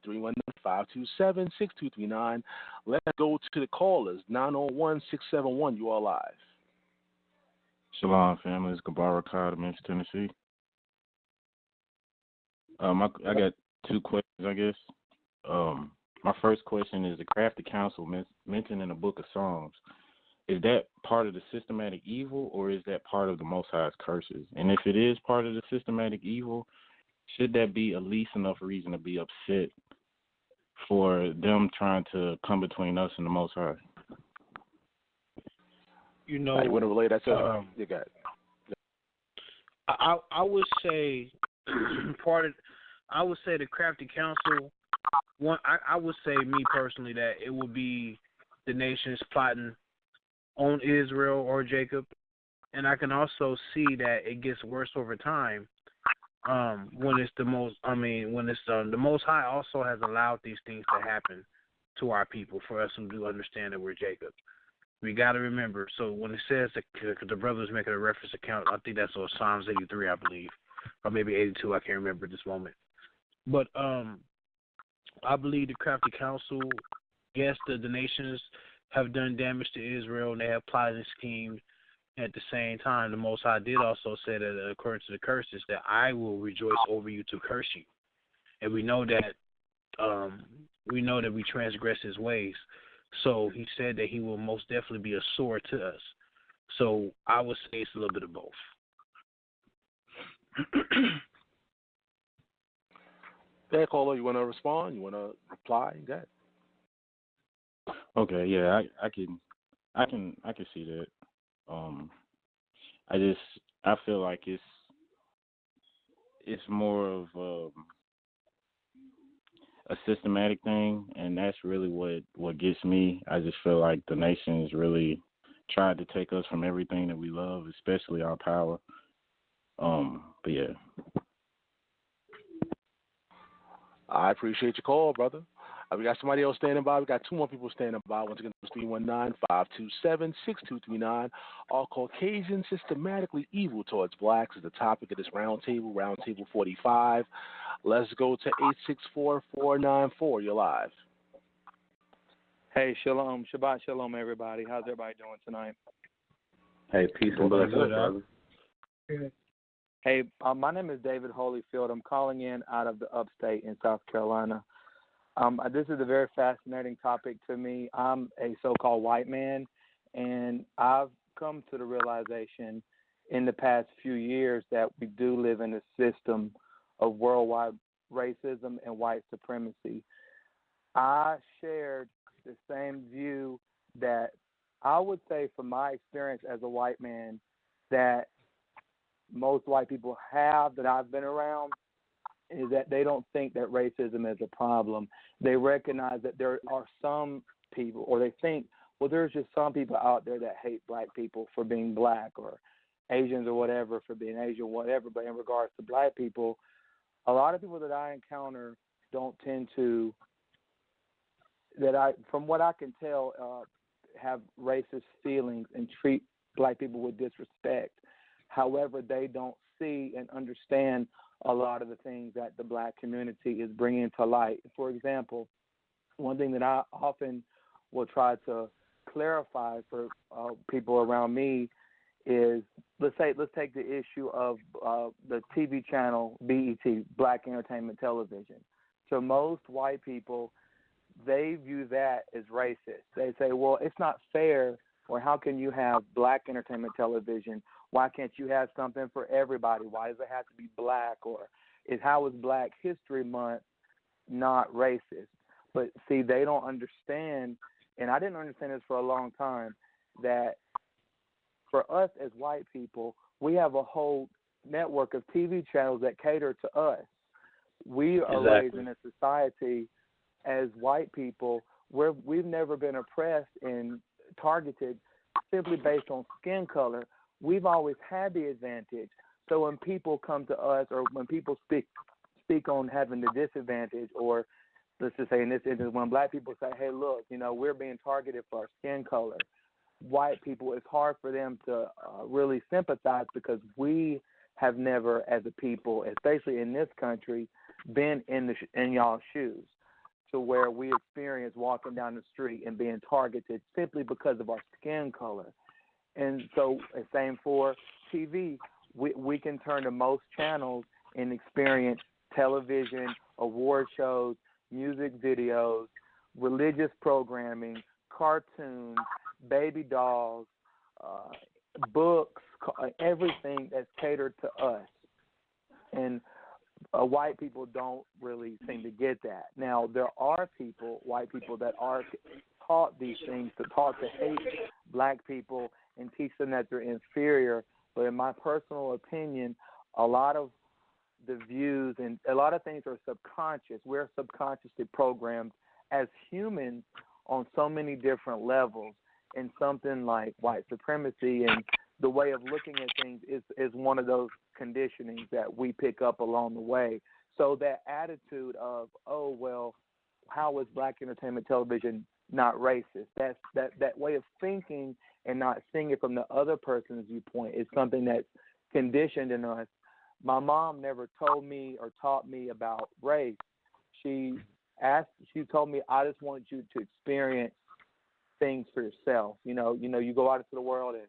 319-527-6239. Let's go to the callers. 901-671. You are live. Shalom, family. It's Gabar Ricard of Memphis, Tennessee. I got 2 questions, I guess. My first question is the crafty council mentioned in the Book of Psalms. Is that part of the systematic evil, or is that part of the Most High's curses? And if it is part of the systematic evil, should that be at least enough reason to be upset for them trying to come between us and the Most High? You know, I want to relate that to you got it. I would say I would say the crafty council. I would say, me personally, that it would be the nations plotting on Israel or Jacob, and I can also see that it gets worse over time. When it's the Most High also has allowed these things to happen to our people for us to understand that we're Jacob. We got to remember. So when it says that the brother's making a reference account, I think that's on Psalms 83, I believe, or maybe 82. I can't remember at this moment. But I believe the crafty council, yes, the nations have done damage to Israel, and they have plotted and schemed. At the same time, the Most High did also say that, according to the curses, that I will rejoice over you to curse you. And we know that we transgress his ways. So he said that he will most definitely be a sword to us. So I would say it's a little bit of both. Yeah, caller, you want to respond? You want to reply? Go ahead. Okay, yeah, I can see that. I feel like it's more of a systematic thing, and that's really what gets me. I just feel like the nation's really tried to take us from everything that we love, especially our power. But yeah. I appreciate your call, brother. We got somebody else standing by. We got two more people standing by. Once again, it's 319-527-6229. Are Caucasians systematically evil towards blacks is the topic of this roundtable, Roundtable 45. Let's go to 864-494. You're live. Hey, shalom. Shabbat shalom, everybody. How's everybody doing tonight? Hey, peace and blessings, brother. Hey, my name is David Holyfield. I'm calling in out of the upstate in South Carolina. This is a very fascinating topic to me. I'm a so-called white man, and I've come to the realization in the past few years that we do live in a system of worldwide racism and white supremacy. I shared the same view that I would say from my experience as a white man that most white people have that I've been around is that they don't think that racism is a problem. They recognize that there are some people, or they think, well, there's just some people out there that hate black people for being black, or Asians or whatever for being Asian, whatever. But in regards to black people, a lot of people that I encounter don't tend to, from what I can tell, have racist feelings and treat black people with disrespect. However, they don't see and understand a lot of the things that the black community is bringing to light. For example, one thing that I often will try to clarify for people around me is, let's take the issue of the TV channel BET, Black Entertainment Television. So most white people, they view that as racist. They say, well, it's not fair, or how can you have black entertainment television? Why can't you have something for everybody? Why does it have to be black? Or how is Black History Month not racist? But see, they don't understand, and I didn't understand this for a long time, that for us as white people, we have a whole network of TV channels that cater to us. We are raised in a society as white people where we've never been oppressed and targeted simply based on skin color. We've always had the advantage. So when people come to us, or when people speak on having the disadvantage, or let's just say in this instance, when black people say, hey, look, we're being targeted for our skin color, white people, it's hard for them to really sympathize, because we have never, as a people, especially in this country, been in y'all's shoes, to where we experience walking down the street and being targeted simply because of our skin color. And so, same for TV. We can turn to most channels and experience television, award shows, music videos, religious programming, cartoons, baby dolls, books, everything that's catered to us. And white people don't really seem to get that. Now, there are white people that are taught these things, taught to hate black people and teach them that they're inferior. But in my personal opinion, a lot of the views and a lot of things are subconscious. We're subconsciously programmed as humans on so many different levels. And something like white supremacy and the way of looking at things is one of those conditionings that we pick up along the way. So that attitude of, oh, well, how is black entertainment television not racist? That way of thinking and not seeing it from the other person's viewpoint is something that's conditioned in us. My mom never told me or taught me about race. She told me, I just want you to experience things for yourself. You go out into the world, and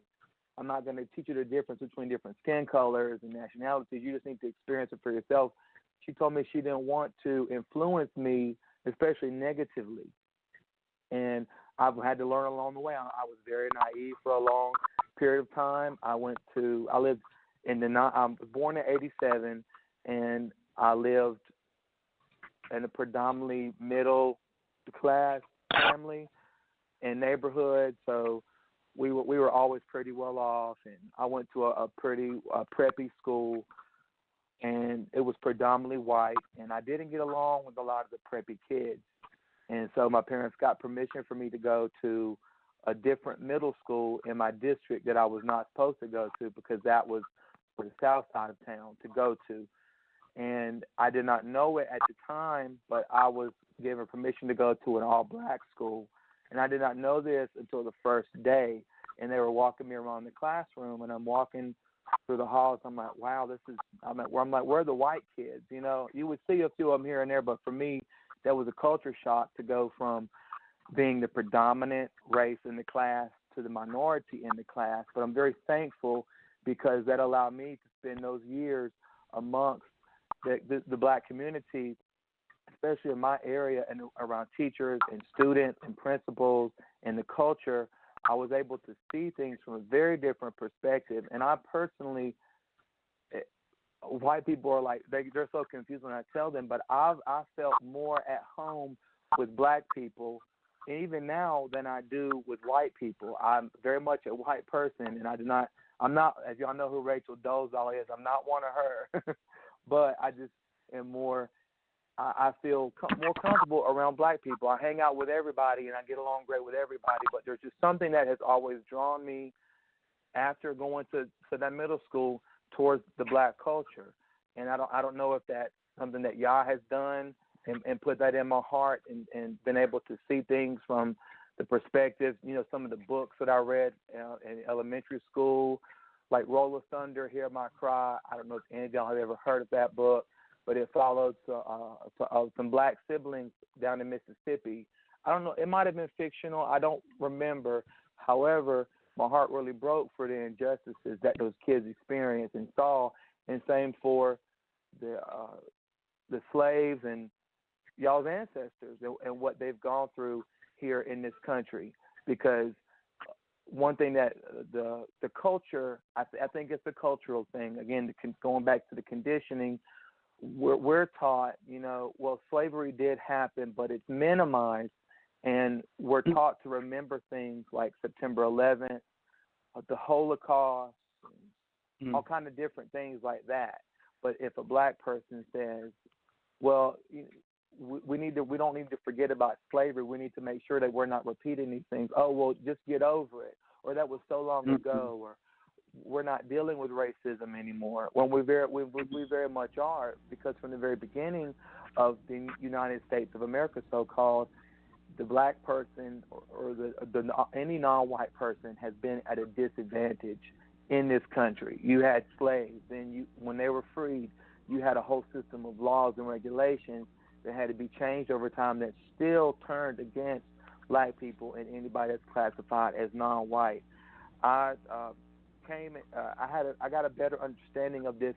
I'm not going to teach you the difference between different skin colors and nationalities. You just need to experience it for yourself. She told me she didn't want to influence me, especially negatively. And I've had to learn along the way. I was very naive for a long period of time, I lived I was born in 87, and I lived in a predominantly middle class family and neighborhood, so we were always pretty well off, and I went to a pretty preppy school, and it was predominantly white, and I didn't get along with a lot of the preppy kids, and so my parents got permission for me to go to a different middle school in my district that I was not supposed to go to, because that was for the south side of town to go to. And I did not know it at the time, but I was given permission to go to an all-black school. And I did not know this until the first day. And they were walking me around the classroom, and I'm walking through the halls. I'm like, wow, where are the white kids? You know, you would see a few of them here and there, but for me, that was a culture shock to go from being the predominant race in the class to the minority in the class. But I'm very thankful, because that allowed me to spend those years amongst the black community, especially in my area and around teachers and students and principals and the culture. I was able to see things from a very different perspective. And I personally, white people are like, they're so confused when I tell them, but I felt more at home with black people even now than I do with white people. I'm very much a white person, and I'm not, as y'all know who Rachel Dolezal is, I'm not one of her. But I just am more, I feel more comfortable around black people. I hang out with everybody, and I get along great with everybody, but there's just something that has always drawn me after going to that middle school towards the black culture. And I don't know if that's something that Yah has done and put that in my heart, and been able to see things from the perspective, you know, some of the books that I read in elementary school, like Roll of Thunder, Hear My Cry. I don't know if any of y'all have ever heard of that book, but it followed some black siblings down in Mississippi. I don't know, it might have been fictional, I don't remember. However, my heart really broke for the injustices that those kids experienced and saw, and same for the slaves and y'all's ancestors and what they've gone through here in this country. Because one thing that the culture, I think it's a cultural thing. Again, going back to the conditioning, we're taught, you know, well, slavery did happen, but it's minimized, and we're taught to remember things like September 11th, the Holocaust, all kind of different things like that. But if a black person says, well, we don't need to forget about slavery. We need to make sure that we're not repeating these things. Oh, well, just get over it. Or that was so long ago. Or we're not dealing with racism anymore. When we very much are, because from the very beginning of the United States of America, so-called, the black person or any non-white person has been at a disadvantage in this country. You had slaves, then when they were freed, you had a whole system of laws and regulations that had to be changed over time that still turned against black people and anybody that's classified as non-white. I got a better understanding of this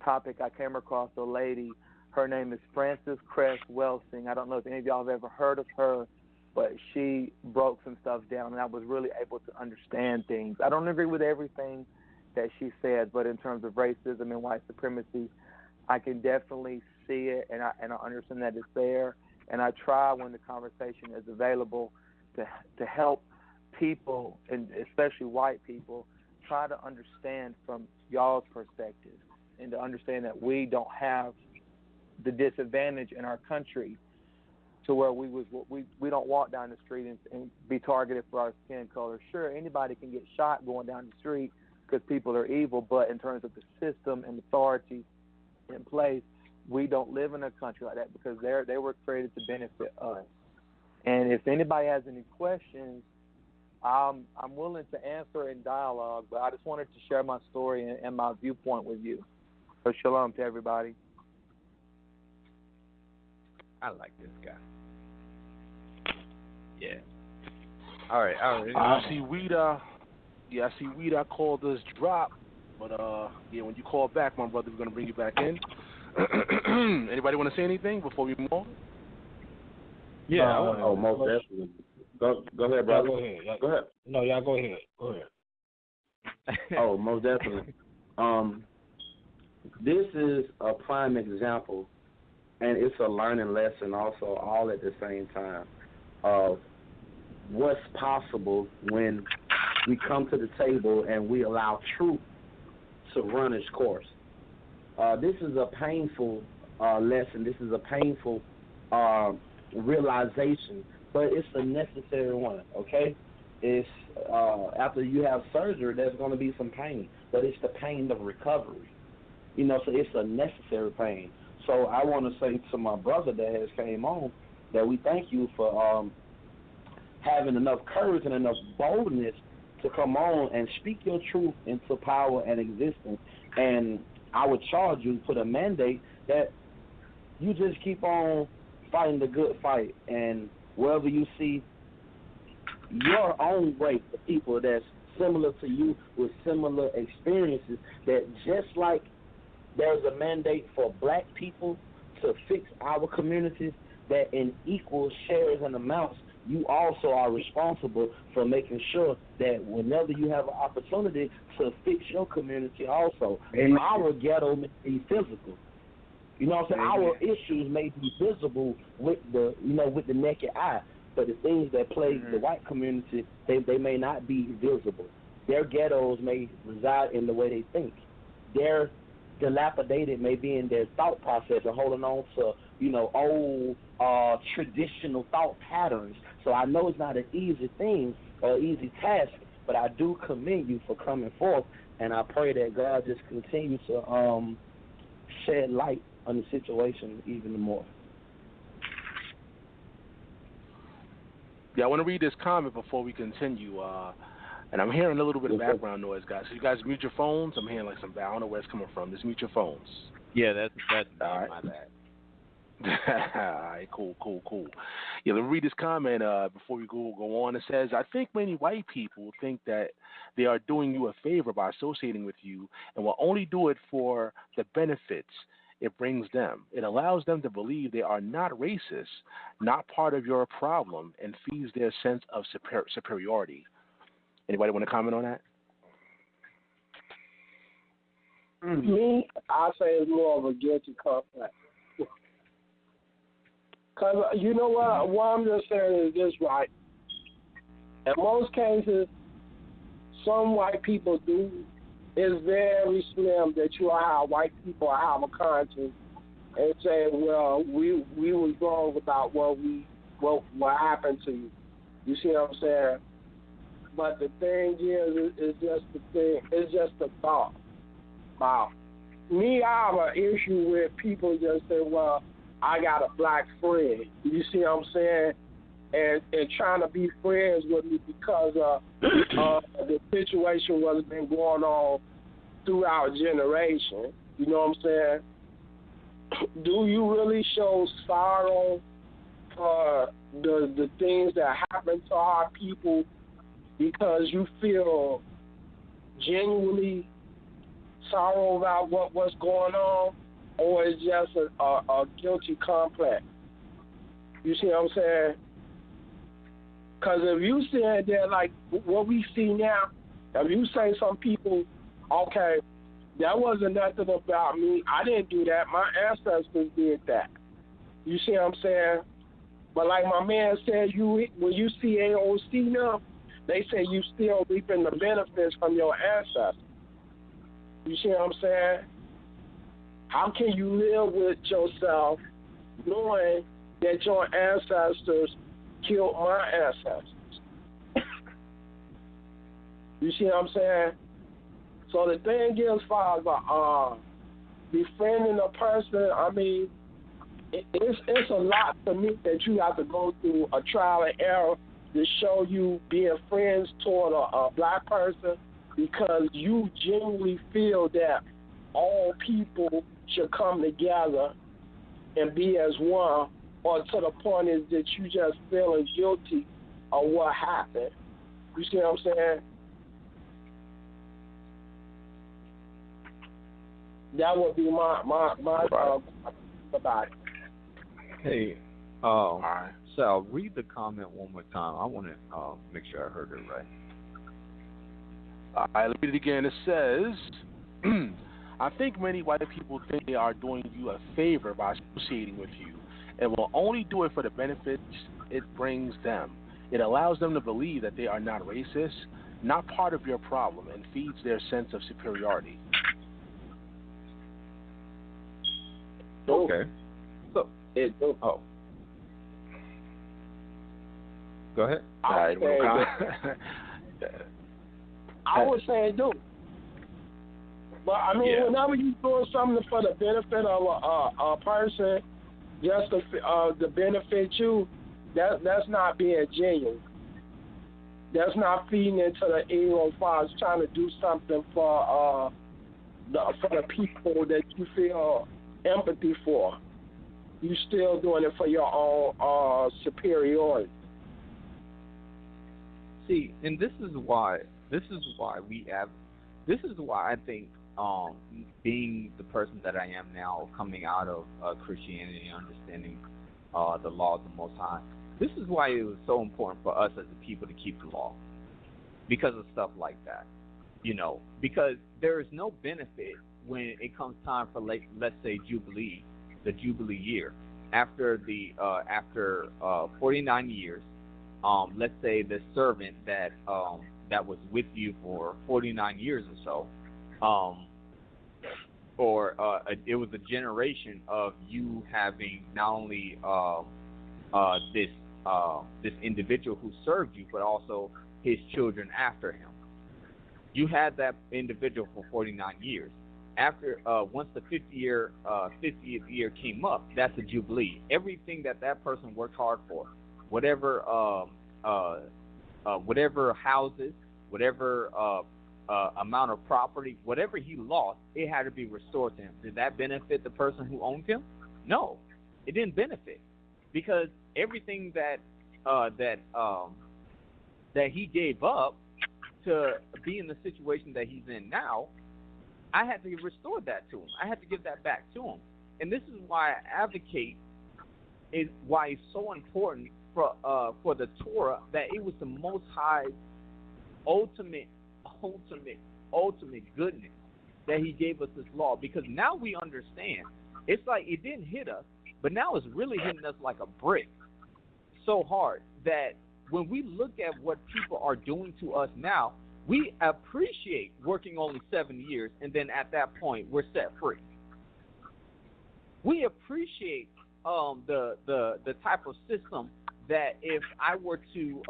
topic. I came across a lady. Her name is Frances Cress Welsing. I don't know if any of y'all have ever heard of her, but she broke some stuff down, and I was really able to understand things. I don't agree with everything that she said, but in terms of racism and white supremacy, I can definitely see it, and I understand that it's there. And I try, when the conversation is available, to help people, and especially white people, try to understand from y'all's perspective, and to understand that we don't have the disadvantage in our country to where we don't walk down the street and be targeted for our skin color. Sure, anybody can get shot going down the street because people are evil, but in terms of the system and authority in place, we don't live in a country like that, because they were created to benefit us. And if anybody has any questions, I'm willing to answer in dialogue, but I just wanted to share my story and my viewpoint with you. So shalom to everybody. I like this guy. Yeah. All right. I see Weeda. Yeah, I see Weeda called us drop. But, yeah, when you call back, my brother, we're going to bring you back in. Anybody want to say anything before we move on? Yeah. Most definitely. Go ahead, brother. Go ahead. Go ahead. No, y'all go ahead. Go ahead. Oh, most definitely. This is a prime example, and it's a learning lesson also, all at the same time, of what's possible when we come to the table and we allow truth to run its course. This is a painful lesson. This is a painful realization, but it's a necessary one, okay? It's after you have surgery, there's going to be some pain, but it's the pain of recovery. You know, so it's a necessary pain. So I want to say to my brother that has came on that we thank you for having enough courage and enough boldness to come on and speak your truth into power and existence. And I would charge you, put a mandate that you just keep on fighting the good fight, and wherever you see your own race of people that's similar to you with similar experiences, that just like there's a mandate for black people to fix our communities, that in equal shares and amounts, you also are responsible for making sure that whenever you have an opportunity to fix your community also. And our ghetto may be physical. You know what I'm saying? Our issues may be visible with the naked eye, but the things that plague the white community, they may not be visible. Their ghettos may reside in the way they think. Their dilapidated may be in their thought process and holding on to, old traditional thought patterns. So I know it's not an easy thing or easy task, but I do commend you for coming forth, and I pray that God just continue to shed light on the situation even more. Yeah, I want to read this comment before we continue. And I'm hearing a little bit of background noise, guys. So you guys mute your phones. I'm hearing like some, I don't know where it's coming from. Just mute your phones. Yeah, that's all right. My bad. All right, cool. Yeah, let me read this comment before we go on. It says, I think many white people think that they are doing you a favor by associating with you and will only do it for the benefits it brings them. It allows them to believe they are not racist, not part of your problem, and feeds their sense of superiority. Anybody want to comment on that? Me, I say it's more of a guilty complex. Because you know what I'm just saying is this, right? In most cases, some white people do. It's very slim that you have white people have a conscience and say, well, we was wrong about what happened to you. You see what I'm saying? But the thing is just the thing. It's just the thought. Wow. Me, I have an issue with people just say, well, I got a black friend. You see what I'm saying? And trying to be friends with me because the situation was been going on throughout generation. You know what I'm saying? Do you really show sorrow for the things that happen to our people because you feel genuinely sorrow about what's going on, or it's just a guilty complex? You see what I'm saying? Because if you say that, like what we see now, if you say some people, okay, that wasn't nothing about me, I didn't do that, my ancestors did that. You see what I'm saying? But like my man said, when you see AOC now, they say you still reaping the benefits from your ancestors. You see what I'm saying? How can you live with yourself knowing that your ancestors killed my ancestors? You see what I'm saying? So the thing is, Father, befriending a person, I mean, it's a lot to me that you have to go through a trial and error to show you being friends toward a black person, because you genuinely feel that all people should come together and be as one, or to the point is that you just feeling guilty of what happened. You see what I'm saying? That would be my about it. Hey, Sal, read the comment one more time. I want to make sure I heard it right. I read it again. It says, I think many white people think they are doing you a favor by associating with you and will only do it for the benefits it brings them. It allows them to believe that they are not racist, not part of your problem, and feeds their sense of superiority. Okay. So, oh. Go ahead. I would say do. But I mean, whenever you're doing something for the benefit of a person, just to benefit you, that's not being genuine. That's not feeding into the ego as far as trying to do something for the people that you feel empathy for. You still doing it for your own superiority. See, and this is why I think being the person that I am now, coming out of Christianity, understanding the laws of the Most High, this is why it was so important for us as a people to keep the law, because of stuff like that, because there is no benefit when it comes time for, let's say, Jubilee, the Jubilee year, after 49 years. Let's say the servant that was with you for 49 years or so, it was a generation of you having not only this individual who served you, but also his children after him. You had that individual for 49 years. After once the 50th year came up, that's a jubilee. Everything that person worked hard for, whatever houses, whatever amount of property, whatever he lost, it had to be restored to him. Did that benefit the person who owned him? No, it didn't benefit, because everything that he gave up to be in the situation that he's in now, I had to restore that to him. I had to give that back to him. And this is why I advocate, is why it's so important for the Torah, that it was the Most High's ultimate goodness that he gave us this law, because now we understand. It's like it didn't hit us, but now it's really hitting us like a brick so hard that when we look at what people are doing to us now, we appreciate working only 7 years, and then at that point we're set free. We appreciate the type of system that if I were to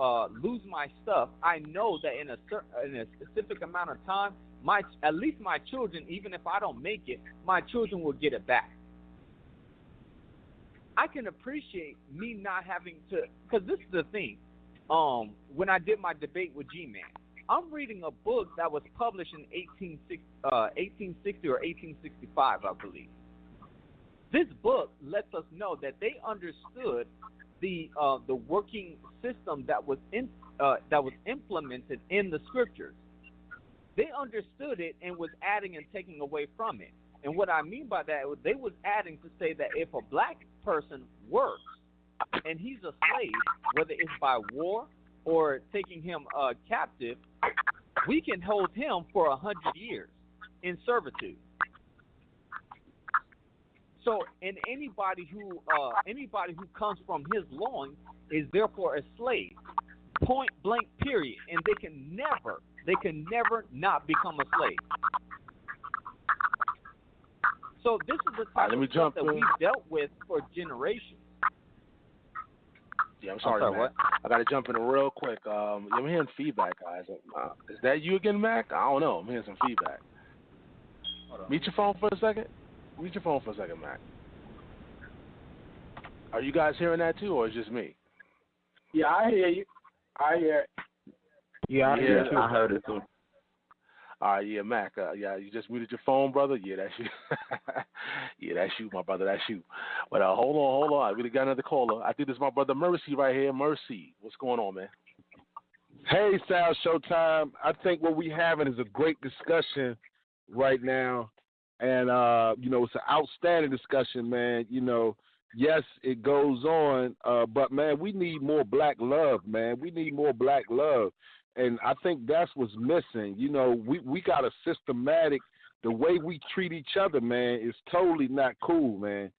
lose my stuff, I know that in a specific amount of time, at least my children, even if I don't make it, my children will get it back. I can appreciate me not having to, because this is the thing. When I did my debate with G-Man, I'm reading a book that was published in 1860 or 1865, I believe. This book lets us know that they understood the working system that was implemented in the scriptures. They understood it and was adding and taking away from it. And what I mean by that, they was adding to say that if a black person works and he's a slave, whether it's by war or taking him captive, we can hold him for 100 years in servitude. So, and anybody who comes from his loins is therefore a slave, point blank, period. And they can never not become a slave. So this is the type of stuff that we've dealt with for generations. Yeah, I'm sorry, Mac. I got to jump in real quick. I'm hearing feedback, guys. Is that you again, Mac? I don't know. I'm hearing some feedback. Mute your phone for a second. Mac. Are you guys hearing that too, or is it just me? Yeah, I hear you. I hear it. Yeah, I hear it too. I heard it too. All right, yeah, Mac. You just muted your phone, brother. Yeah, that's you. Yeah, that's you, my brother. That's you. But hold on. We got another caller. I think this is my brother Mercy right here. Mercy, what's going on, man? Hey, Showtime. I think what we having is a great discussion right now, and it's an outstanding discussion, man. Yes, it goes on, but man, we need more black love, man. We need more black love. And I think that's what's missing. You know, we got a systematic, the way we treat each other, man, is totally not cool, man.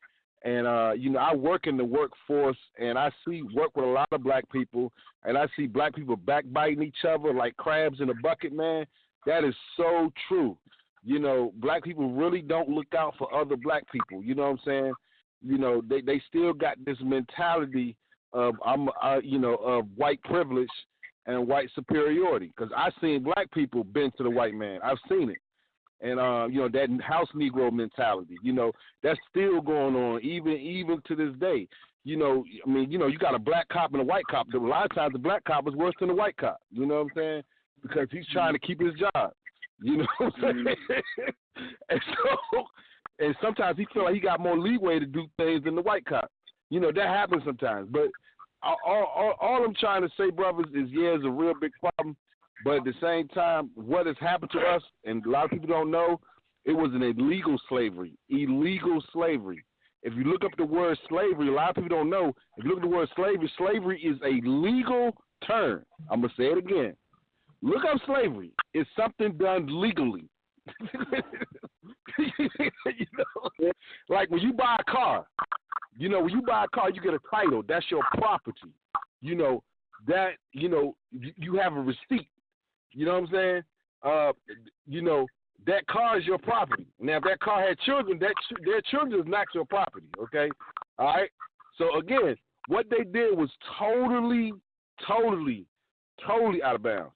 And, you know, I work in the workforce, and I work with a lot of black people, and I see black people backbiting each other like crabs in a bucket, man. That is so true. You know, black people really don't look out for other black people. You know what I'm saying? You know, they still got this mentality of, of white privilege and white superiority. Because I've seen black people bend to the white man. I've seen it. And, you know, that house Negro mentality, you know, that's still going on even to this day. You know, I mean, you know, you got a black cop and a white cop. A lot of times the black cop is worse than the white cop. You know what I'm saying? Because he's trying to keep his job. You know what I'm saying? And sometimes he feel like he got more leeway to do things than the white cop. You know, that happens sometimes. But all I'm trying to say, brothers, is, yeah, it's a real big problem. But at the same time, what has happened to us, and a lot of people don't know, it was an illegal slavery. Illegal slavery. If you look up the word slavery, a lot of people don't know. If you look at the word slavery, slavery is a legal term. I'm going to say it again. Look up slavery. It's something done legally. You know, like when you buy a car, you know, when you buy a car, you get a title. That's your property. You know, that, you know, you have a receipt. You know what I'm saying? You know, that car is your property. Now, if that car had children, their children is not your property, okay? All right? So, again, what they did was totally out of bounds.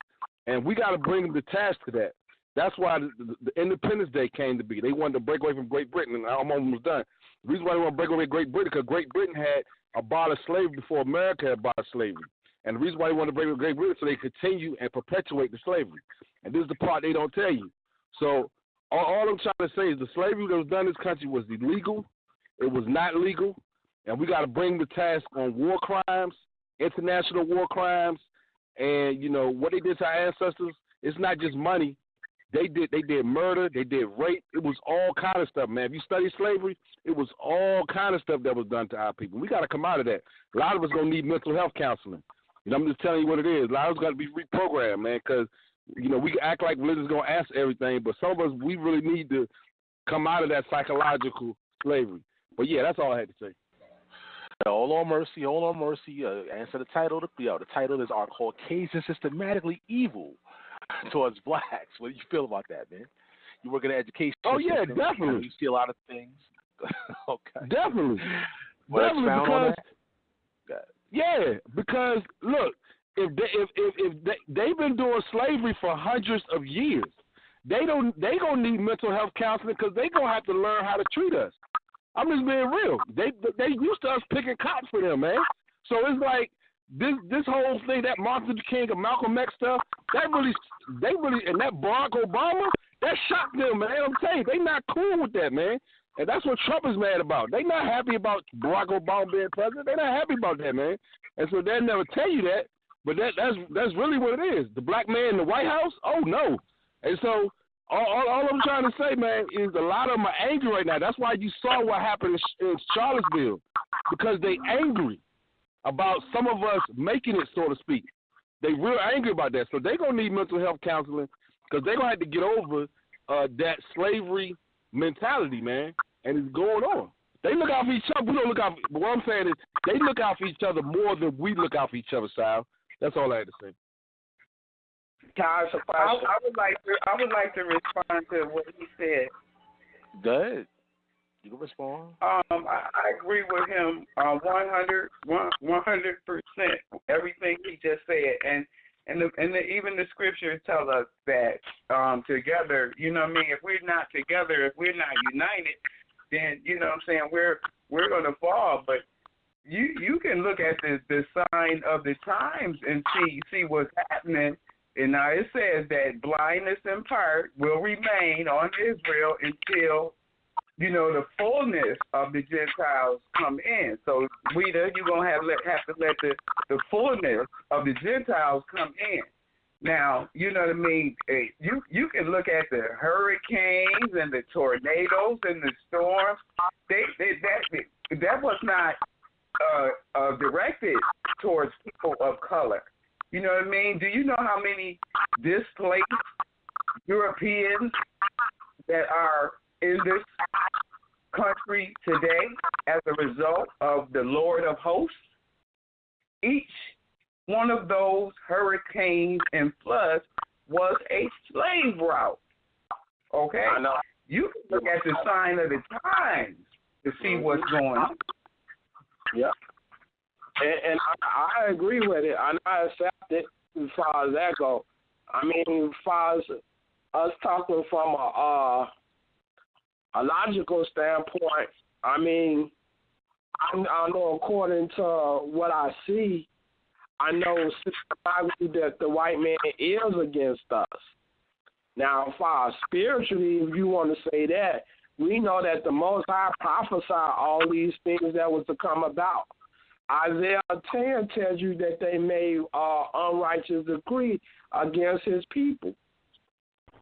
And we got to bring them to task to that. That's why the Independence Day came to be. They wanted to break away from Great Britain, and I'm almost done. The reason why they want to break away from Great Britain, because Great Britain had abolished slavery before America had abolished slavery. And the reason why they want to break away from Great Britain is so they continue and perpetuate the slavery. And this is the part they don't tell you. So all I'm trying to say is the slavery that was done in this country was illegal. It was not legal. And we got to bring the task on war crimes, international war crimes, and, you know, what they did to our ancestors. It's not just money. They did murder. They did rape. It was all kind of stuff, man. If you study slavery, it was all kind of stuff that was done to our people. We got to come out of that. A lot of us going to need mental health counseling. You know, I'm just telling you what it is. A lot of us got to be reprogrammed, man, because, you know, we can act like religion's going to answer everything, but some of us, we really need to come out of that psychological slavery. But, yeah, that's all I had to say. Hold on, mercy. Answer the title. The title is "Are Caucasians Systematically Evil Towards Blacks?" What do you feel about that, man? You work in the education system. Oh, yeah, definitely. You see a lot of things. Okay. Definitely. Well, definitely, because yeah, because look, if they've been doing slavery for hundreds of years, they gonna need mental health counseling because they gonna have to learn how to treat us. I'm just being real. They used to us picking cops for them, man. So it's like this whole thing, that Martin Luther King and Malcolm X stuff, they really, and that Barack Obama, that shocked them, man. I'm telling you, they not cool with that, man. And that's what Trump is mad about. They not happy about Barack Obama being president. They not happy about that, man. And so they'll never tell you that, but that's really what it is. The black man in the White House? Oh, no. And so all I'm trying to say, man, is a lot of them are angry right now. That's why you saw what happened in Charlottesville, because they angry about some of us making it, so to speak. They real angry about that. So they're going to need mental health counseling because they're going to have to get over that slavery mentality, man, and it's going on. They look out for each other. We don't look out for, what I'm saying is they look out for each other more than we look out for each other, Sal. That's all I had to say. Guys, I would like to respond to what he said. Go ahead. You can respond. I agree with him 100%. Everything he just said, and even the scriptures tell us that together, you know what I mean. If we're not together, if we're not united, then you know what I'm saying we're going to fall. But you can look at the sign of the times and see what's happening. And now it says that blindness in part will remain on Israel until, you know, the fullness of the Gentiles come in. So, Rita, you're going to have to let the fullness of the Gentiles come in. Now, you know what I mean? You can look at the hurricanes and the tornadoes and the storms. That was not directed towards people of color. You know what I mean? Do you know how many displaced Europeans that are in this country today as a result of the Lord of Hosts? Each one of those hurricanes and floods was a slave route. Okay? I know. You can look at the sign of the times to see what's going on. Yeah. And I agree with it. I accept it as far as that goes. I mean, as far as us talking from a logical standpoint, I mean, I know according to what I see, I know systematically that the white man is against us. Now, as far as spiritually, if you want to say that, we know that the Most High prophesied all these things that was to come about. Isaiah 10 tells you that they made unrighteous decree against his people.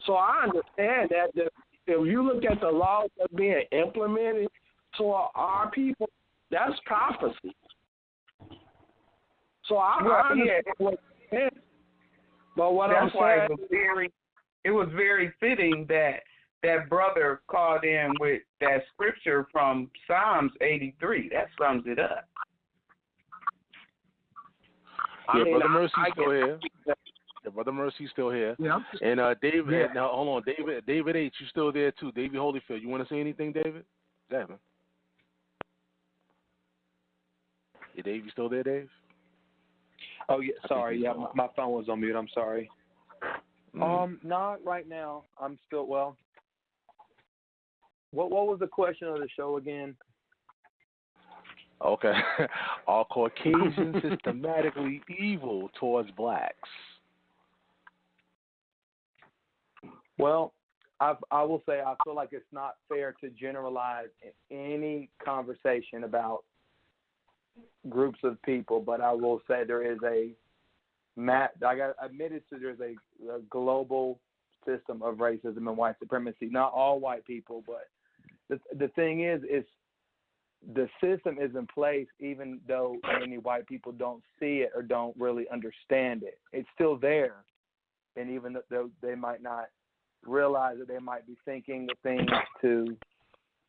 So I understand that if you look at the laws that are being implemented to our people, that's prophecy. So I understand what you're saying. But what That's I'm why saying, it was very fitting that brother called in with that scripture from Psalms 83. That sums it up. Yeah, Brother Mercy's still here. Yeah, Brother Mercy's still here. Yeah. And David, now hold on, David H, you still there too? David Holyfield, you want to say anything, David? Devin. Yeah, Dave, you still there, Dave? Oh yeah, sorry. Yeah, my phone was on mute. I'm sorry. Not right now. I'm still well. What was the question of the show again? Okay. Are Caucasians systematically evil towards blacks? Well, I will say I feel like it's not fair to generalize any conversation about groups of people, but I will say there is I got admitted to there's a global system of racism and white supremacy. Not all white people, but the thing is the system is in place even though many white people don't see it or don't really understand it. It's still there. And even though they might not realize that, they might be thinking of things to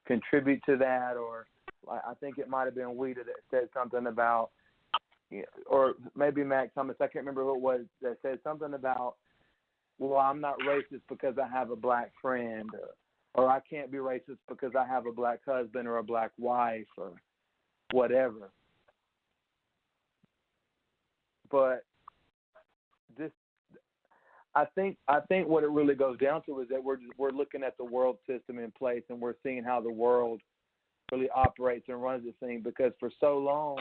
contribute to that. Or I think it might have been Weeda that said something about, or maybe Max Thomas, I can't remember who it was, that said something about, well, I'm not racist because I have a black friend, or I can't be racist because I have a black husband or a black wife or whatever. But I think what it really goes down to is that we're looking at the world system in place, and we're seeing how the world really operates and runs this thing. Because for so long,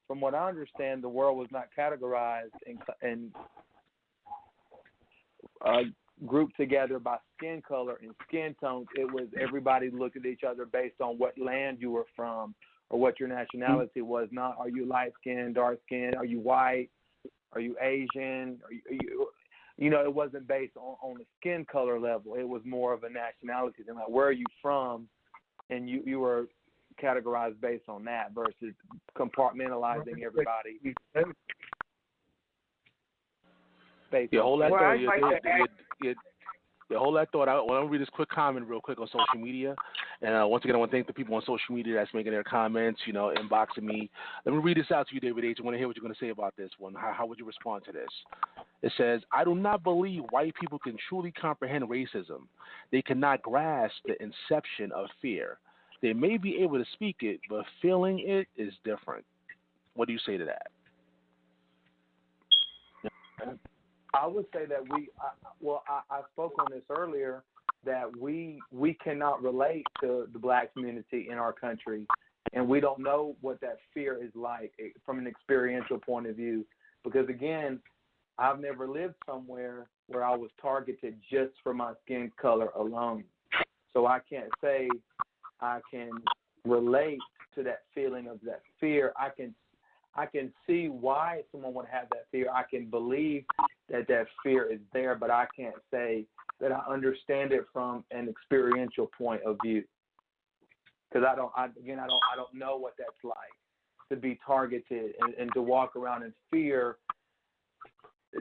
from what I understand, the world was not categorized and grouped together by skin color and skin tones. It was everybody looked at each other based on what land you were from or what your nationality was. Not are you light skinned, dark skinned, are you white, are you Asian, it wasn't based on the skin color level. It was more of a nationality thing, like where are you from, and you were categorized based on that versus compartmentalizing everybody. Hold that thought. I want to read this quick comment real quick on social media. And once again, I want to thank the people on social media that's making their comments, inboxing me. Let me read this out to you, David H. I want to hear what you're going to say about this one. How would you respond to this? It says, I do not believe white people can truly comprehend racism. They cannot grasp the inception of fear. They may be able to speak it, but feeling it is different. What do you say to that? I would say that I spoke on this earlier, that we cannot relate to the black community in our country, and we don't know what that fear is like from an experiential point of view. Because again, I've never lived somewhere where I was targeted just for my skin color alone. So I can't say I can relate to that feeling of that fear. I can see why someone would have that fear. I can believe that fear is there, but I can't say that I understand it from an experiential point of view. Because I don't know what that's like to be targeted and to walk around in fear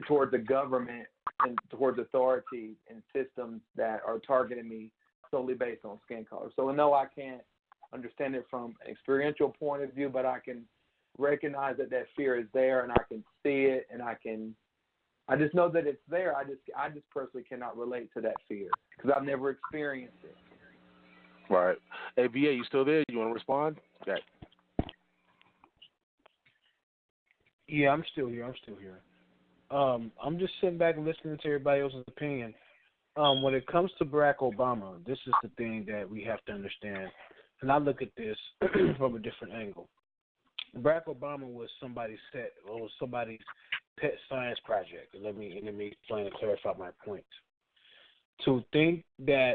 towards the government and towards authority and systems that are targeting me solely based on skin color. So no, I can't understand it from an experiential point of view, but I can recognize that fear is there, and I can see it, and I just know that it's there. I just personally cannot relate to that fear because I've never experienced it. Right. Hey, BA, you still there? You want to respond? Okay. Yeah, I'm still here. I'm just sitting back and listening to everybody else's opinion. When it comes to Barack Obama, this is the thing that we have to understand. And I look at this from a different angle. Barack Obama was somebody's pet science project. Let me explain and clarify my point. To think that,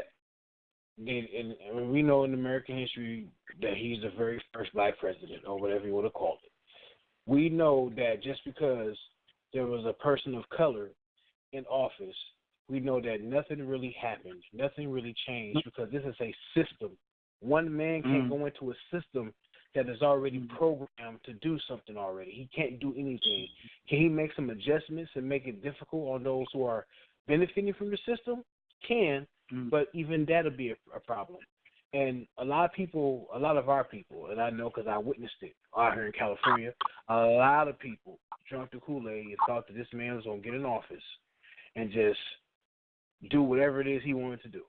and we know in American history that he's the very first black president, or whatever you want to call it. We know that just because there was a person of color in office, we know that nothing really happened, nothing really changed, because this is a system. One man can't go into a system that is already programmed to do something already. He can't do anything. Can he make some adjustments and make it difficult on those who are benefiting from the system? Can, but even that'll be a problem. And a lot of our people, and I know because I witnessed it out here in California, a lot of people drank the Kool-Aid and thought that this man was going to get in office and just do whatever it is he wanted to do.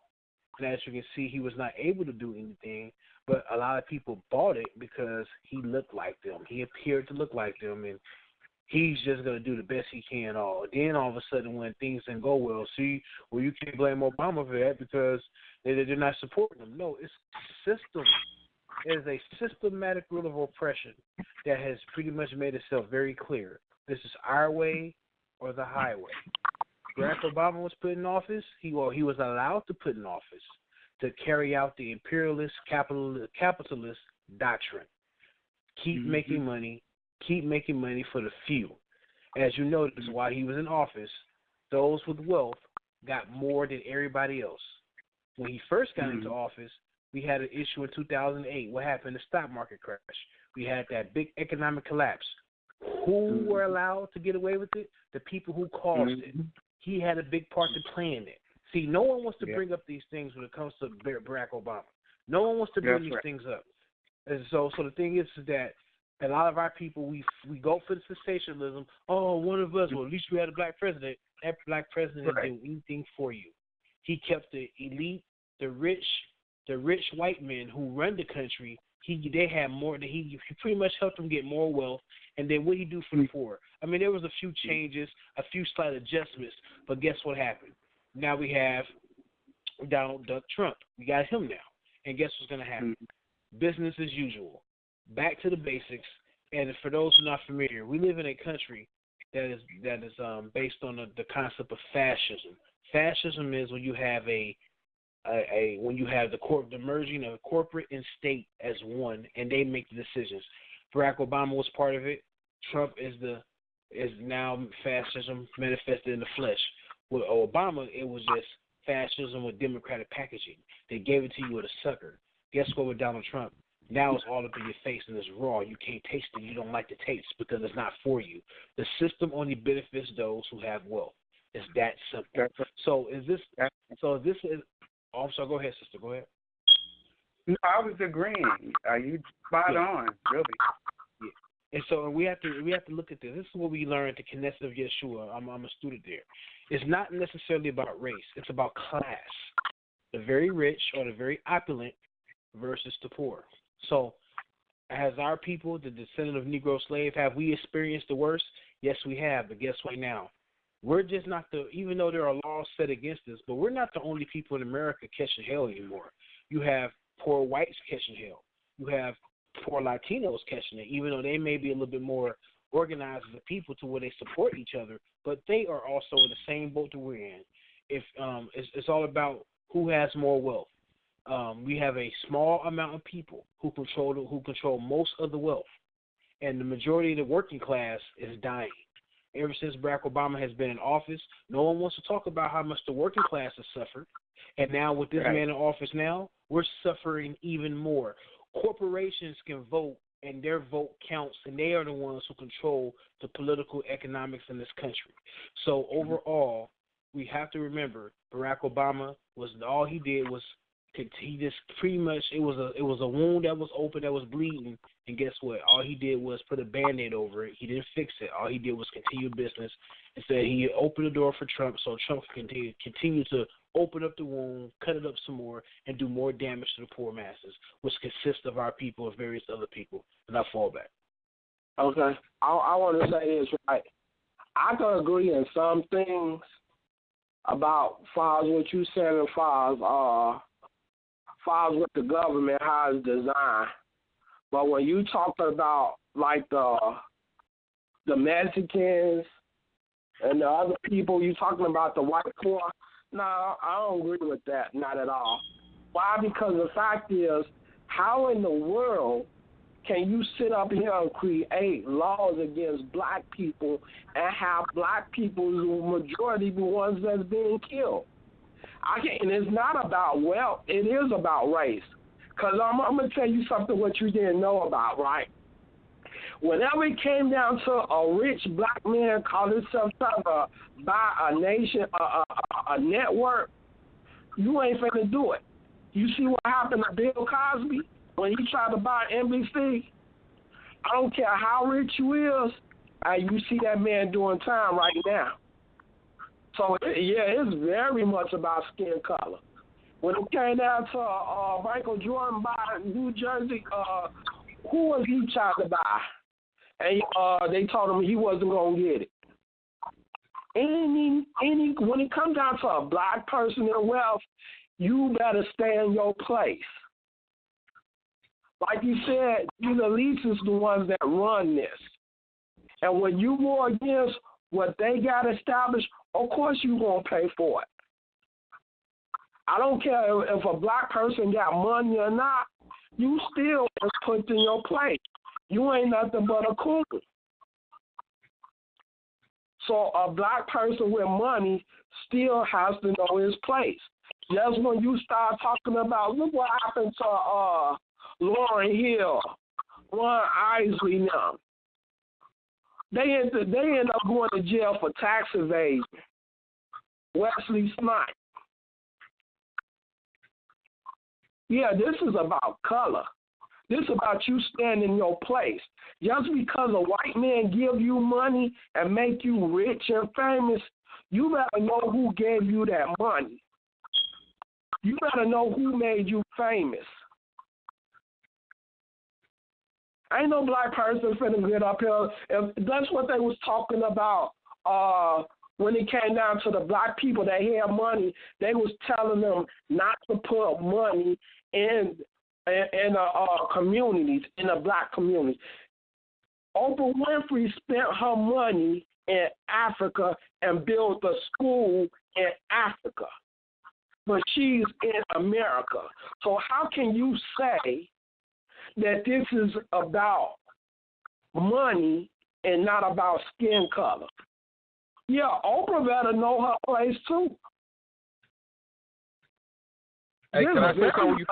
And as you can see, he was not able to do anything, but a lot of people bought it because he looked like them. He appeared to look like them, and he's just going to do the best he can. Then all of a sudden, when things didn't go well, you can't blame Obama for that because they're not supporting him. No, it's system. It is a systematic rule of oppression that has pretty much made itself very clear. This is our way or the highway. Barack Obama was put in office. He was allowed to put in office to carry out the imperialist capitalist doctrine. Keep making money for the few. As you notice, while he was in office, those with wealth got more than everybody else. When he first got into office, we had an issue in 2008. What happened? The stock market crash. We had that big economic collapse. Who were allowed to get away with it? The people who caused it. He had a big part to play in it. See, no one wants to bring up these things when it comes to Barack Obama. No one wants to bring these things up. And so the thing is that a lot of our people, we go for the sensationalism. Oh, one of us, well, at least we had a black president. That black president didn't do anything for you. He kept the elite, the rich white men who run the country. They had more. He pretty much helped them get more wealth. And then what he do for the poor? I mean, there was a few changes, a few slight adjustments, but guess what happened? Now we have Donald Duck Trump. We got him now. And guess what's going to happen? Business as usual. Back to the basics. And for those who are not familiar, we live in a country that is based on the concept of fascism. Fascism is when you have the merging of corporate and state as one, and they make the decisions. Barack Obama was part of it. Trump is now fascism manifested in the flesh. With Obama, it was just fascism with democratic packaging. They gave it to you with a sucker. Guess what with Donald Trump? Now it's all up in your face and it's raw. You can't taste it. You don't like the taste because it's not for you. The system only benefits those who have wealth. It's that simple. So is this? So this is. Oh, I'm sorry. Go ahead, sister. Go ahead. No, I was agreeing. You spot on, really. Yeah. And so we have to look at this. This is what we learned at the Knesset of Yeshua. I'm a student there. It's not necessarily about race. It's about class. The very rich or the very opulent versus the poor. So, as our people, the descendant of Negro slave, have we experienced the worst? Yes, we have. But guess what now? We're just not even though there are laws set against us, but we're not the only people in America catching hell anymore. You have poor whites catching hell. You have poor Latinos catching it, even though they may be a little bit more organized as a people to where they support each other, but they are also in the same boat that we're in. It's all about who has more wealth. We have a small amount of people who control most of the wealth, and the majority of the working class is dying. Ever since Barack Obama has been in office, no one wants to talk about how much the working class has suffered. And now with this man in office now, we're suffering even more. Corporations can vote and their vote counts, and they are the ones who control the political economics in this country. So overall, we have to remember Barack Obama was all he did was he just pretty much it was a wound that was open, that was bleeding, and guess what? All he did was put a Band-Aid over it. He didn't fix it. All he did was continue business. And said he opened the door for Trump, so Trump can continue to open up the wound, cut it up some more, and do more damage to the poor masses, which consists of our people and various other people. And I fall back. Okay. I want to say this, right? I can agree in some things about far as what you said as far as with the government, how it's designed. But when you talk about like the Mexicans and the other people, you talking about the white poor, no, I don't agree with that, not at all. Why? Because the fact is, how in the world can you sit up here and create laws against black people and have black people, the majority, be ones that's being killed? And it's not about wealth. It is about race. Because I'm going to tell you something what you didn't know about, right? Whenever it came down to a rich black man call himself trying to buy a nation, a network, you ain't finna do it. You see what happened to Bill Cosby when he tried to buy NBC? I don't care how rich you is, you see that man doing time right now. So, it's very much about skin color. When it came down to Michael Jordan buying New Jersey, who was he trying to buy? And they told him he wasn't going to get it. When it comes down to a black person in wealth, you better stay in your place. Like you said, the elites is the ones that run this. And when you go against what they got established, of course you're going to pay for it. I don't care if a black person got money or not, you still is put in your place. You ain't nothing but a coon. So a black person with money still has to know his place. Just when you start talking about, look what happened to Lauryn Hill, Ron Isley now. They end up going to jail for tax evasion. Wesley Snipes. Yeah, this is about color. This is about you standing in your place. Just because a white man give you money and make you rich and famous, you better know who gave you that money. You better know who made you famous. Ain't no black person finna get up here. If that's what they was talking about when it came down to the black people that had money. They was telling them not to put money in communities, in the black community. Oprah Winfrey spent her money in Africa and built a school in Africa. But she's in America. So how can you say that this is about money and not about skin color? Yeah, Oprah better know her place too. Hey, can I say something? You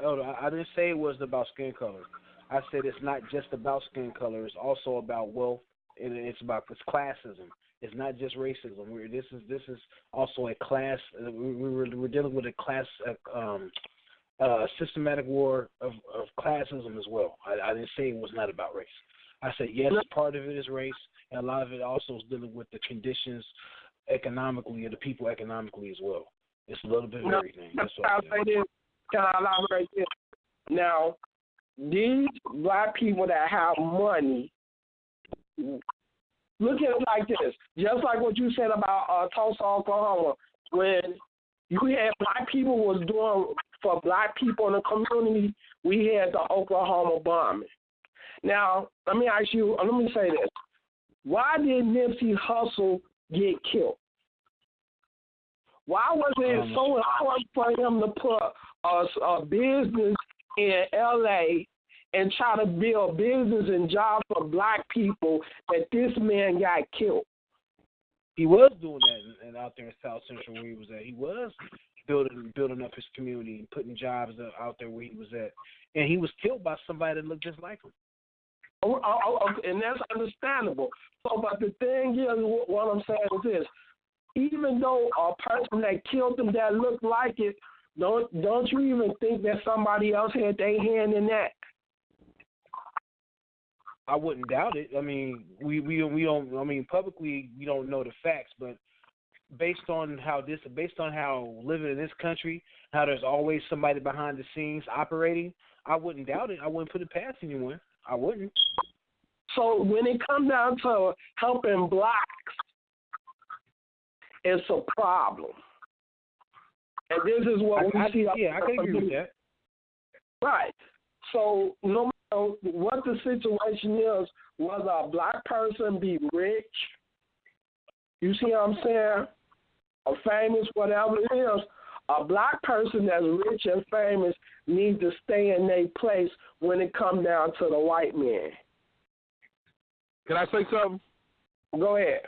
Elder, I didn't say it was about skin color. I said it's not just about skin color. It's also about wealth, and it's classism. It's not just racism. This is also a class. We're dealing with a class, systematic war of classism as well. I didn't say it was not about race. I said yes, part of it is race, and a lot of it also is dealing with the conditions economically of the people economically as well. It's a little bit of everything. That's what I'm saying. Can I elaborate this? Now, these black people that have money, look at it like this. Just like what you said about Tulsa, Oklahoma, when you had black people was doing for black people in the community, we had the Oklahoma bombing. Now, let me say this. Why did Nipsey Hussle get killed? Why was it so important for him to put a business in L.A. and try to build business and jobs for black people that this man got killed? he was doing that and out there in South Central where he was at. He was building up his community and putting jobs out there where he was at. And he was killed by somebody that looked just like him. And that's understandable. So, but the thing is, what I'm saying is this: even though a person that killed him that looked like it, don't you even think that somebody else had their hand in that? I wouldn't doubt it. I mean, we don't. I mean, publicly we don't know the facts, but based on how living in this country, how there's always somebody behind the scenes operating, I wouldn't doubt it. I wouldn't put it past anyone. I wouldn't. So when it comes down to helping blacks, it's a problem. And this is what we see. Yeah, I can agree with that. Right. So no matter what the situation is, whether a black person be rich, you see what I'm saying, or famous, whatever it is, a black person that's rich and famous needs to stay in their place when it comes down to the white man. Can I say something? Go ahead.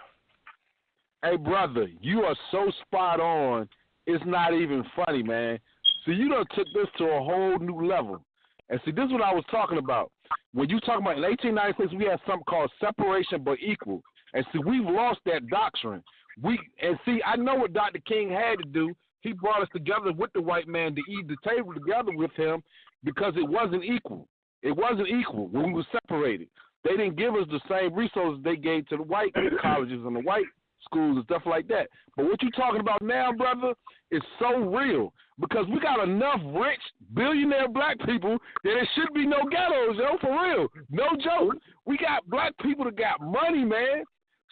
Hey, brother, you are so spot on. It's not even funny, man. See, you done took this to a whole new level. And see, this is what I was talking about. When you talk about in 1896, we had something called separation but equal. And see, we've lost that doctrine. I know what Dr. King had to do. He brought us together with the white man to eat the table together with him because it wasn't equal. It wasn't equal when we were separated. They didn't give us the same resources they gave to the white colleges and the white schools and stuff like that. But what you're talking about now, brother, is so real because we got enough rich billionaire black people that there should be no ghettos, for real. No joke. We got black people that got money, man.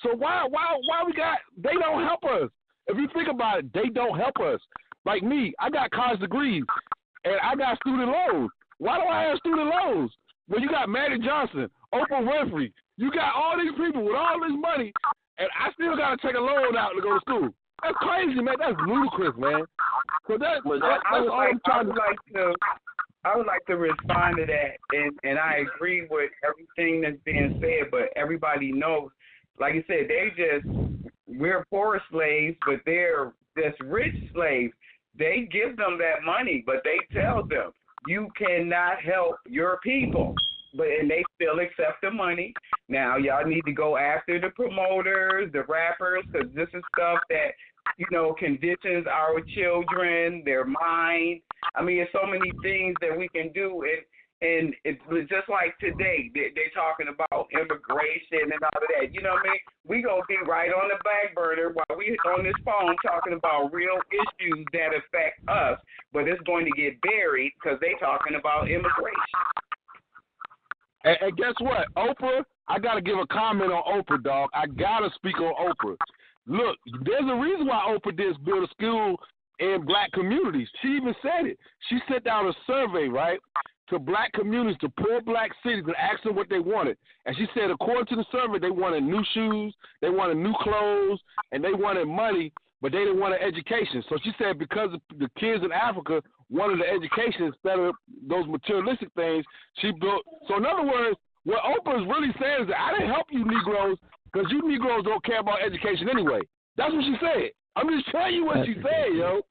So why they don't help us? If you think about it, they don't help us. Like me, I got college degrees, and I got student loans. Why do I have student loans? Well, you got Magic Johnson, Oprah Winfrey. You got all these people with all this money, and I still got to take a loan out to go to school. That's crazy, man. That's ludicrous, man. So that's I would like to respond to that, and I agree with everything that's being said, but everybody knows, like you said, we're poor slaves, but they're just rich slaves. They give them that money, but they tell them, you cannot help your people. And they still accept the money. Now, y'all need to go after the promoters, the rappers, because this is stuff that, conditions our children, their mind. I mean, there's so many things that we can do. And it's just like today, they're talking about immigration and all of that. You know what I mean? We going to be right on the back burner while we on this phone talking about real issues that affect us, but it's going to get buried because they're talking about immigration. And guess what? Oprah, I got to give a comment on Oprah, dog. I got to speak on Oprah. Look, there's a reason why Oprah did build a school in black communities. She even said it. She sent out a survey, right, to black communities, to poor black cities, and asked them what they wanted. And she said, according to the survey, they wanted new shoes, they wanted new clothes, and they wanted money, but they didn't want an education. So she said because the kids in Africa wanted an education instead of those materialistic things, she built. So in other words, what Oprah is really saying is that I didn't help you Negroes because you Negroes don't care about education anyway. That's what she said. I'm just telling you what she said, yo.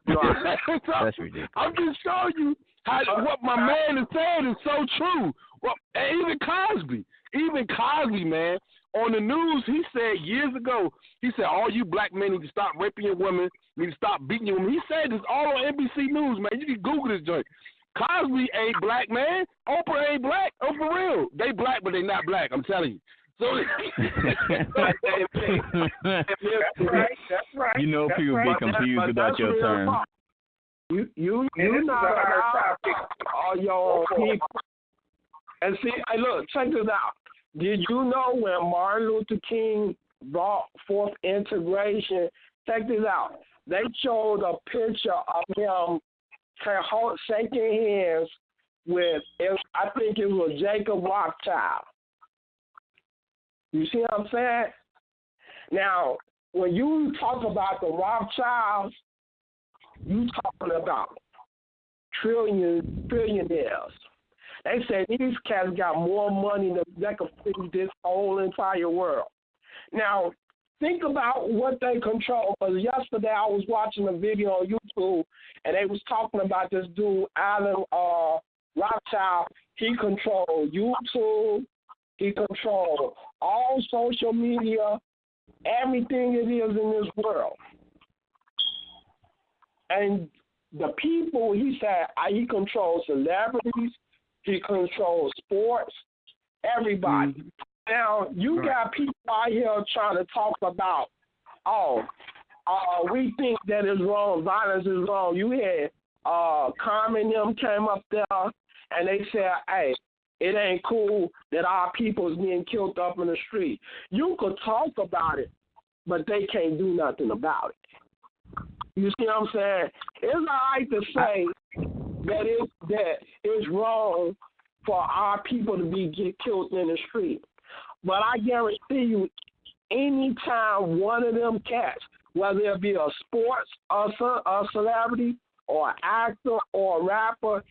That's ridiculous. I'm just showing you what my man is saying is so true. Well, and even Cosby, man, on the news, he said years ago, he said, all you black men need to stop raping your women, need to stop beating your women. He said this all on NBC News, man. You can Google this joint. Cosby ain't black, man. Oprah ain't black. Oh, for real. They black, but they not black, I'm telling you. So that's right. You know, people be confused about your term. You not allowed all your people. And see, look, check this out. Did you know when Martin Luther King brought forth integration? Check this out. They showed a picture of him shaking hands with, I think it was Jacob Rothschild. You see what I'm saying? Now, when you talk about the Rothschilds, you talking about billionaires. They say these cats got more money than they can feed this whole entire world. Now, Think about what they control. Because yesterday I was watching a video on YouTube, and they was talking about this dude, Alan Rothschild. He controlled YouTube. He controlled all social media, everything it is in this world. And the people, he said, he controls celebrities. He controls sports, everybody. Mm-hmm. Now, you got people out here trying to talk about, we think that is wrong, violence is wrong. You had Carmen them came up there, and they said, hey, it ain't cool that our people's being killed up in the street. You could talk about it, but they can't do nothing about it. You see what I'm saying? It's all right to say that it's wrong for our people to get killed in the street. But I guarantee you, anytime one of them cats, whether it be a sports a celebrity or an actor or a rapper,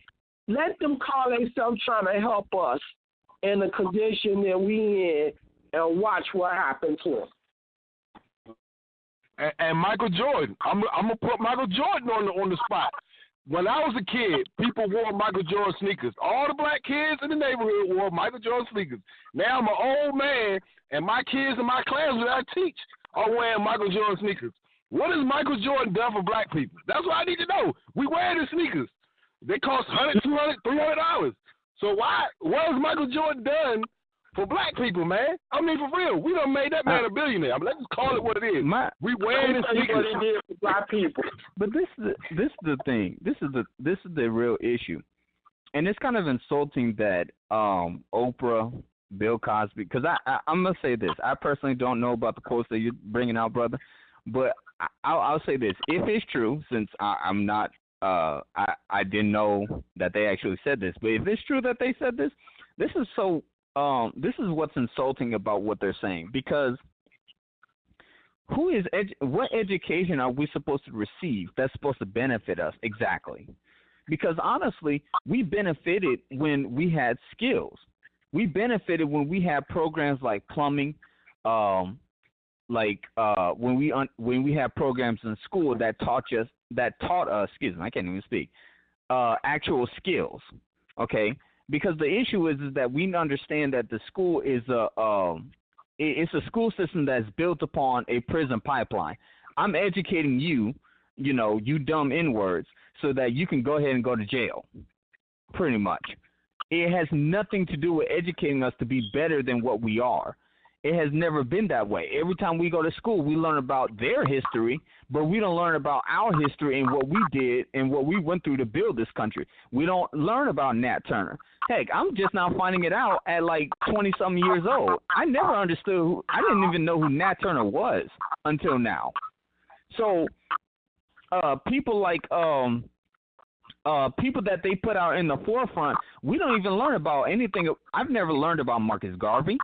let them call themselves trying to help us in the condition that we in and watch what happened to them. And Michael Jordan, I'm gonna put Michael Jordan on the spot. When I was a kid, people wore Michael Jordan sneakers. All the black kids in the neighborhood wore Michael Jordan sneakers. Now I'm an old man, and my kids in my class that I teach are wearing Michael Jordan sneakers. What has Michael Jordan done for black people? That's what I need to know. We wear the sneakers. They cost $100, $200, $300. So what has Michael Jordan done for black people, man? I mean, for real, we done made that man a billionaire. I mean, let's just call it what it is. We wearing the sneakers. What he did for black people. But this is the thing. This is the real issue, and it's kind of insulting that Oprah, Bill Cosby, because I'm gonna say this. I personally don't know about the quotes that you're bringing out, brother, but I'll say this: if it's true, since I'm not, I didn't know that they actually said this, but if it's true that they said this, this is so. This is what's insulting about what they're saying, because what education are we supposed to receive that's supposed to benefit us exactly? Because honestly, we benefited when we had skills. We benefited when we had programs like plumbing, when we had programs in school that taught us. Excuse me, I can't even speak. Actual skills. Okay. Because the issue is that we understand that the school is it's a school system that's built upon a prison pipeline. I'm educating you, you dumb N-words, so that you can go ahead and go to jail, pretty much. It has nothing to do with educating us to be better than what we are. It has never been that way. Every time we go to school, we learn about their history, but we don't learn about our history and what we did and what we went through to build this country. We don't learn about Nat Turner. Heck, I'm just now finding it out at like 20-something years old. I never understood. I didn't even know who Nat Turner was until now. So people like people that they put out in the forefront, we don't even learn about anything. I've never learned about Marcus Garvey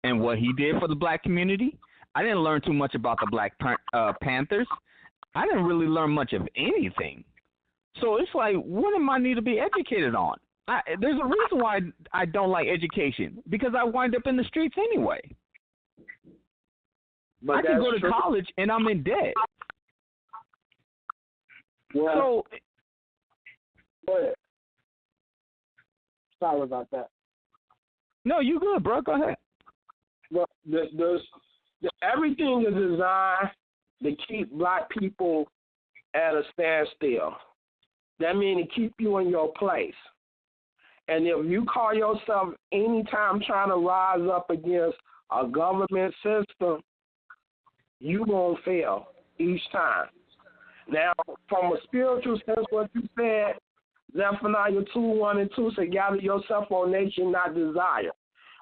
and what he did for the black community. I didn't learn too much about the Black Panthers. I didn't really learn much of anything. So it's like, what am I need to be educated on? There's a reason why I don't like education, because I wind up in the streets anyway. But I can go to college and I'm in debt. Well, go ahead. Sorry about that. No, you good, bro. Go ahead. Well, everything is designed to keep black people at a standstill. That means to keep you in your place. And if you call yourself anytime trying to rise up against a government system, you're going to fail each time. Now, from a spiritual sense, what you said, Zephaniah 2:1-2 said, gather yourself, O nation, not desire.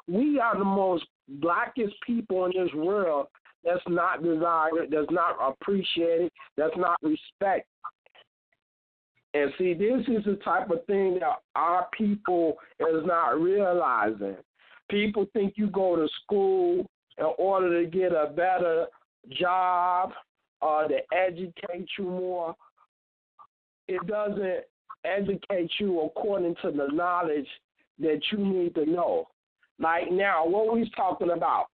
We are the most blackest people in this world that's not desired, that's not appreciated, that's not respected. And see, this is the type of thing that our people is not realizing. People think you go to school in order to get a better job or to educate you more. It doesn't educate you according to the knowledge that you need to know. Like now, what we're talking about,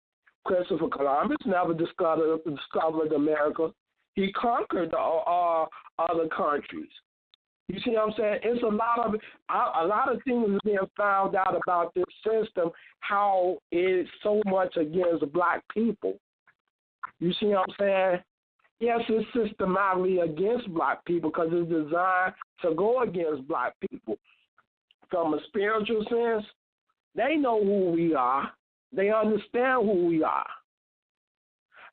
Christopher Columbus never discovered America. He conquered other countries. You see what I'm saying? It's a lot of things are being found out about this system, how it's so much against black people. You see what I'm saying? Yes, it's systematically against black people because it's designed to go against black people. From a spiritual sense, they know who we are. They understand who we are.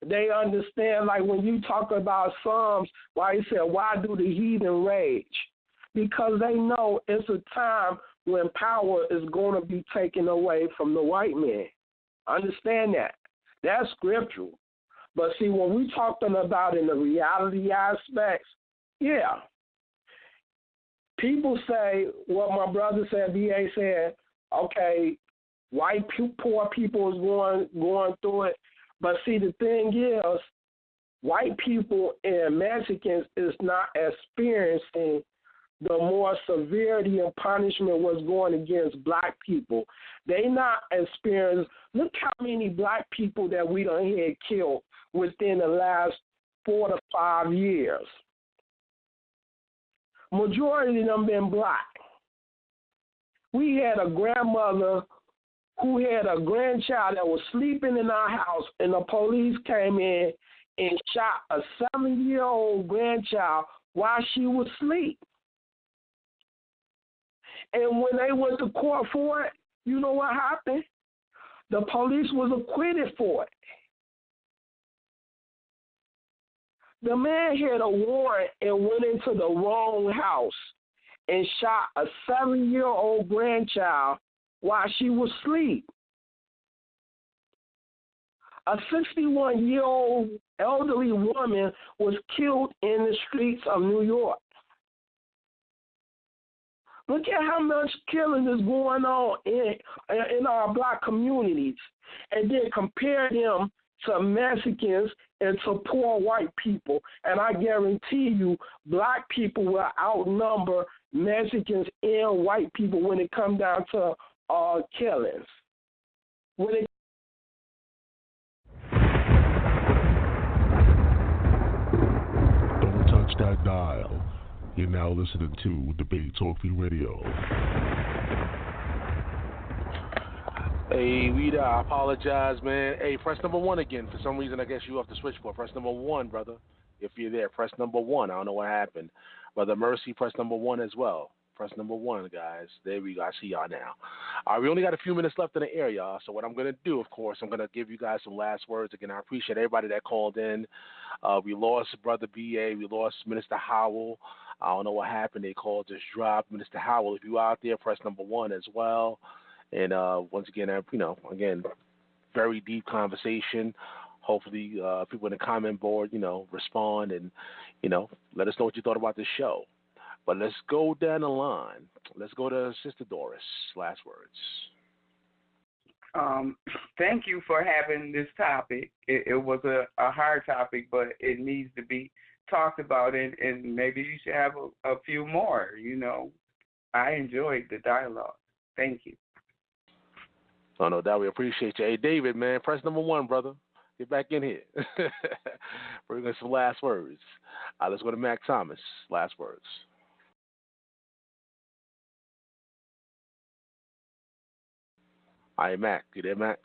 They understand, like when you talk about Psalms, why he said, why do the heathen rage? Because they know it's a time when power is going to be taken away from the white man. Understand that. That's scriptural. But see, when we're talking about in the reality aspects, yeah. People say what my brother said, BA said, okay, white poor people is going through it. But see, the thing is, white people and Mexicans is not experiencing the more severity and punishment was going against black people. They not experiencing, look how many black people that we done had killed within the last 4 to 5 years. Majority of them been black. We had a grandmother who had a grandchild that was sleeping in our house, and the police came in and shot a 7-year-old grandchild while she was asleep. And when they went to court for it, you know what happened? The police was acquitted for it. The man had a warrant and went into the wrong house and shot a 7-year-old grandchild while she was asleep. A 61-year-old elderly woman was killed in the streets of New York. Look at how much killing is going on in our black communities, and then compare them to Mexicans and to poor white people. And I guarantee you, black people will outnumber Mexicans and white people when it comes down to killings. Don't touch that dial. You're now listening to Debate Talk Radio. Hey, Rita, I apologize, man. Hey, press number 1 again. For some reason, I guess you off the switchboard. Press number 1, brother. If you're there, press number 1. I don't know what happened. Brother Mercy, press number 1 as well. Press number 1, guys. There we go. I see y'all now. All right, we only got a few minutes left in the air, y'all. So what I'm going to do, of course, I'm going to give you guys some last words. Again, I appreciate everybody that called in. We lost Brother B.A. We lost Minister Howell. I don't know what happened. They called, just dropped. Minister Howell, if you're out there, press number 1 as well. And once again, very deep conversation. Hopefully, people in the comment board, respond and, let us know what you thought about this show. But let's go down the line. Let's go to Sister Doris. Last words. Thank you for having this topic. It was a hard topic, but it needs to be talked about, and maybe you should have a few more. I enjoyed the dialogue. Thank you. Oh, no doubt. We appreciate you. Hey, David, man, press number 1, brother. Get back in here. Bring us some last words. Let's go to Mac Thomas. Last words. All right, Mac. You there, Mac?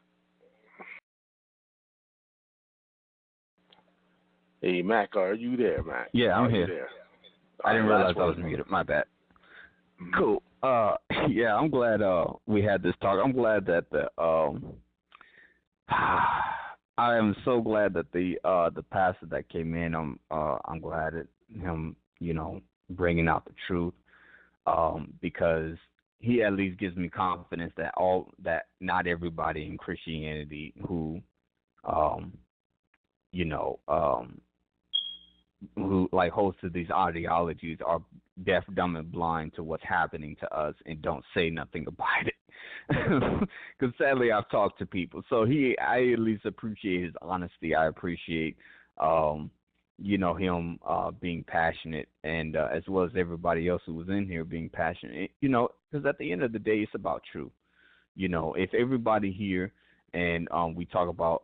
Hey, Mac, are you there, Mac? Yeah, I'm here. There? I didn't realize I was muted. My bad. Cool. Yeah, I'm glad we had this talk. I'm glad that I am so glad that the pastor that came in. I'm glad at him, bringing out the truth, because he at least gives me confidence that not everybody in Christianity who like holds to these ideologies are deaf, dumb, and blind to what's happening to us and don't say nothing about it. Because sadly, I've talked to people. So I at least appreciate his honesty. I appreciate, him being passionate, and as well as everybody else who was in here being passionate. Because at the end of the day, it's about truth. If everybody here and we talk about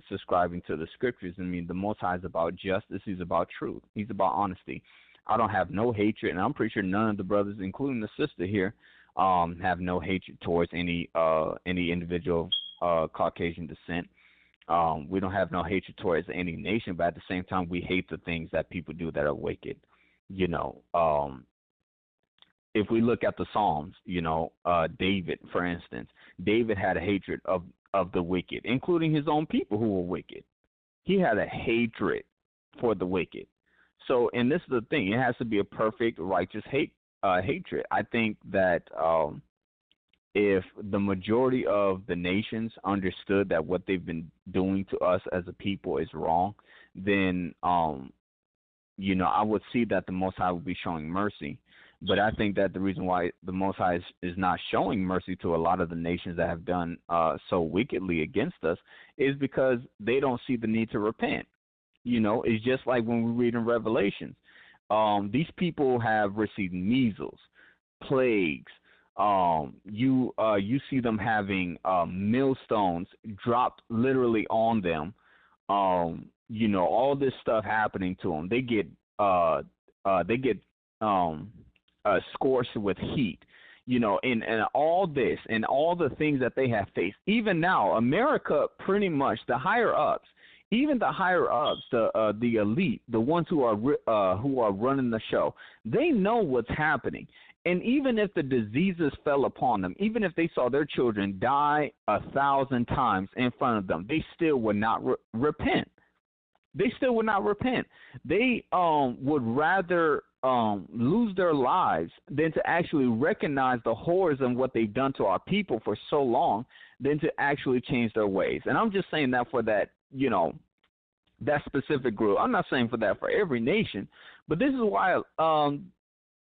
subscribing to the scriptures. I mean, the Most High is about justice. He's about truth. He's about honesty. I don't have no hatred, and I'm pretty sure none of the brothers, including the sister here, have no hatred towards any individual of Caucasian descent. We don't have no hatred towards any nation, but at the same time, we hate the things that people do that are wicked. You know, if we look at the Psalms, you know, David, for instance, David had a hatred of the wicked, including his own people who were wicked. He had a hatred for the wicked. So, and this is the thing, it has to be a perfect, righteous hatred. I think that if the majority of the nations understood that what they've been doing to us as a people is wrong, then, you know, I would see that the Most High would be showing mercy. But I think that the reason why the Most High is not showing mercy to a lot of the nations that have done so wickedly against us is because they don't see the need to repent. You know, it's just like when we read in Revelations. These people have received measles, plagues. You see them having millstones dropped literally on them. You know, all this stuff happening to them. They get scorched with heat. You know, and all this and all the things that they have faced. Even now, America, pretty much the higher ups. Even the higher ups, the elite, the ones who are running the show, they know what's happening. And even if the diseases fell upon them, even if they saw their children die 1,000 times in front of them, they still would not repent. They still would not repent. They would rather lose their lives than to actually recognize the horrors and what they've done to our people for so long than to actually change their ways. And I'm just saying that for that, you know, that specific group. I'm not saying for that for every nation, but this is why,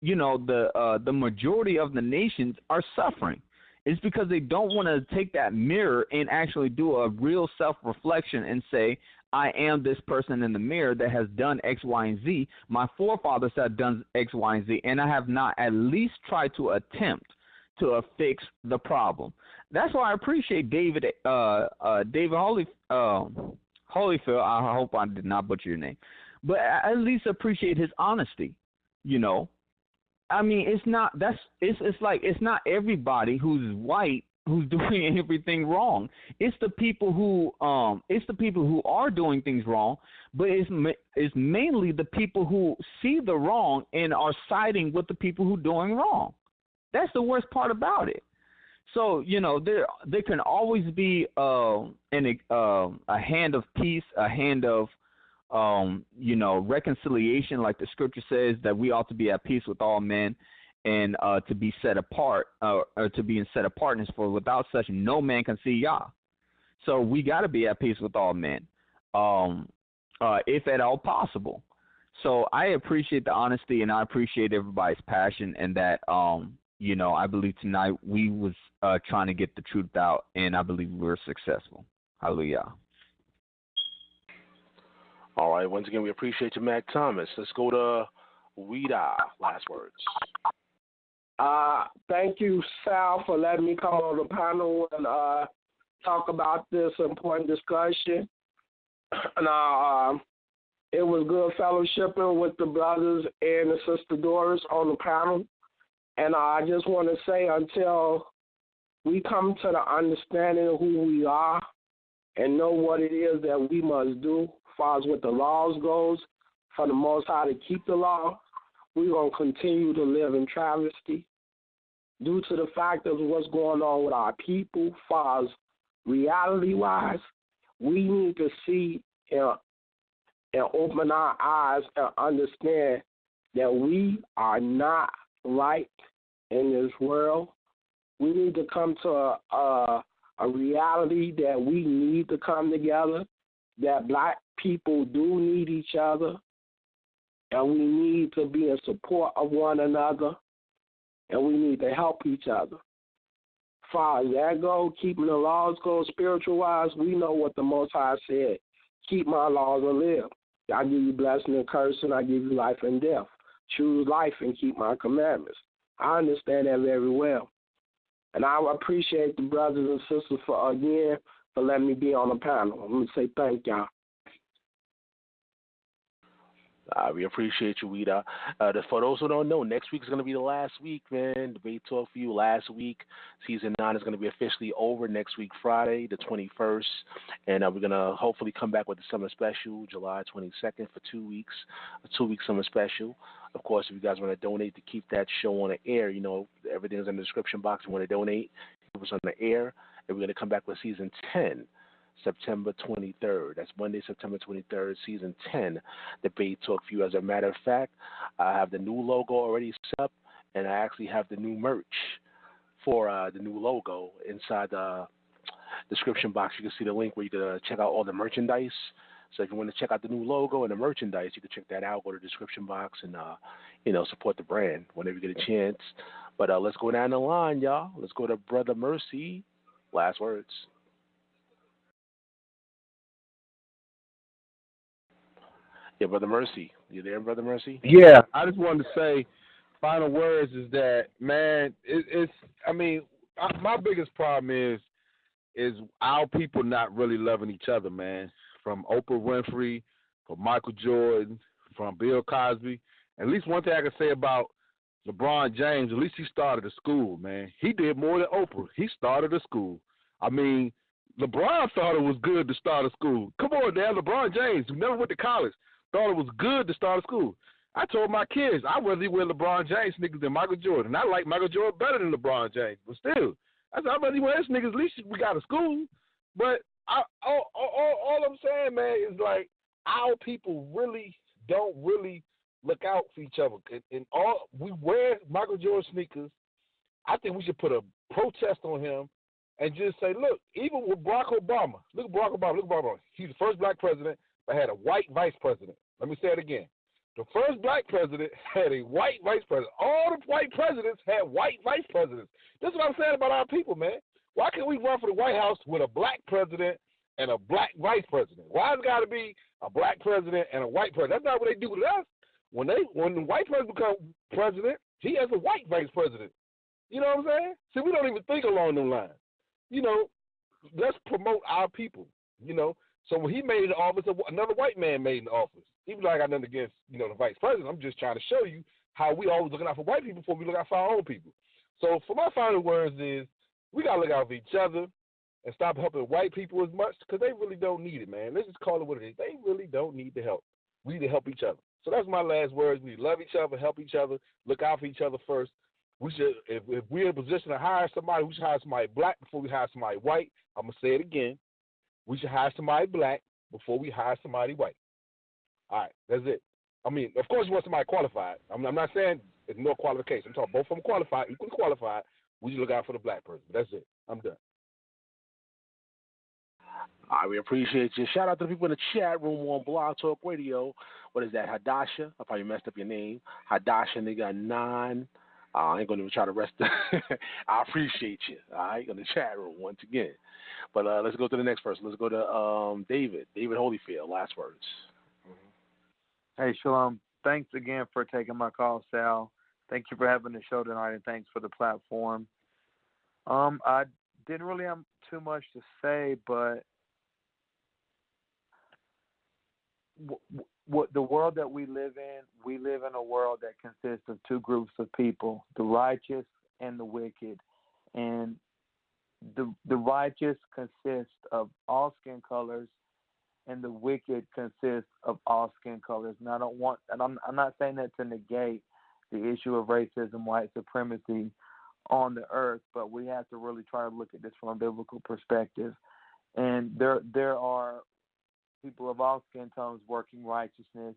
you know, the majority of the nations are suffering. It's because they don't want to take that mirror and actually do a real self-reflection and say, I am this person in the mirror that has done X, Y, and Z. My forefathers have done X, Y, and Z, and I have not at least tried to attempt to fix the problem. That's why I appreciate David Holyfield. I hope I did not butcher your name, but I at least appreciate his honesty. You know, I mean, it's not everybody who's white who's doing everything wrong. It's the people who are doing things wrong, but it's mainly the people who see the wrong and are siding with the people who are doing wrong. That's the worst part about it. So, you know, there can always be a hand of peace, a hand of you know, reconciliation, like the scripture says that we ought to be at peace with all men, and to be set apart, or to be in set apartness, for without such no man can see Yah. So we got to be at peace with all men, if at all possible. So I appreciate the honesty, and I appreciate everybody's passion, and that you know, I believe tonight we was trying to get the truth out, and I believe we were successful. Hallelujah. All right. Once again, we appreciate you, Mac Thomas. Let's go to Weeda. Last words. Thank you, Sal, for letting me come on the panel and talk about this important discussion. And it was good fellowshipping with the brothers and the sister Doris on the panel. And I just want to say, until we come to the understanding of who we are and know what it is that we must do, as far as what the laws goes, for the Most High to keep the law, we're going to continue to live in travesty due to the fact of what's going on with our people. As far as reality-wise, we need to see and open our eyes and understand that we are not right in this world. We need to come to a reality that we need to come together, that black people do need each other, and we need to be in support of one another, and we need to help each other. As far as that goes, keeping the laws go spiritual-wise, we know what the Most High said. Keep my laws and live. I give you blessing and cursing. I give you life and death. Choose life and keep my commandments. I understand that very well. And I appreciate the brothers and sisters for, again, for letting me be on the panel. I'm going to say thank y'all. We appreciate you, Weeda. For those who don't know, next week is going to be the last week, man. Debate Talk for You last week. Season 9 is going to be officially over next week, Friday, the 21st. And we're going to hopefully come back with the summer special, July 22nd, for 2 weeks, a 2-week summer special. Of course, if you guys want to donate to keep that show on the air, you know, everything's in the description box. You want to donate, keep us on the air. And we're going to come back with Season 10. September 23rd. That's Monday, September 23rd, Season 10, Debate Talk for You. As a matter of fact, I have the new logo already set up, and I actually have the new merch for the new logo inside the description box. You can see the link where you can check out all the merchandise. So if you want to check out the new logo and the merchandise, you can check that out. Go to the description box and, support the brand whenever you get a chance. But let's go down the line, y'all. Let's go to Brother Mercy. Last words. Yeah, Brother Mercy. You there, Brother Mercy? Yeah, I just wanted to say, final words is that, man, my biggest problem is our people not really loving each other, man. From Oprah Winfrey, from Michael Jordan, from Bill Cosby. At least one thing I can say about LeBron James, at least he started a school, man. He did more than Oprah. He started a school. I mean, LeBron thought it was good to start a school. Come on, damn, LeBron James, who never went to college, thought it was good to start a school. I told my kids I'd rather wear LeBron James sneakers than Michael Jordan. I like Michael Jordan better than LeBron James, but still, I said I'd rather wear his sneakers. At least we got a school. But all I'm saying, man, is like our people really don't look out for each other. And we wear Michael Jordan sneakers. I think we should put a protest on him and just say, look, even with Barack Obama, look at Barack Obama. He's the first black president that had a white vice president. Let me say it again. The first black president had a white vice president. All the white presidents had white vice presidents. This is what I'm saying about our people, man. Why can't we run for the White House with a black president and a black vice president? Why has it got to be a black president and a white president? That's not what they do with us. When the white president becomes president, he has a white vice president. You know what I'm saying? See, we don't even think along those lines. You know, let's promote our people, you know. So when he made the office, another white man made the office. Even though I got nothing against, the vice president, I'm just trying to show you how we always looking out for white people before we look out for our own people. So for my final words is, we got to look out for each other and stop helping white people as much because they really don't need it, man. Let's just call it what it is. They really don't need the help. We need to help each other. So that's my last words. We love each other, help each other, look out for each other first. We should, if we're in a position to hire somebody, we should hire somebody black before we hire somebody white. I'm going to say it again. We should hire somebody black before we hire somebody white. All right, that's it. I mean, of course you want somebody qualified. I'm not saying it's no qualification. I'm talking both of them qualified, equally qualified. We should look out for the black person. That's it. I'm done. All right, we appreciate you. Shout out to the people in the chat room on Blog Talk Radio. What is that, Hadasha? I probably messed up your name. Hadasha, nigga, 9. I ain't going to even try to rest. I appreciate you, all right, in the chat room once again. But let's go to the next person. Let's go to David Holyfield. Last words. Hey, Shalom. Thanks again for taking my call, Sal. Thank you for having the show tonight, and thanks for the platform. I didn't really have too much to say, but what the world that we live in a world that consists of two groups of people, the righteous and the wicked. And the righteous consist of all skin colors, and the wicked consists of all skin colors. And I'm not saying that to negate the issue of racism, white supremacy on the earth, but we have to really try to look at this from a biblical perspective. And there are people of all skin tones working righteousness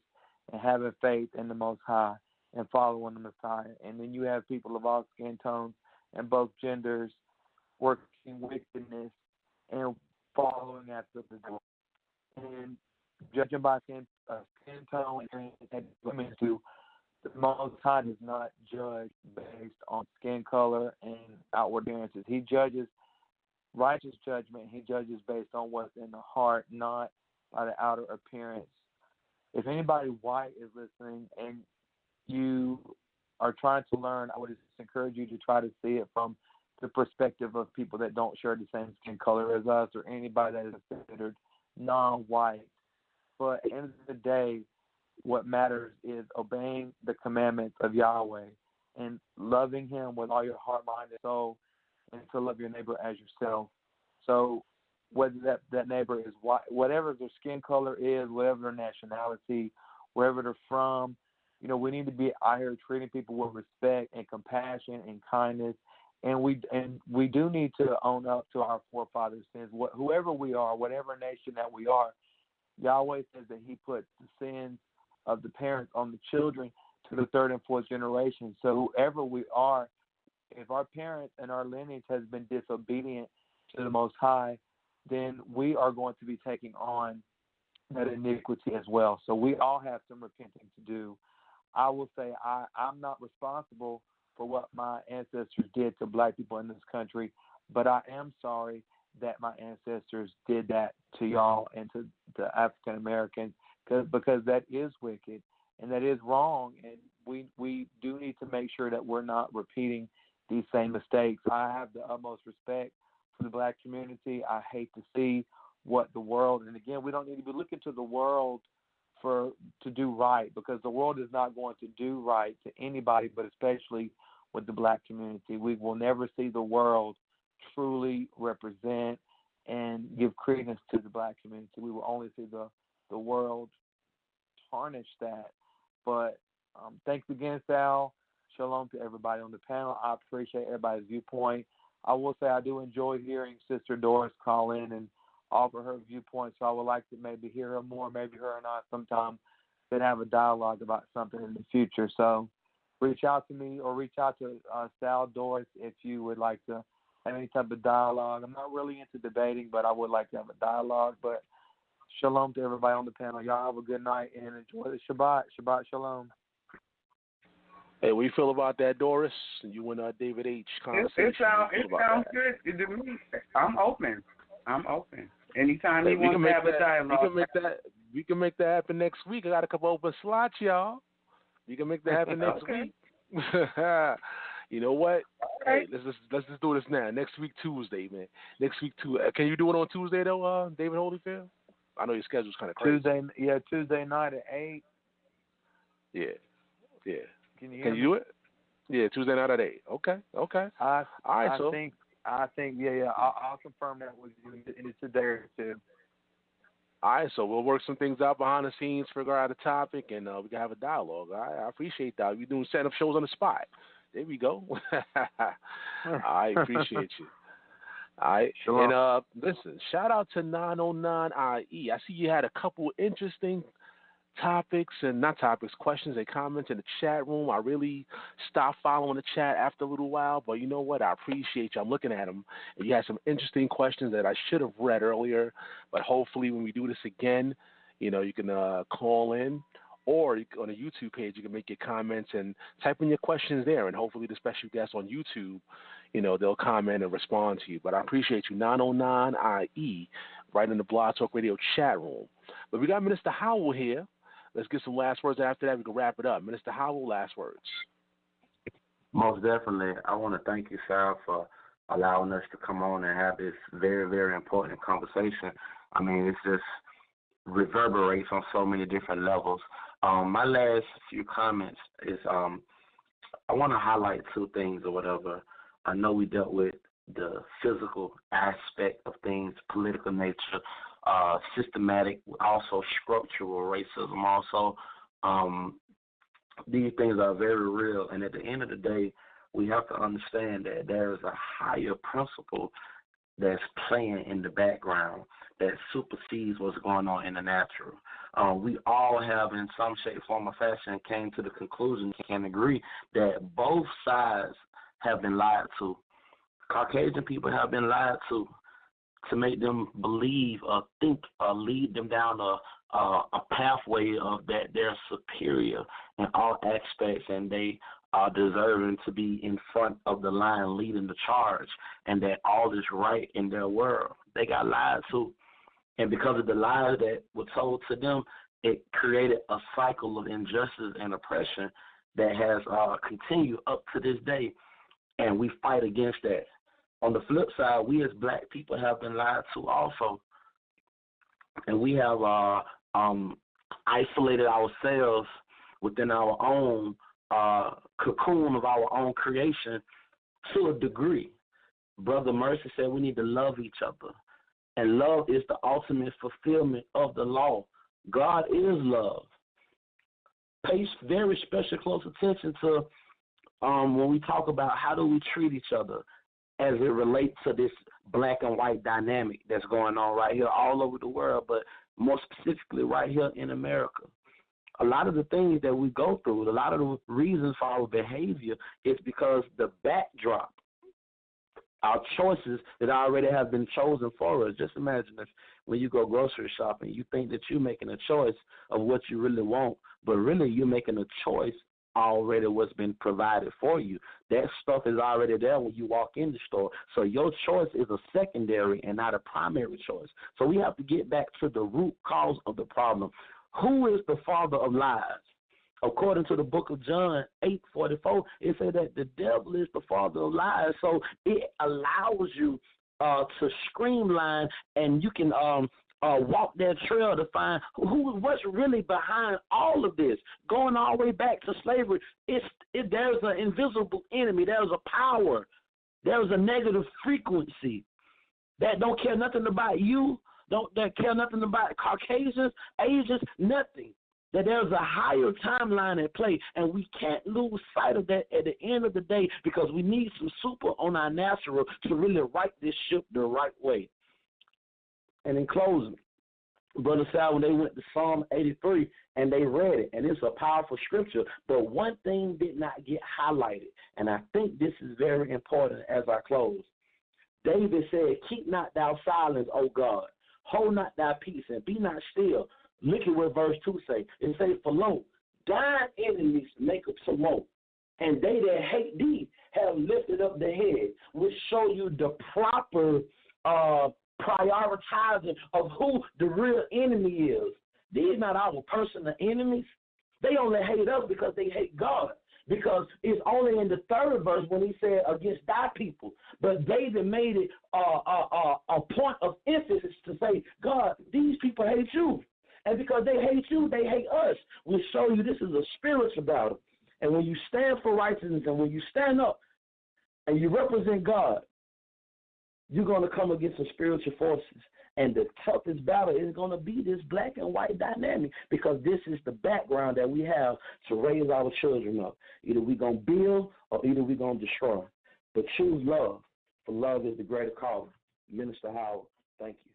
and having faith in the Most High and following the Messiah. And then you have people of all skin tones and both genders working wickedness and following after the devil. And judging by skin tone and women too, the Most High does not judge based on skin color and outward appearances. He judges righteous judgment. He judges based on what's in the heart, not by the outer appearance. If anybody white is listening and you are trying to learn, I would just encourage you to try to see it from the perspective of people that don't share the same skin color as us or anybody that is considered non-white. But at the end of the day, what matters is obeying the commandments of Yahweh and loving him with all your heart, mind, and soul, and to love your neighbor as yourself. So whether that neighbor is white, whatever their skin color is, whatever their nationality, wherever they're from, you know, we need to be out here treating people with respect and compassion and kindness. And we do need to own up to our forefathers' sins. Whoever we are, whatever nation that we are, Yahweh says that he put the sins of the parents on the children to the third and fourth generation. So whoever we are, if our parents and our lineage has been disobedient to the Most High, then we are going to be taking on that iniquity as well. So we all have some repenting to do. I will say I'm not responsible for what my ancestors did to black people in this country, but I am sorry that my ancestors did that to y'all and to the African Americans, because that is wicked and that is wrong, and we do need to make sure that we're not repeating these same mistakes. I have the utmost respect for the black community. I hate to see what the world, and again, we don't need to be looking to the world to do right, because the world is not going to do right to anybody, but especially with the black community. We will never see the world truly represent and give credence to the black community. We will only see the world tarnish that. But thanks again, Sal. Shalom to everybody on the panel. I appreciate everybody's viewpoint. I will say I do enjoy hearing Sister Doris call in and offer her viewpoint, so I would like to maybe hear her more, maybe her and I sometime then have a dialogue about something in the future. So reach out to me or reach out to Sal Doris if you would like to have any type of dialogue. I'm not really into debating, but I would like to have a dialogue. But shalom to everybody on the panel. Y'all have a good night and enjoy the Shabbat. Shabbat shalom. Hey, what do you feel about that, Doris? You and David H. conversation. It sounds good to me. I'm open. Anytime you want to have a dialogue. We can make that happen next week. I got a couple open slots, y'all. We can make that happen next week. You know what? Hey, let's just do this now. Next week, Tuesday, man. Next week, can you do it on Tuesday though, David Holyfield? I know your schedule's kind of crazy. Tuesday night at 8. Yeah. Can you do it? Yeah, Tuesday night at 8. Okay. I think, I'll confirm that with you in a day or two. All right, so we'll work some things out behind the scenes, figure out a topic, and we can have a dialogue. All right, I appreciate that. We're doing stand-up shows on the spot. There we go. I appreciate you. All right, sure. And listen, shout out to 909IE. I see you had a couple interesting questions and comments in the chat room. I really stopped following the chat after a little while, but you know what? I appreciate you. I'm looking at them, and you had some interesting questions that I should have read earlier, but hopefully when we do this again, you know, you can call in, or on the YouTube page, you can make your comments and type in your questions there, and hopefully the special guests on YouTube, you know, they'll comment and respond to you. But I appreciate you, 909IE, right in the Blog Talk Radio chat room. But we got Minister Howell here. Let's get some last words. After that, we can wrap it up. Minister Howell, last words. Most definitely. I want to thank you, Sal, for allowing us to come on and have this very, very important conversation. I mean, it's just reverberates on so many different levels. My last few comments is I want to highlight two things or whatever. I know we dealt with the physical aspect of things, political nature, systematic, also structural racism also. These things are very real, and at the end of the day, we have to understand that there is a higher principle that's playing in the background that supersedes what's going on in the natural. We all have, in some shape, form, or fashion, came to the conclusion, can agree, that both sides have been lied to. Caucasian people have been lied to make them believe or think or lead them down a pathway of that they're superior in all aspects and they are deserving to be in front of the line leading the charge and that all is right in their world. They got lied to. And because of the lies that were told to them, it created a cycle of injustice and oppression that has continued up to this day. And we fight against that. On the flip side, we as black people have been lied to also. And we have isolated ourselves within our own cocoon of our own creation to a degree. Brother Mercy said we need to love each other. And love is the ultimate fulfillment of the law. God is love. Pay very special close attention to when we talk about how do we treat each other as it relates to this black and white dynamic that's going on right here all over the world, but more specifically right here in America. A lot of the things that we go through, a lot of the reasons for our behavior is because the backdrop, our choices that already have been chosen for us. Just imagine if when you go grocery shopping, you think that you're making a choice of what you really want, but really you're making a choice already what's been provided for you. That stuff is already there when you walk in the store. So your choice is a secondary and not a primary choice. So we have to get back to the root cause of the problem. Who is the father of lies? According to the book of John 8:44, it said that the devil is the father of lies. So it allows you to streamline, and you can walk that trail to find what's really behind all of this. Going all the way back to slavery, there's an invisible enemy. There's a power. There's a negative frequency that don't care nothing about you, that care nothing about Caucasians, Asians, nothing. That there's a higher timeline at play, and we can't lose sight of that at the end of the day because we need some super on our natural to really right this ship the right way. And in closing, Brother Sal, when they went to Psalm 83 and they read it, and it's a powerful scripture, but one thing did not get highlighted, and I think this is very important as I close. David said, "Keep not thou silence, O God. Hold not thy peace, and be not still." Look at what verse 2 say. It says, "For lo, thine enemies make up tumult, and they that hate thee have lifted up their head," which show you the proper prioritizing of who the real enemy is. These not our personal enemies. They only hate us because they hate God. Because it's only in the 3rd verse when he said against thy people. But David made it a point of emphasis to say, God, these people hate you. And because they hate you, they hate us. We'll show you this is a spiritual battle. And when you stand for righteousness and when you stand up and you represent God, you're going to come against the spiritual forces. And the toughest battle is going to be this black and white dynamic because this is the background that we have to raise our children up. Either we're going to build or either we're going to destroy. But choose love, for love is the greater calling. Minister Howard, thank you.